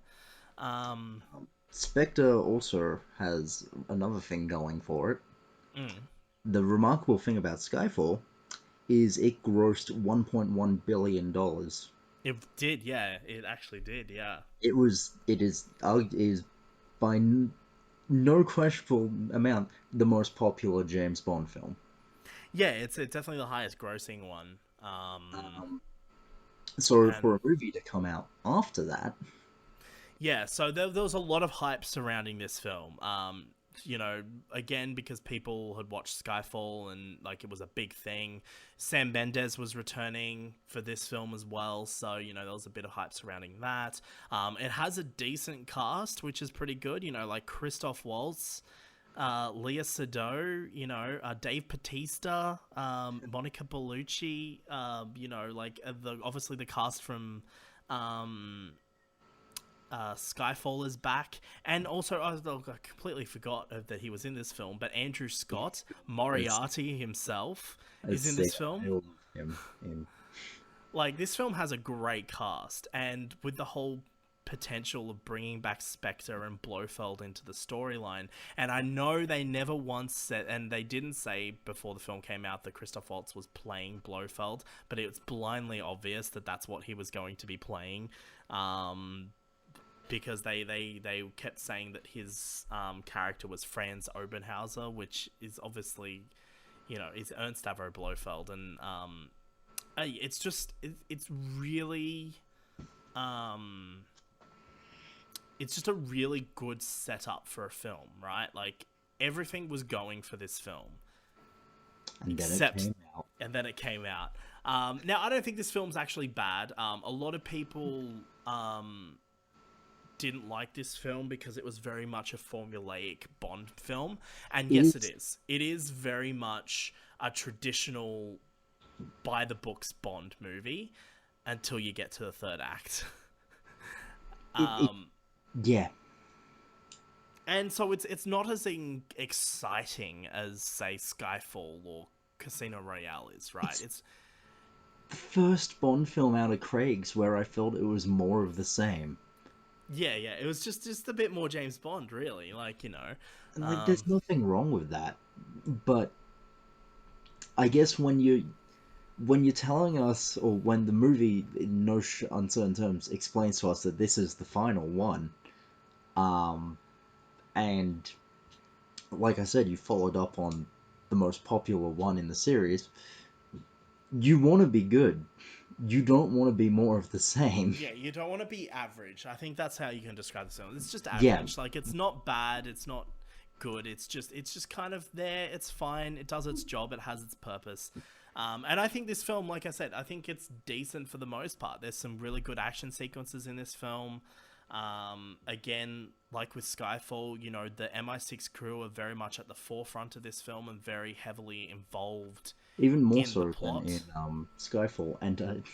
Spectre also has another thing going for it. Mm. The remarkable thing about Skyfall is it grossed $1.1 billion. It did, yeah. It actually did, yeah. It is by no questionable amount the most popular James Bond film. Yeah, it's definitely the highest grossing one. So for a movie to come out after that... Yeah, so there was a lot of hype surrounding this film. You know, again, because people had watched Skyfall and, like, it was a big thing. Sam Mendes was returning for this film as well, so, you know, there was a bit of hype surrounding that. It has a decent cast, which is pretty good. You know, like Christoph Waltz, Leah Sado, you know, Dave Bautista, Monica Bellucci, you know, like, obviously the cast from... Skyfall is back, and also I completely forgot that he was in this film, but Andrew Scott, Moriarty himself, is in this film. I love him. Like, this film has a great cast, and with the whole potential of bringing back Spectre and Blofeld into the storyline, and I know they never once said, and they didn't say before the film came out that Christoph Waltz was playing Blofeld, but it was blindly obvious that that's what he was going to be playing. Because they kept saying that his character was Franz Oberhauser, which is obviously, you know, is Ernst Stavro Blofeld, and it's just it's really it's just a really good setup for a film, right? Like, everything was going for this film, and then it came out. Now, I don't think this film's actually bad. A lot of people didn't like this film because it was very much a formulaic Bond film, and yes, it is. It is very much a traditional by the books Bond movie until you get to the third act. Yeah. And so it's not as exciting as, say, Skyfall or Casino Royale is, right? It's the first Bond film out of Craig's where I felt it was more of the same. Yeah, it was just a bit more James Bond, really. Like, you know, and like, there's nothing wrong with that, but I guess when you're telling us, or when the movie in no uncertain terms explains to us that this is the final one, and like I said, you followed up on the most popular one in the series, you want to be good. You don't want to be more of the same. Yeah, you don't want to be average. I think that's how you can describe the film. It's just average. Yeah. Like, it's not bad. It's not good. It's just kind of there. It's fine. It does its job. It has its purpose. And I think this film, like I said, I think it's decent for the most part. There's some really good action sequences in this film. Again, like with Skyfall, you know, the MI6 crew are very much at the forefront of this film and very heavily involved. Even more so than in Skyfall, and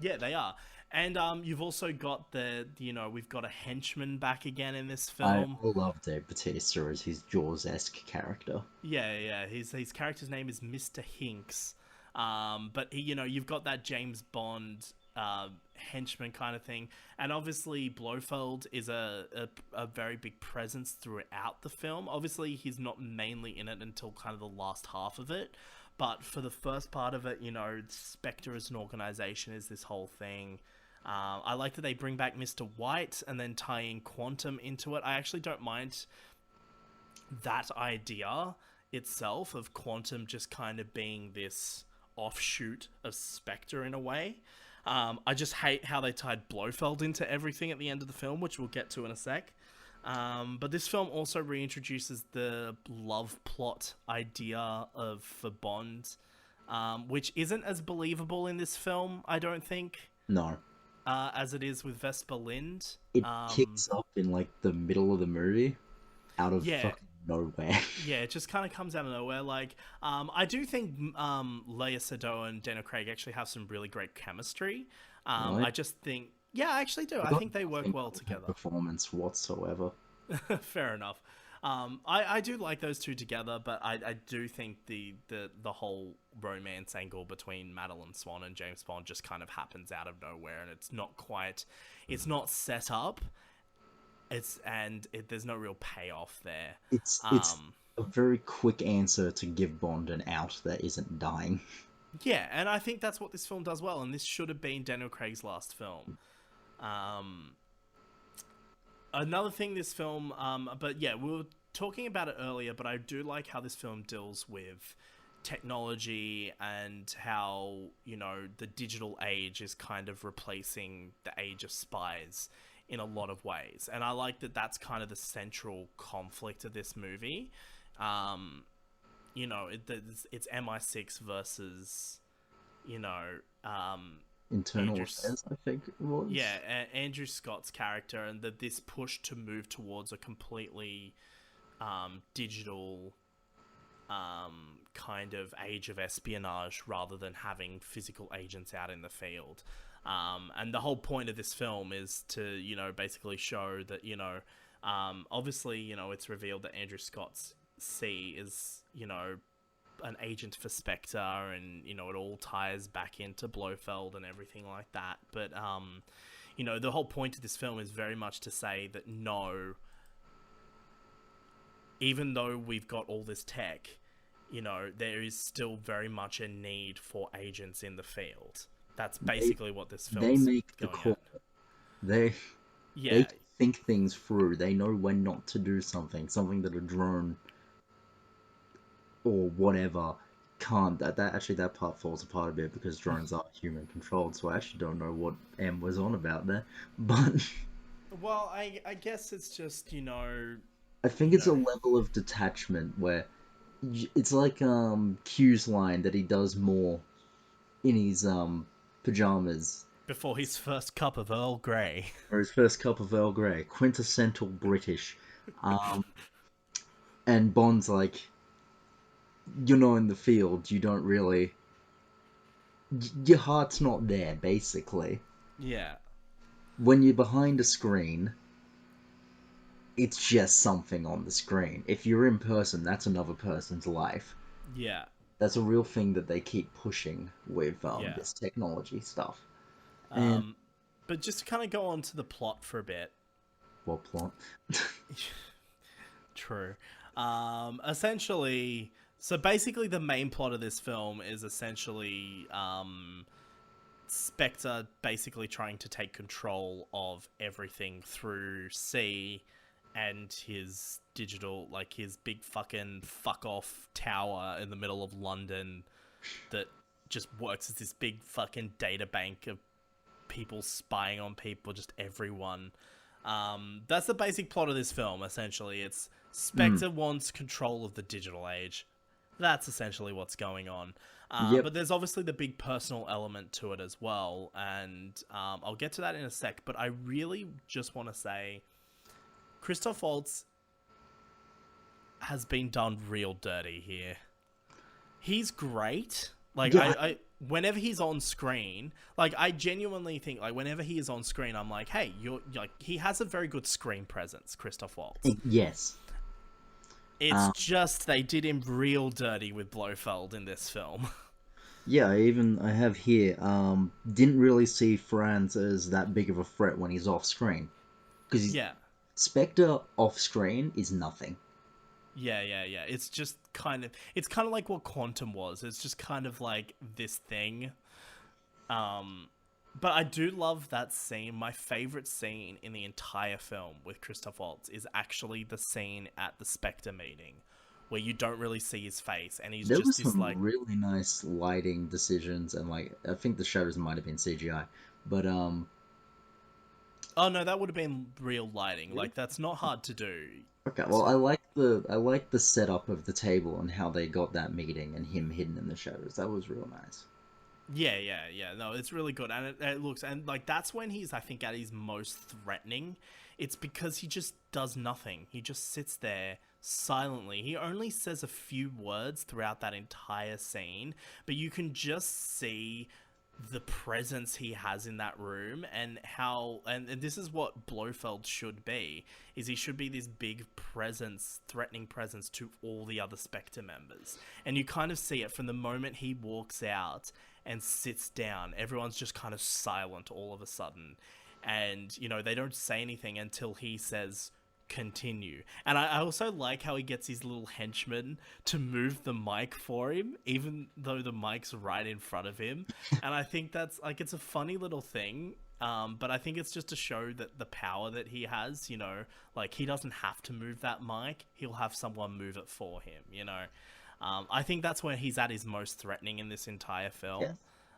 yeah, they are. And you've also got we've got a henchman back again in this film. I love Dave Bautista as his Jaws-esque character. Yeah. His character's name is Mr. Hinks. But you've got that James Bond henchman kind of thing, and obviously Blofeld is a very big presence throughout the film. Obviously, he's not mainly in it until kind of the last half of it, but for the first part of it, you know, Spectre as an organization is this whole thing. I like that they bring back Mr. White and then tie in Quantum into it. I actually don't mind that idea itself of Quantum just kind of being this offshoot of Spectre in a way. I just hate how they tied Blofeld into everything at the end of the film, which we'll get to in a sec. But this film also reintroduces the love plot idea of for Bond, which isn't as believable in this film, I don't think, No. as it is with Vesper Lind. It kicks up in like the middle of the movie out of Yeah, fucking nowhere. yeah, it just kind of comes out of nowhere. Like, I do think Leia Sado and Daniel Craig actually have some really great chemistry. Really? I just think, yeah, I actually do. I I got think they work nothing well from her together. performance whatsoever. Fair enough. I do like those two together, but I do think the whole romance angle between Madeline Swan and James Bond just kind of happens out of nowhere, and it's not set up. There's no real payoff there. It's a very quick answer to give Bond an out that isn't dying. Yeah, and I think that's what this film does well, and this should have been Daniel Craig's last film. Another thing, this film, but yeah, we were talking about it earlier, but I do like how this film deals with technology and how, the digital age is kind of replacing the age of spies in a lot of ways. And I like that that's kind of the central conflict of this movie. It's MI6 versus, you know, Internal Andrew, affairs, I think it was. yeah, Andrew Scott's character, and that this push to move towards a completely digital kind of age of espionage rather than having physical agents out in the field. And the whole point of this film is to, basically show that, obviously, it's revealed that Andrew Scott's C is, an agent for Spectre, and, it all ties back into Blofeld and everything like that. But, the whole point of this film is very much to say that no, even though we've got all this tech, there is still very much a need for agents in the field. That's basically what this They film's make the going call. at. They Yeah, think things through. They know when not to do something that a drone or whatever can't. That part falls apart a bit because drones are human controlled. So I actually don't know what M was on about there, but well, I guess it's just, I think you it's a know, level of detachment where it's like Q's line that he does more in his pajamas before his first cup of Earl Grey. or his first cup of Earl Grey, quintessential British. Um, and Bond's like, you're not in the field, you don't really. Your heart's not there, basically. Yeah, When you're behind a screen, it's just something on the screen. If you're in person, that's another person's life. yeah, That's a real thing that they keep pushing with yeah. this technology stuff. And Um, but just to kind of go on to the plot for a bit. what plot? True. Essentially, so basically, the main plot of this film is essentially Spectre basically trying to take control of everything through C and his digital, like his big fucking fuck off tower in the middle of London that just works as this big fucking data bank of people spying on people, just everyone. That's the basic plot of this film, essentially. It's Spectre wants control of the digital age. That's essentially what's going on. Yep. But there's obviously the big personal element to it as well, and I'll get to that in a sec, but I really just want to say Christoph Waltz has been done real dirty here. He's great. Like, Yeah, I whenever he's on screen, like, I genuinely think, like, whenever he is on screen, I'm like, hey, you're like, he has a very good screen presence, Christoph Waltz. yes. It's just they did him real dirty with Blofeld in this film. Yeah, I have here, didn't really see Franz as that big of a threat when he's off screen. Because Yeah. Spectre off screen is nothing. Yeah. It's just it's kind of like what Quantum was. It's just kind of like this thing. But I do love that scene. My favorite scene in the entire film with Christoph Waltz is actually the scene at the Spectre meeting where you don't really see his face, and he's There just was this some like, really nice lighting decisions, and like I think the shadows might have been CGI, but oh no, that would have been real lighting. really? Like that's not hard to do. Okay. Well, To I like the setup of the table and how they got that meeting and him hidden in the shadows. That was real nice. Yeah, yeah, yeah. No, it's really good, and it looks, and like that's when he's, I think, at his most threatening. It's because he just does nothing. He just sits there silently. He only says a few words throughout that entire scene, but you can just see the presence he has in that room, and how, and this is what Blofeld should be, is he should be this big presence, threatening presence to all the other Spectre members. And you kind of see it from the moment he walks out and sits down. Everyone's just kind of silent all of a sudden, and they don't say anything until he says continue. And I also like how he gets his little henchman to move the mic for him, even though the mic's right in front of him. And I think that's like, it's a funny little thing. But I think it's just to show that the power that he has, like he doesn't have to move that mic. He'll have someone move it for him. I think that's where he's at his most threatening in this entire Yes.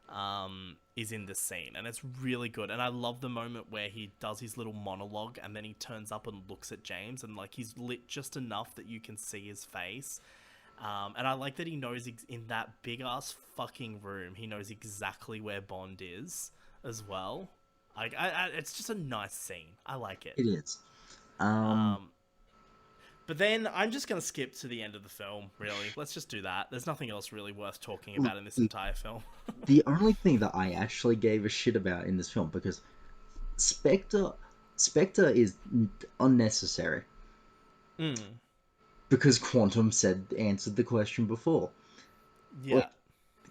film, is in this scene, and it's really good. And I love the moment where he does his little monologue, and then he turns up and looks at James, and like he's lit just enough that you can see his face. And I like that he knows in that big ass fucking room, he knows exactly where Bond is as well. Like, it's just a nice scene. I like it. It is. Um, Um, but then I'm just going to skip to the end of the film, really. Let's just do that. There's nothing else really worth talking about in this entire film. the only thing that I actually gave a shit about in this film, because Spectre Spectre is unnecessary Mm, because Quantum said answered the question before. yeah. Like,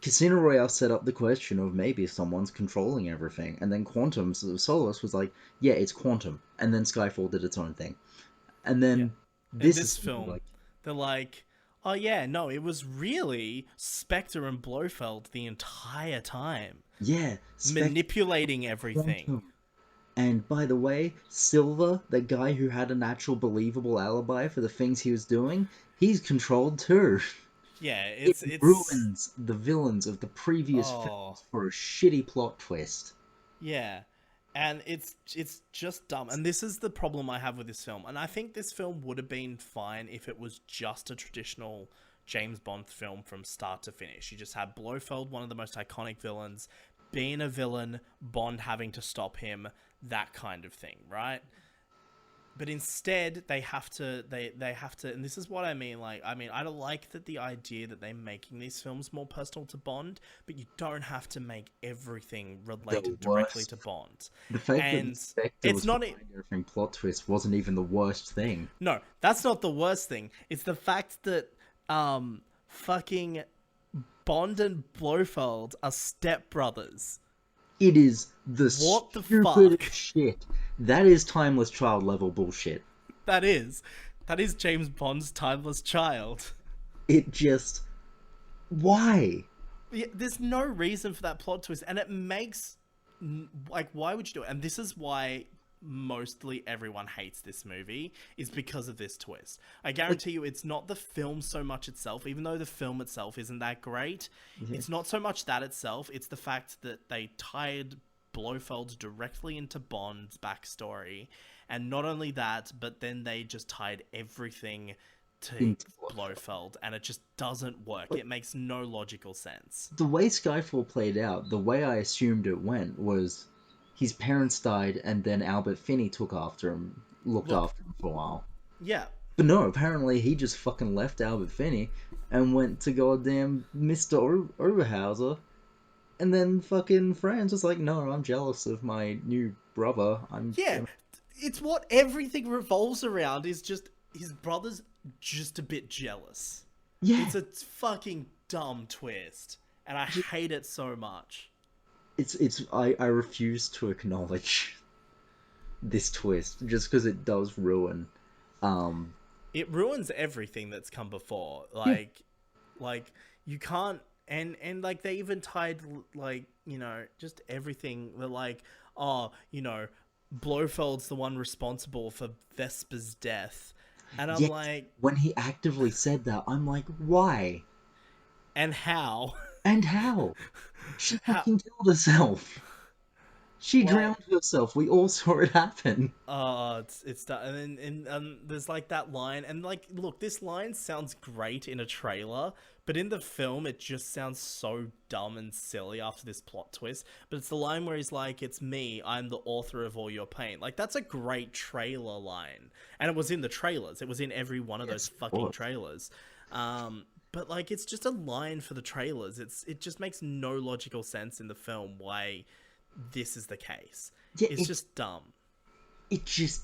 Casino Royale set up the question of maybe someone's controlling everything, and then Quantum Solace was like, "Yeah, it's Quantum," and then Skyfall did its own thing, and Yeah. then In this is this film, like, they're like, oh yeah, no, it was really Spectre and Blofeld the entire time, yeah, Spectre, manipulating everything. Quantum. And by the way, Silver, the guy who had an actual believable alibi for the things he was doing, he's controlled too. Yeah, It it's ruins the villains of the previous oh films for a shitty plot twist. yeah. And it's just dumb. And this is the problem I have with this film. And I think this film would have been fine if it was just a traditional James Bond film from start to finish. You just had Blofeld, one of the most iconic villains, being a villain, Bond having to stop him, that kind of thing, right? But instead they have to, and this is what I mean, like, I don't like that the idea that they're making these films more personal to Bond, but you don't have to make everything The related directly worst. to Bond. The fact that the And Spectre it's was not behind everything plot twist wasn't even the worst thing. no, that's not the worst thing. It's the fact that fucking Bond and Blofeld are stepbrothers. It is the What the stupidest fuck? shit. That is timeless child level bullshit. That is James Bond's timeless child. It just. Why? Yeah, there's no reason for that plot twist, and it makes, like, why would you do it? And this is why mostly everyone hates this movie, is because of this twist. I guarantee you it's not the film so much itself, even though the film itself isn't that great. Yeah. It's not so much that itself, it's the fact that they tied Blofeld directly into Bond's backstory, and not only that, but then they just tied everything to Into Blofeld, and it just doesn't work. Like, It makes no logical sense. the way Skyfall played out, the way I assumed it went was his parents died and then Albert Finney took after him, looked Look, after him for a while. yeah, But no, apparently he just fucking left Albert Finney and went to goddamn Mr. Oberhauser. And then fucking Fran's was like, no, I'm jealous of my new brother. yeah, it's what everything revolves around, is just his brother's just a bit jealous. Yeah, It's a fucking dumb twist, and I hate it so much. I refuse to acknowledge this twist just because it does ruin. Um, It ruins everything that's come before. yeah, Like you can't, and like they even tied, like, just everything. They're like, oh, Blofeld's the one responsible for Vesper's death, And I'm Yet, like, when he actively said that, I'm like, why? and how? And how? She How? fucking killed herself. She Like, drowned herself. We all saw it happen. oh, it's that, and then there's like that line, and like, look, this line sounds great in a trailer, but in the film, it just sounds so dumb and silly after this plot twist. But it's the line where he's like, "It's me, I'm the author of all your pain." Like, that's a great trailer line, and it was in the trailers. It was in every one of those Yes, it fucking was. trailers. But like, it's just a line for the trailers. It just makes no logical sense in the film why this is the case. Yeah, It's just dumb. it just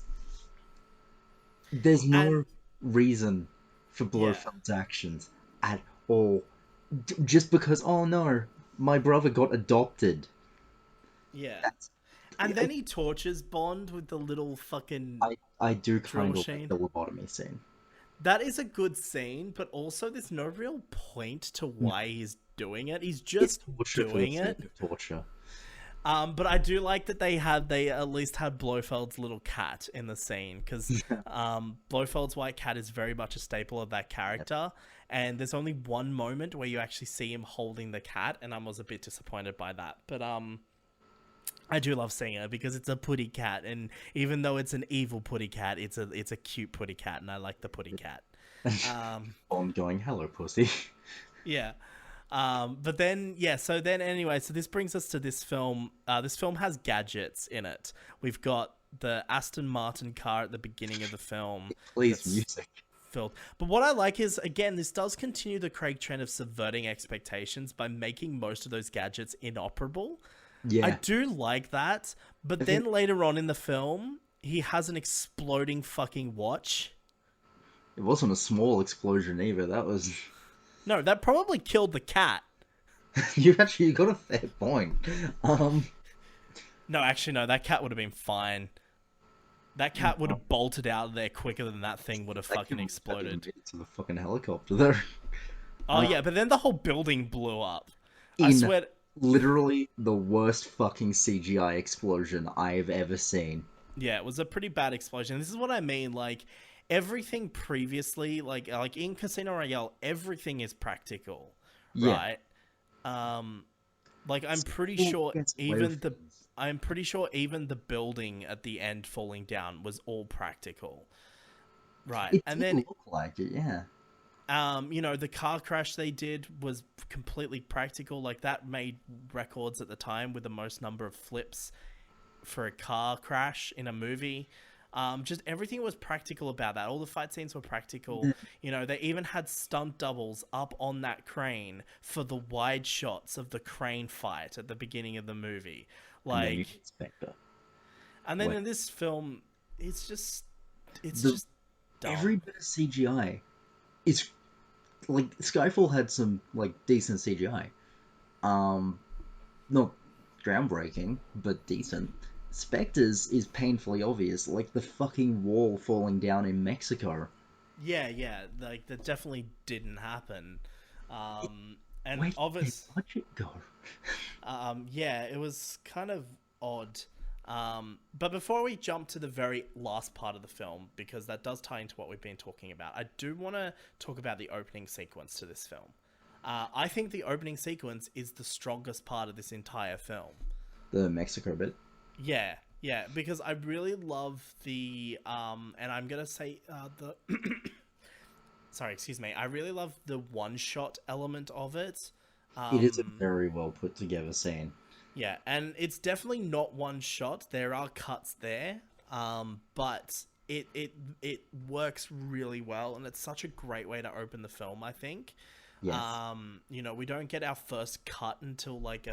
there's And no reason for yeah, Blofeld's actions at all. Just because, oh no, my brother got adopted. yeah. That's And then he tortures Bond with the little fucking I do drill kind of like machine. the lobotomy scene. That is a good scene, but also there's no real point to No, why he's doing it. He's it's just torture for the doing sake it. of torture. But I do like that they at least had Blofeld's little cat in the scene, because Blofeld's white cat is very much a staple of that Yep. character. And there's only one moment where you actually see him holding the cat, and I was a bit disappointed by that. But I do love seeing it because it's a putty cat, and even though it's an evil putty cat, it's a cute putty cat, and I like the putty cat. Um, Bond going, hello, pussy. yeah. But then, yeah, so then anyway, so this brings us to this film. This film has gadgets in it. We've got the Aston Martin car at the beginning of the film Please, that's music. filled. But what I like is, again, this does continue the Craig trend of subverting expectations by making most of those gadgets inoperable. I Yeah. do like that, but I then think later on in the film, he has an exploding fucking watch. it wasn't a small explosion either. That was. No, that probably killed the cat. You got a fair point. No, actually, no, that cat would have been fine. That cat would No, have bolted out of there quicker than that thing would have that fucking could have made exploded. it to the fucking helicopter there. Oh, yeah, but then the whole building blew up. I In swear. literally the worst fucking CGI explosion I've ever seen. Yeah, it was a pretty bad explosion. This is what I mean. Like, everything previously, like in Casino Royale, everything is practical, Yeah. right? Um, like Skyfall gets away with things. I'm pretty sure even the building at the end falling down was all practical, right? It And did then look like it, yeah. the car crash they did was completely practical. Like, that made records at the time with the most number of flips for a car crash in a movie. Just everything was practical about that. All the fight scenes were practical. They even had stunt doubles up on that crane for the wide shots of the crane fight at the beginning of the movie. And then you Like, get Spectre. and then Wait, in this film, it's the just every dumb. bit of CGI is like Skyfall had some like decent CGI. Not groundbreaking, but decent. Spectre's is painfully obvious, like the fucking wall falling down in Mexico. Yeah, yeah, like that definitely didn't happen. And Where did their obvious, budget go? yeah, it was kind of odd. But before we jump to the very last part of the film, because that does tie into what we've been talking about, I do want to talk about the opening sequence to this film. I think the opening sequence is the strongest part of this entire film. The Mexico bit. Yeah, yeah, because I really love and I'm gonna say the sorry, excuse me. I really love the one shot element of it. It is a Um, very well put together scene. yeah, and it's definitely not one shot. There are cuts there, but it works really well, and it's such a great way to open the film, I think. Yes. We don't get our first cut until like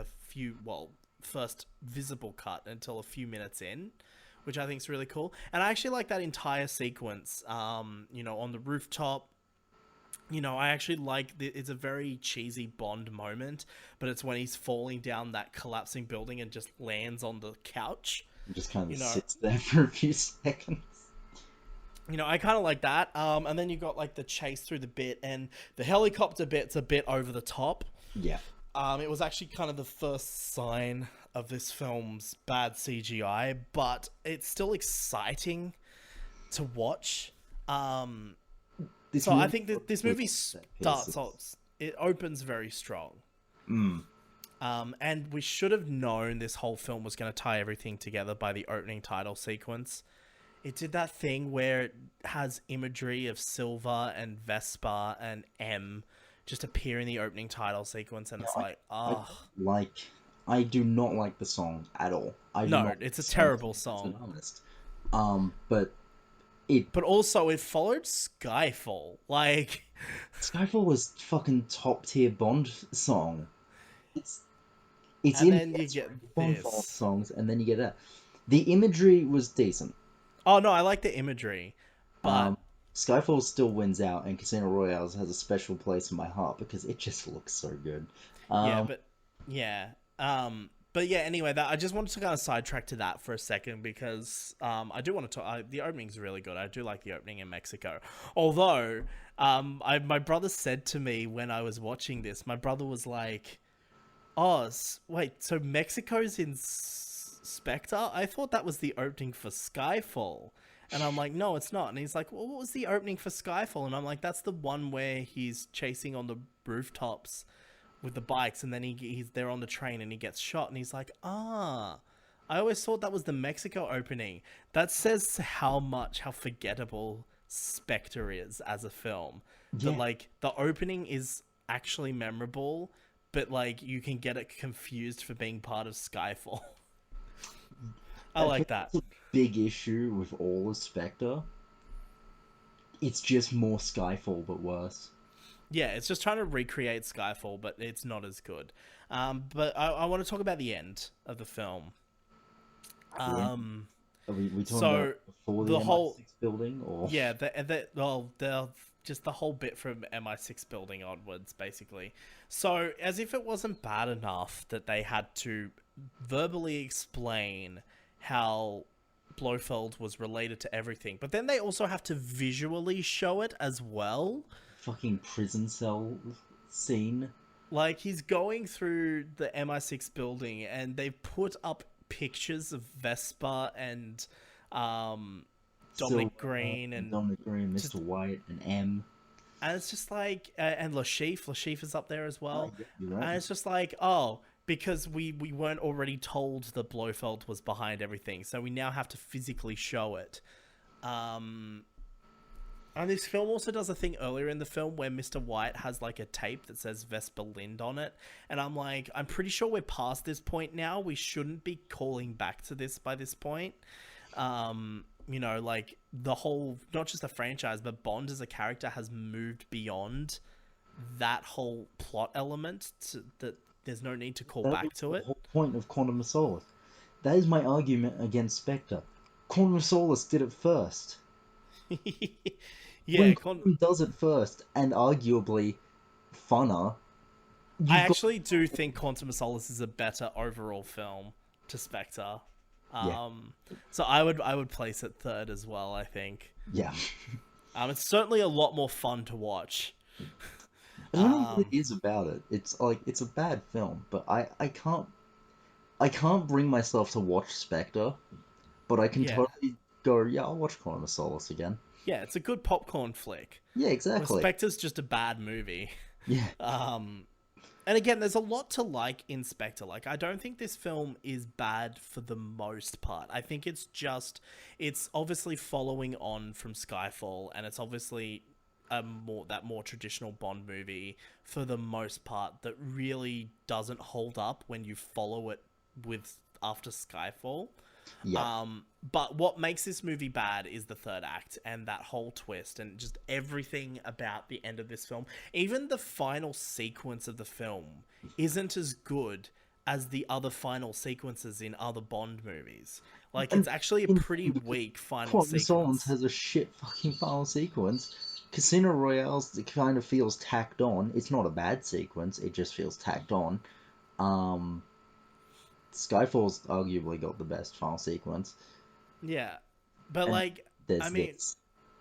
first visible cut until a few minutes in, which I think is really cool. And I actually like that entire sequence, on the rooftop. I actually like it's a very cheesy Bond moment, but it's when he's falling down that collapsing building and just lands on the couch. It just kind You of know, sits there for a few seconds. I kind of like that. And then you got like the chase through the bit, and the helicopter bit's a bit over the top. Yeah. It was actually kind of the first sign of this film's bad CGI, but it's still exciting to watch. Um, This so I movie think got this good movie set starts pieces. off, it opens very strong. Mm. And we should have known this whole film was going to tie everything together by the opening title sequence. It did that thing where it has imagery of Silver and Vespa and M just appear in the opening title sequence, and Yeah, it's like, I ah, don't like. I do not like the song at all. I do no, not like it's the a song terrible as an song. artist. But it But also, it followed Skyfall. Like, Skyfall was fucking top tier Bond song. It's it's and in then the you S get rank of Bond this. songs, and then you get that. The imagery was decent. Oh no, I like the imagery, Um, but Skyfall still wins out, and Casino Royale has a special place in my heart because it just looks so good. yeah, Um, but yeah. But yeah, anyway, that I just wanted to kind of sidetrack to that for a second because I do want to talk. The opening's really good. I do like the opening in Mexico. Although, my brother said to me when I was watching this, my brother was like, "Oh, wait, so Mexico's in Spectre? I thought that was the opening for Skyfall." And I'm like, "No, it's not." And he's like, "Well, what was the opening for Skyfall?" And I'm like, "That's the one where he's chasing on the rooftops with the bikes, and then he's there on the train and he gets shot." And he's like, "Ah, I always thought that was the Mexico opening." That says how forgettable Spectre is as a film. That yeah, like the opening is actually memorable, but like you can get it confused for being part of Skyfall. I I like think that. that's a big issue with all of Spectre. It's just more Skyfall, but worse. Yeah, it's just trying to recreate Skyfall, but it's not as good. But I want to talk about the end of the film. Yeah. Um, Are we talking about so before the the whole MI6 building, or yeah, the just the whole bit from MI6 building onwards, basically. So as if it wasn't bad enough that they had to verbally explain how Blofeld was related to everything, but then they also have to visually show it as well. fucking prison cell scene? Like he's going through the MI6 building and they put up pictures of Vespa and um, Silver Dominic Green and and Dominic Green, just Mr. White, and M. and it's just like and Lashif is up there as Oh, well. yeah, you're right. And it's just like, oh, because we weren't already told that Blofeld was behind everything, so we now have to physically show it. Um, And this film also does a thing earlier in the film where Mr. White has like a tape that says Vesper Lind on it. And I'm like, I'm pretty sure we're past this point now. We shouldn't be calling back to this by this point. Like the whole, not just the franchise, but Bond as a character has moved beyond that whole plot element that there's no need to call That was back to the it. whole point of Quantum of Solace. That is my argument against Spectre. Quantum of Solace did it first. Yeah, When Quantum does it first, and arguably funner, I you've got actually do think Quantum of Solace is a better overall film to Spectre. yeah, Um, so I would place it third as well. I think yeah. it's certainly a lot more fun to watch. I don't know what it is about it. It's like it's a bad film, but I can't bring myself to watch Spectre, but I can Yeah, totally go, yeah, I'll watch Quantum of Solace again. yeah, it's a good popcorn flick. Yeah, Where exactly. Spectre's just a bad movie. Yeah. Um, and again, there's a lot to like in Spectre. Like, I don't think this film is bad for the most part. I think it's obviously following on from Skyfall, and it's obviously more traditional Bond movie for the most part that really doesn't hold up when you follow it with after Skyfall. Yeah. But what makes this movie bad is the third act and that whole twist and just everything about the end of this film. Even the final sequence of the film isn't as good as the other final sequences in other Bond movies. Like, And it's actually a pretty insane because weak final Quantum of Solace sequence. has a shit fucking final sequence. Casino Royale's it kind of feels tacked on. It's not a bad sequence, it just feels tacked on. Um, Skyfall's arguably got the best final sequence. Yeah. But, And like, I there's mean, this.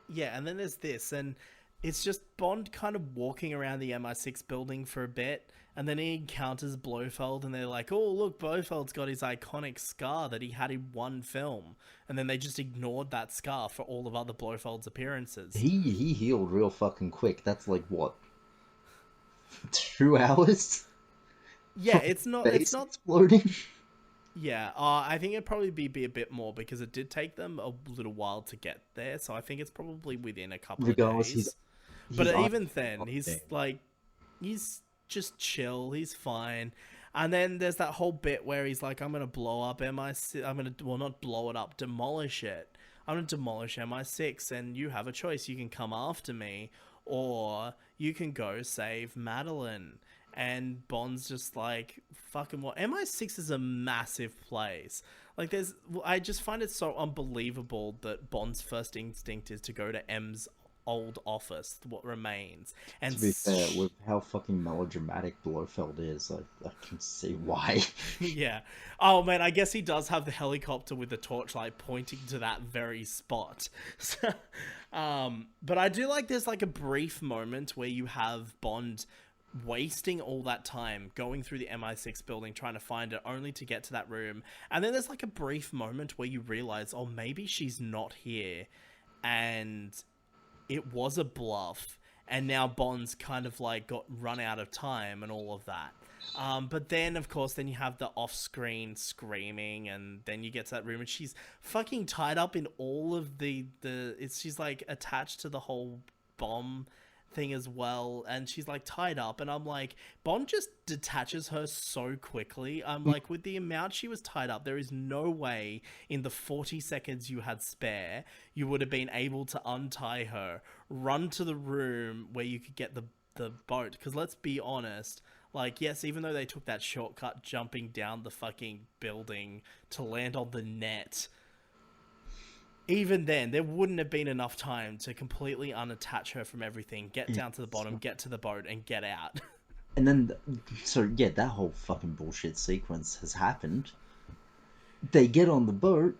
yeah, and then there's this, and it's just Bond kind of walking around the MI6 building for a bit, and then he encounters Blofeld, and they're like, "Oh, look, Blofeld's got his iconic scar that he had in one film," and then they just ignored that scar for all of other Blofeld's appearances. He healed real fucking quick. That's like what, 2 hours Yeah, from it's not. It's base not. exploding. Yeah, I think it'd probably be a bit more because it did take them a little while to get there. So I think it's probably within a couple of Regardless, days. But he's on. even then, he's like, he's just chill. He's fine. And then there's that whole bit where he's like, "I'm gonna blow up MI6. I'm gonna, well, not blow it up, demolish it. I'm gonna demolish MI6, and you have a choice. You can come after me, or you can go save Madeline." And Bond's just like, "Fucking what?" MI6 is a massive place. Like, I just find it so unbelievable that Bond's first instinct is to go to M's old office, what remains, and To be fair, with how fucking melodramatic Blofeld is, I can see why. yeah. Oh man, I guess he does have the helicopter with the torchlight pointing to that very spot. But I do like there's like a brief moment where you have Bond wasting all that time going through the MI6 building trying to find it only to get to that room. And then there's like a brief moment where you realize, oh, maybe she's not here and it was a bluff. And now Bond's kind of like got run out of time and all of that. But then, of course, then you have the off-screen screaming, and then you get to that room, and she's fucking tied up in all of she's like attached to the whole bomb thing as well, and she's like tied up, and I'm like, Bond just detaches her so quickly. I'm like, with the amount she was tied up, there is no way in the 40 seconds you had spare you would have been able to untie her, run to the room where you could get the boat, because let's be honest, like, yes, even though they took that shortcut jumping down the fucking building to land on the net, even then, there wouldn't have been enough time to completely unattach her from everything, get down to the bottom, get to the boat, and get out. And then, so yeah, that whole fucking bullshit sequence has happened. They get on the boat,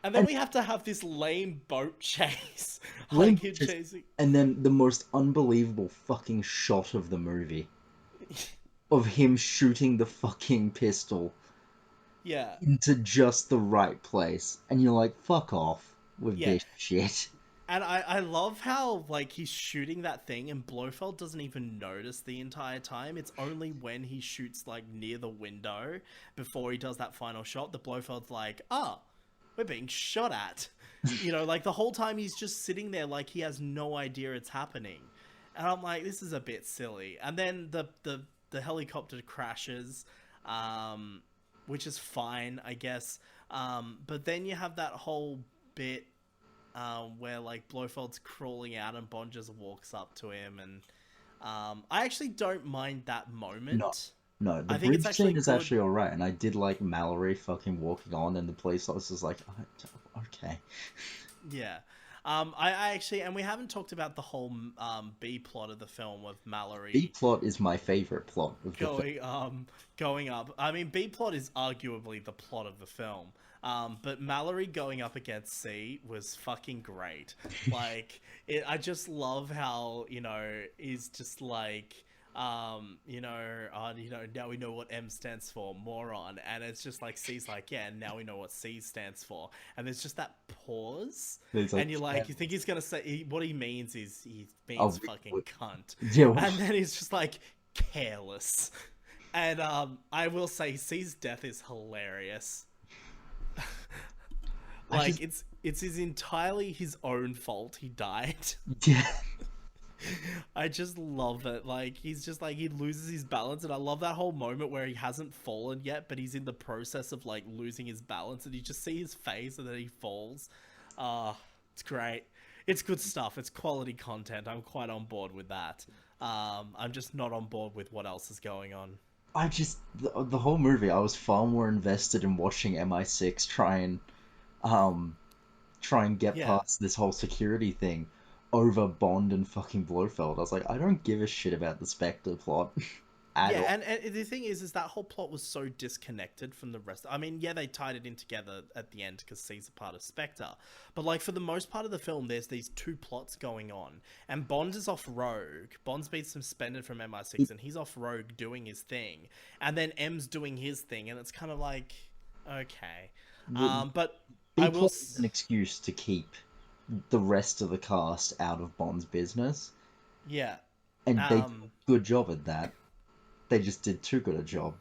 And then we have to have this lame boat chase. lame Like him just- chasing. and then the most unbelievable fucking shot of the movie of him shooting the fucking pistol Yeah. into just the right place, and you're like, fuck off with Yeah. this shit. And I love how, like, he's shooting that thing and Blofeld doesn't even notice the entire time. It's only when he shoots, like, near the window before he does that final shot that Blofeld's like, ah, we're being shot at. You know, like, the whole time he's just sitting there like he has no idea it's happening. And I'm like, this is a bit silly. And then the helicopter crashes, which is fine, I guess. But then you have that whole bit where like Blofeld's crawling out and Bond just walks up to him, and I actually don't mind that moment. No, the I think it's bridge actually scene is good. actually alright, and I did like Mallory fucking walking on, and the police officer's like, okay. Yeah. I actually, and we haven't talked about the whole B plot of the film with Mallory B plot is my favorite plot of the film. going up. I mean, B plot is arguably the plot of the film. But Mallory going up against C was fucking great. Like, I just love how, you know, he's just like, now we know what M stands for, moron. And it's just like, C's like, yeah, and now we know what C stands for. And there's just that pause. It's like, And you're like, yeah. you think he's going to say, what he means is he means Oh, fucking cunt. Yeah, And then he's just like, careless. And I will say, C's death is hilarious. Like, it's entirely his own fault he died. yeah. I just love it. Like, he's just like, he loses his balance, and I love that whole moment where he hasn't fallen yet, but he's in the process of like losing his balance, and you just see his face and then he falls. It's great. It's good stuff. It's quality content. I'm quite on board with that. I'm just not on board with what else is going on. The whole movie, I was far more invested in watching MI6 try and get Yeah. past this whole security thing over Bond and fucking Blofeld. I was like, I don't give a shit about the Spectre plot. at Yeah, all. and the thing is that whole plot was so disconnected from the rest. I mean, yeah, they tied it in together at the end because C's a part of Spectre, but like for the most part of the film, there's these two plots going on, and Bond is off rogue. Bond's been suspended from It, MI6, and he's off rogue doing his thing, and then M's doing his thing, and it's kind of like, okay, the but I B will. plot is an excuse to keep the rest of the cast out of Bond's business, Yeah. and they did Um, a good job at that. They just did too good a job.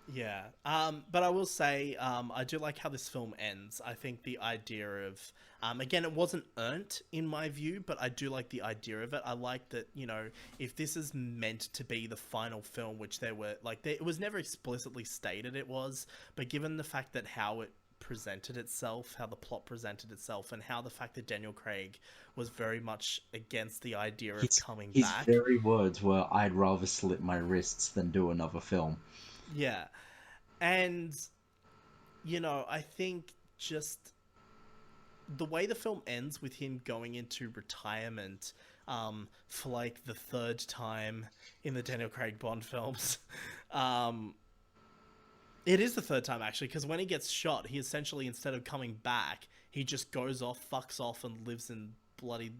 Yeah. But I will say, I do like how this film ends. I think the idea of, again, it wasn't earned in my view, but I do like the idea of it. I like that, you know, if this is meant to be the final film, which there were, like, it was never explicitly stated it was, but given the fact that how it presented itself, how the plot presented itself, and how the fact that Daniel Craig was very much against the idea of His coming his back. very words were, "I'd rather slit my wrists than do another film." Yeah. And you know, I think just the way the film ends with him going into retirement for like the third time in the Daniel Craig Bond films. um, it is the third time actually, because when he gets shot, he essentially, instead of coming back, he just goes off, fucks off, and lives in bloody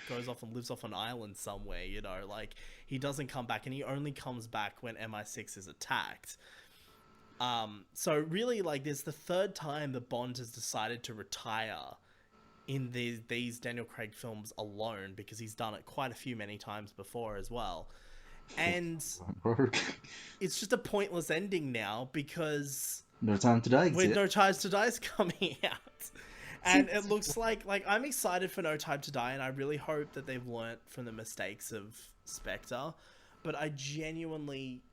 goes off and lives off an island somewhere. You know, like he doesn't come back, and he only comes back when MI6 is attacked. So really, like, this is the third time that Bond has decided to retire in these Daniel Craig films alone, because he's done it quite a few many times before as well. And it's just a pointless ending now because No Time to Die with exists. No Time to Die is coming out. See, And it looks like I'm excited for No Time to Die, and I really hope that they've learnt from the mistakes of Spectre. But I genuinely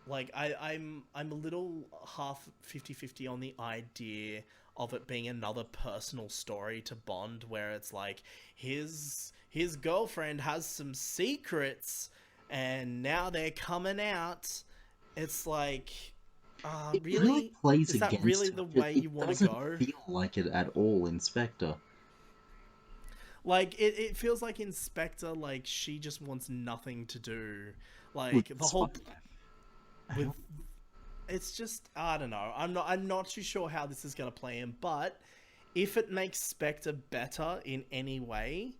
like I'm a little half 50-50 on the idea of it being another personal story to Bond, where it's like his girlfriend has some secrets and now they're coming out. It's like, it really really? plays Is that against really her. the It, way it you want to doesn't go? feel like it at all in Spectre. Like it feels like in Spectre, like she just wants nothing to do. With Like the whole Spectre. with it's just, I don't know. I'm not too sure how this is gonna play in, but if it makes Spectre better in any way,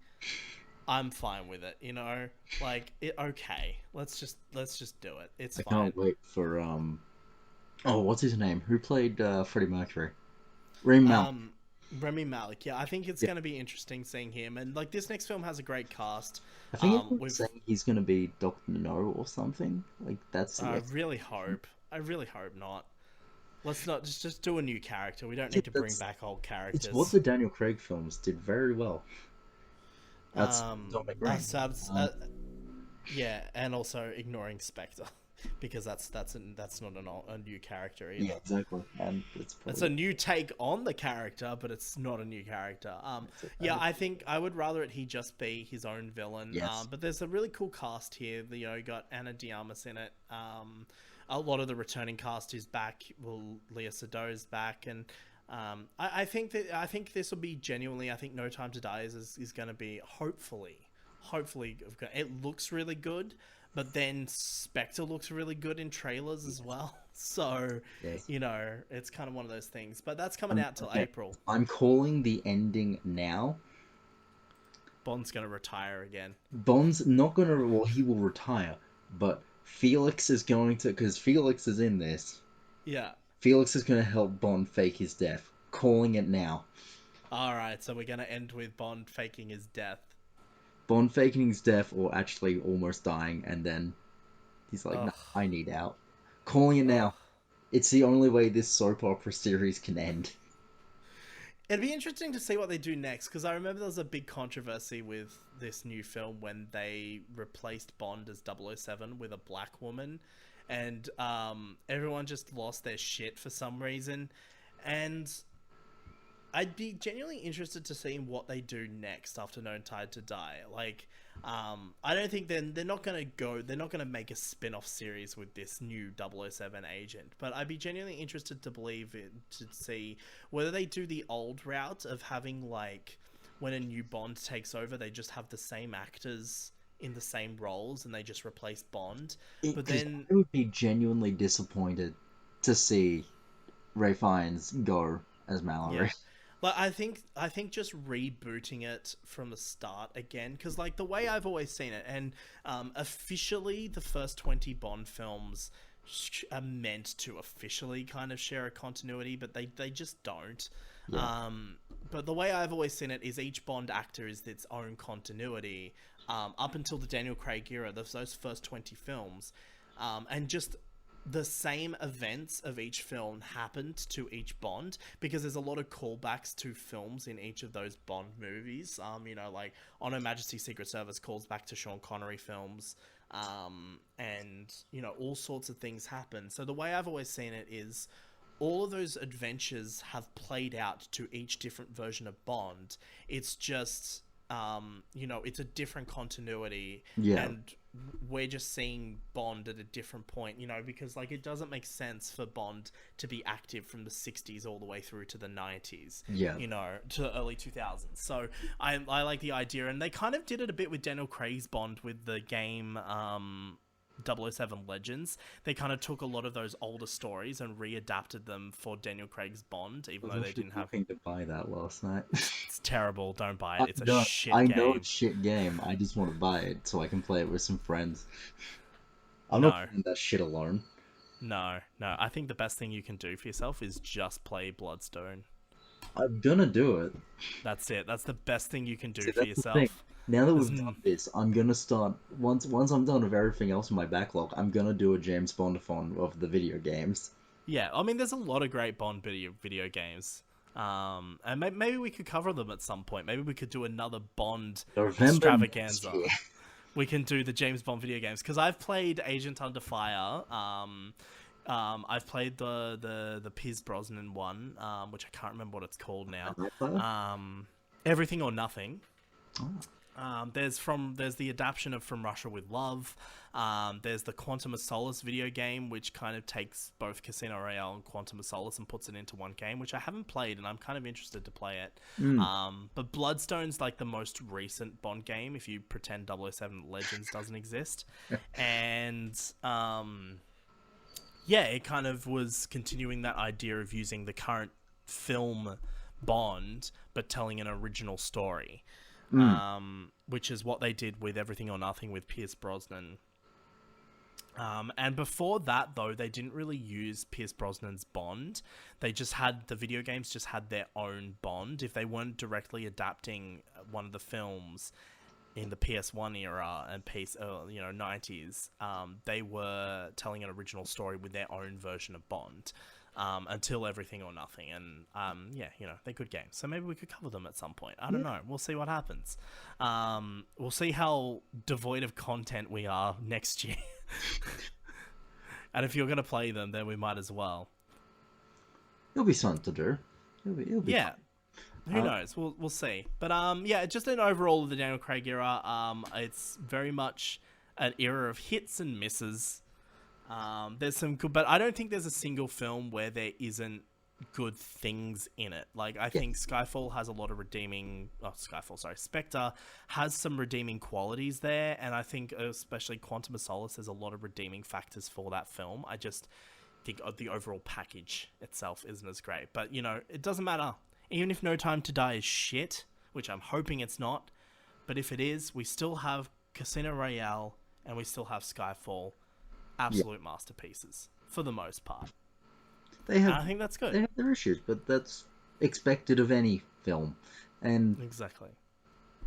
I'm fine with it. You know, like it. Okay, let's just do it. It's I fine. can't wait for oh, what's his name? Who played Freddie Mercury? Rami Malek. Um, Remy Malik. Yeah, I think it's Yeah, gonna be interesting seeing him. And like this next film has a great cast. I think everyone's With saying he's gonna be Doctor No or something. Like that's the I really expectation. hope. I really hope not. Let's not just do a new character. We don't Yeah, need to bring that's back old it's what characters. the Daniel Craig films did very well. Outside of Dominic Green. Yeah, and also ignoring Spectre because that's not a new character Yeah, either. exactly. And it's It's probably a new take on the character, but it's not a new character. it's a Yeah, bad. I think I would rather it he just be his own villain. Yes. But there's a really cool cast here. You know, you got Anna Diarmas in it. A lot of the returning cast is back. Well, Leah Sado's back, and I think this will be genuinely. I think No Time to Die is going to be hopefully it looks really good, but then Spectre looks really good in trailers as Yes. well. So, Yes. you know, it's kind of one of those things. But that's coming I'm out till okay. April. I'm calling the ending now. Bond's going to retire again. Bond's not gonna. Well, he will retire, but Felix is going to, because Felix is in this. Yeah. Felix is gonna help Bond fake his death. Calling it now. All right. So we're going to end with Bond faking his death. Bond faking his death, or actually almost dying, and then he's like, "No, Ugh. I need out." Calling it Ugh. now. It's the only way this soap opera series can end. It'd be interesting to see what they do next, because I remember there was a big controversy with this new film when they replaced Bond as 007 with a black woman, and everyone just lost their shit for some reason. And I'd be genuinely interested to see what they do next after No Time to Die. Like, I don't think they're not gonna go. They're not gonna make a spin-off series with this new 007 agent. But I'd be genuinely interested to believe it to see whether they do the old route of having like when a new Bond takes over, they just have the same actors in the same roles and they just replace Bond. But 'Cause then, I would be genuinely disappointed to see Ray Fiennes go as yeah. Mallory. Like I think just rebooting it from the start again, because like the way I've always seen it, and officially the first 20 Bond films are meant to officially kind of share a continuity, but they just don't. Yeah, But the way I've always seen it is each Bond actor is its own continuity, up until the Daniel Craig era, those first 20 films, and just the same events of each film happened to each Bond, because there's a lot of callbacks to films in each of those Bond movies. Like On Her Majesty's Secret Service calls back to Sean Connery films, and all sorts of things happen. So the way I've always seen it is all of those adventures have played out to each different version of Bond. It's just it's a different continuity, yeah, and we're just seeing Bond at a different point, because like it doesn't make sense for Bond to be active from the 60s all the way through to the 90s, yeah. to the early 2000s. So I like the idea, and they kind of did it a bit with Daniel Craig's Bond with the game 007 Legends. They kind of took a lot of those older stories and readapted them for Daniel Craig's Bond, I even was though they actually didn't have... looking to buy that last night. It's terrible, don't buy I it, it's a know, shit I game. know it's shit game. I just want to buy it so I can play it with some friends. I'm not No. playing that shit alone. No, I think the best thing you can do for yourself is just play Bloodstone. I'm gonna do it. That's it. That's the best thing you can do See, for that's the thing. yourself. Now that There's we've done this, I'm gonna start once I'm done with everything else in my backlog. I'm gonna do a James Bond-A-Thon of the video games. Yeah, I mean, there's a lot of great Bond video games. And maybe we could cover them at some point. Maybe we could do another Bond November next extravaganza. year. We can do the James Bond video games, because I've played Agent Under Fire. I've played the Pierce Brosnan one, which I can't remember what it's called now. Everything or Nothing. There's the adaptation of From Russia with Love. There's the Quantum of Solace video game, which kind of takes both Casino Royale and Quantum of Solace and puts it into one game, which I haven't played, and I'm kind of interested to play it. But Bloodstone's like the most recent Bond game, if you pretend 007 Legends doesn't exist. And it kind of was continuing that idea of using the current film Bond, but telling an original story. Which is what they did with Everything or Nothing with Pierce Brosnan. And before that, though, they didn't really use Pierce Brosnan's Bond. They just had... The video games just had their own Bond. If they weren't directly adapting one of the films in the PS1 era and 90s, they were telling an original story with their own version of Bond. Until Everything or Nothing, and they're good games, so maybe we could cover them at some point. I don't know, we'll see what happens. We'll see how devoid of content we are next year. And if you're going to play them, then we might as well. It'll be something to do. It'll be Yeah, fun. who knows, we'll see. But just an overall of the Daniel Craig era. It's very much an era of hits and misses. There's some good, but I don't think there's a single film where there isn't good things in it. Like, I think Skyfall has a lot of Spectre has some redeeming qualities there, and I think especially Quantum of Solace, there's a lot of redeeming factors for that film. I just think the overall package itself isn't as great. But, it doesn't matter. Even if No Time to Die is shit, which I'm hoping it's not, but if it is, we still have Casino Royale, and we still have Skyfall. Absolute masterpieces for the most part. I think that's good. They have their issues, but that's expected of any film, and exactly,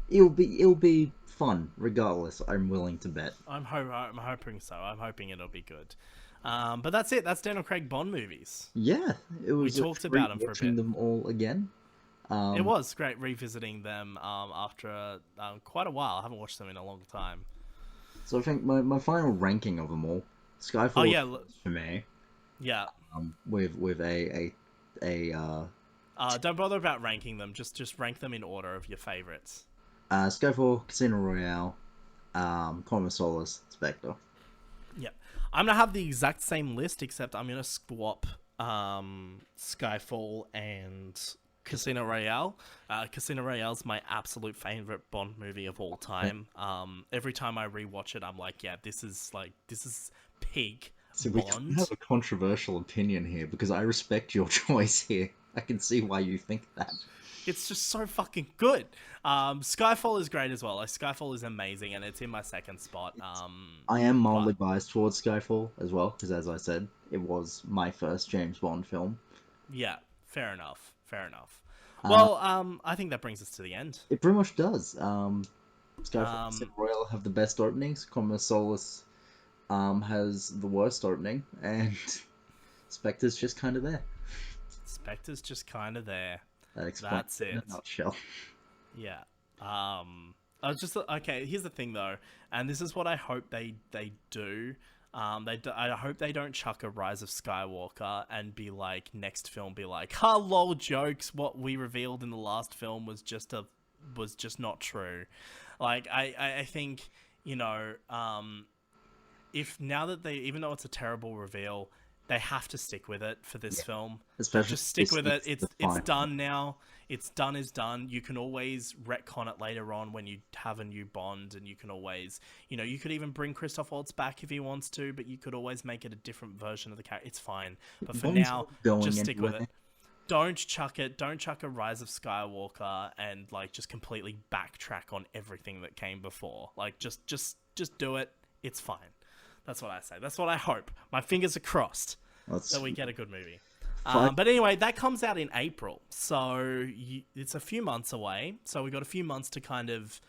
it'll be fun regardless. I'm willing to bet. I'm hoping so. I'm hoping it'll be good. But that's it. That's Daniel Craig Bond movies. Yeah, it was. We talked about them for a bit. Watching them all again. It was great revisiting them after quite a while. I haven't watched them in a long time. So I think my final ranking of them all. Skyfall for me. Yeah. With a don't bother about ranking them. Just rank them in order of your favorites. Skyfall, Casino Royale, Quantum of Solace, Spectre. Yeah, I'm gonna have the exact same list, except I'm gonna swap Skyfall and Casino Royale. Casino Royale's my absolute favorite Bond movie of all time. Every time I rewatch it, I'm like, yeah, this is peak So we kind of Bond. have a controversial opinion here because I respect your choice here. I can see why you think that. It's just so fucking good. Skyfall is great as well. Like, Skyfall is amazing, and it's in my second spot. I am But mildly biased towards Skyfall as well because, as I said, it was my first James Bond film. yeah, fair enough. Fair enough. Uh, Well, I think that brings us to the end. it pretty much does. Skyfall and Um, Royale have the best openings. Solace has the worst opening, and Spectre's just kind of there. Spectre's just kind of there. That explains That's it in it. a nutshell. Yeah. I was just okay. Here's the thing, though, and this is what I hope they do. I hope they don't chuck a Rise of Skywalker and be like, next film be like, ha lol, jokes. What we revealed in the last film was just not true. Like I think, if now that they, even though it's a terrible reveal, they have to stick with it for this film. Especially Just stick this with it. is the It's final. done now. It's done is done. You can always retcon it later on when you have a new Bond, and you can always, you could even bring Christoph Waltz back if he wants to, but you could always make it a different version of the character. It's fine. But for Bond's now, not going just stick with anywhere. it. Don't chuck it. Don't chuck a Rise of Skywalker and like just completely backtrack on everything that came before. Like just do it. It's fine. That's what I say. That's what I hope. My fingers are crossed Let's that we get a good movie. Fine. But anyway, that comes out in April, so it's a few months away. So we've got a few months to kind of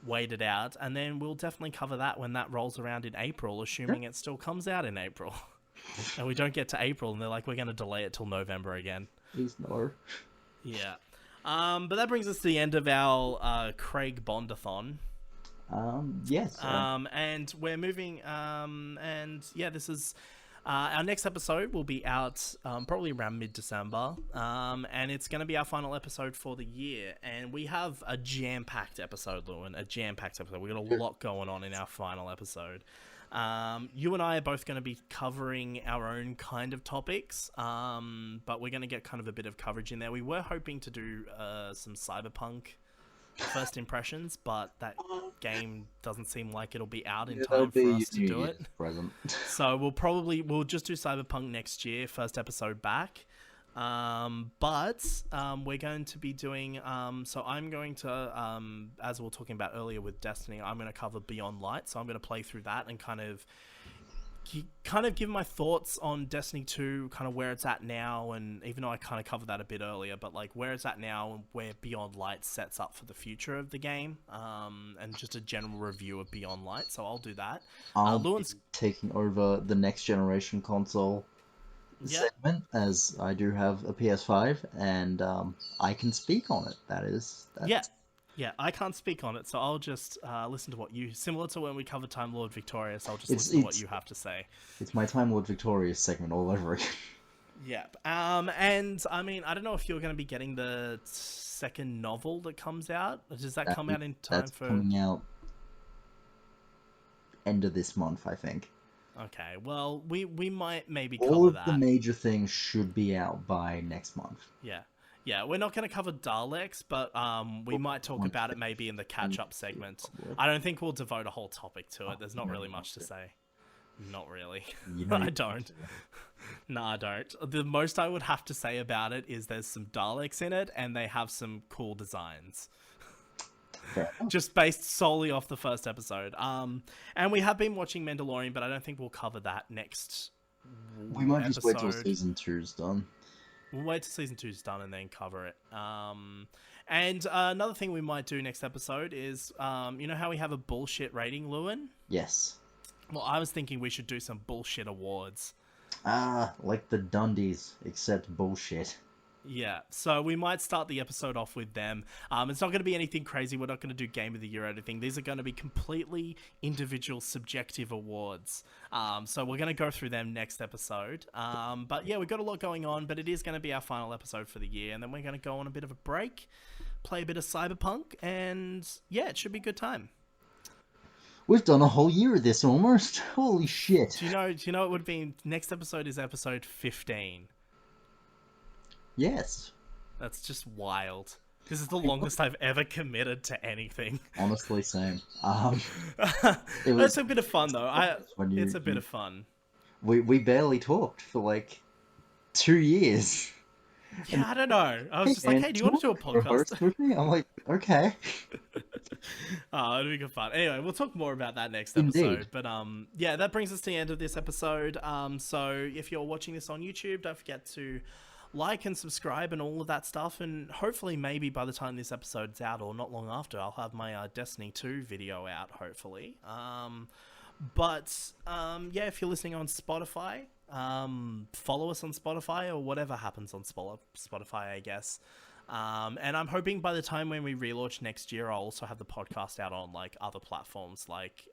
wait it out, and then we'll definitely cover that when that rolls around in April, assuming it still comes out in April. And we don't get to April, and they're like, we're going to delay it till November again. Please no. Yeah. But that brings us to the end of our Craig Bond-A-Thon. Yes. And we're moving, and yeah, this is... our next episode will be out probably around mid-December, and it's going to be our final episode for the year. And we have a jam-packed episode, Lewin, a jam-packed episode. We've got a lot going on in our final episode. You and I are both going to be covering our own kind of topics, but we're going to get kind of a bit of coverage in there. We were hoping to do some Cyberpunk first impressions, but that game doesn't seem like it'll be out in time for us to do it. Present. So we'll just do Cyberpunk next year, first episode back. But we're going to be doing so I'm going to as we were talking about earlier with Destiny, I'm going to cover Beyond Light. So I'm going to play through that and kind of give my thoughts on Destiny 2, kind of where it's at now, and even though I kind of covered that a bit earlier, but like where it's at now and where Beyond Light sets up for the future of the game, and just a general review of Beyond Light. So I'll do that. I'll Lewin's be taking over the next generation console segment, as I do have a PS5 and I can speak on it. That's Yeah, I can't speak on it, so I'll just listen to what you... Similar to when we covered Time Lord Victorious, I'll just listen to what you have to say. It's my Time Lord Victorious segment all over again. Yep. And, I mean, I don't know if you're going to be getting the second novel that comes out. Does that come out in time That's for... coming out end of this month, I think. Okay, well, we might maybe cover All of that. the major things should be out by next month. Yeah. Yeah, we're not going to cover Daleks, but we might talk about it maybe in the catch-up segment. I don't think we'll devote a whole topic to it. There's not really much to say. Not really. I don't. No, I don't. The most I would have to say about it is there's some Daleks in it, and they have some cool designs. Just based solely off the first episode. And we have been watching Mandalorian, but I don't think we'll cover that next We might just wait till episode. season 2's done. We'll wait till season 2's done and then cover it. And another thing we might do next episode is, you know how we have a bullshit rating, Lewin? Yes. Well, I was thinking we should do some bullshit awards. Like the Dundies, except bullshit. Yeah, so we might start the episode off with them. It's not going to be anything crazy. We're not going to do Game of the Year or anything. These are going to be completely individual, subjective awards. So we're going to go through them next episode. But yeah, we've got a lot going on, but it is going to be our final episode for the year. And then we're going to go on a bit of a break, play a bit of Cyberpunk, and yeah, it should be a good time. We've done a whole year of this almost. Holy shit. Do you know it would be... Next episode is episode 15. Yes. That's just wild. This is the longest I've ever committed to anything. Honestly, same. It's a bit of fun though. It's a bit of fun. We barely talked for like 2 years. Yeah, I don't know. I was just like, hey, do you want to do a podcast? With me? I'm like, okay. Oh, it'll be good fun. Anyway, we'll talk more about that next episode. Indeed. But yeah, that brings us to the end of this episode. So if you're watching this on YouTube, don't forget to like and subscribe and all of that stuff. And hopefully, maybe by the time this episode's out or not long after, I'll have my Destiny 2 video out, hopefully. Yeah, if you're listening on Spotify, follow us on Spotify or whatever happens on Spotify, I guess. And I'm hoping by the time when we relaunch next year, I'll also have the podcast out on like other platforms like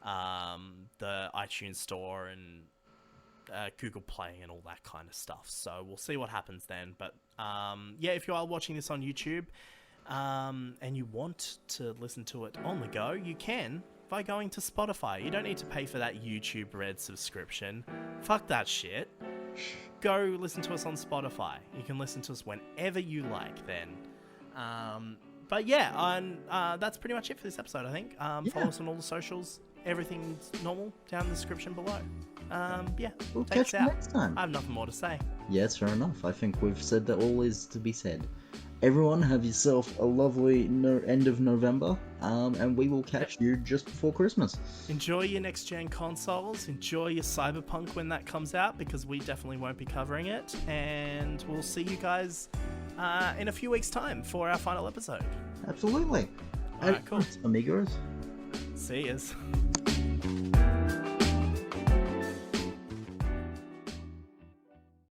the iTunes Store and Google Play and all that kind of stuff. So we'll see what happens then. But yeah, if you are watching this on YouTube and you want to listen to it on the go, you can by going to Spotify. You don't need to pay for that YouTube Red subscription. Fuck that shit. Go listen to us on Spotify. You can listen to us whenever you like then. But yeah, that's pretty much it for this episode, I think. Follow us on all the socials. Everything's normal down in the description below. Yeah, We'll take catch us you out. next time. I have nothing more to say. Yes, fair enough. I think we've said that all is to be said. Everyone, have yourself a lovely end of November, and we will catch you just before Christmas. Enjoy your next-gen consoles. Enjoy your Cyberpunk when that comes out, because we definitely won't be covering it. And we'll see you guys in a few weeks' time for our final episode. Absolutely. Alright, cool. Amigos. See yous.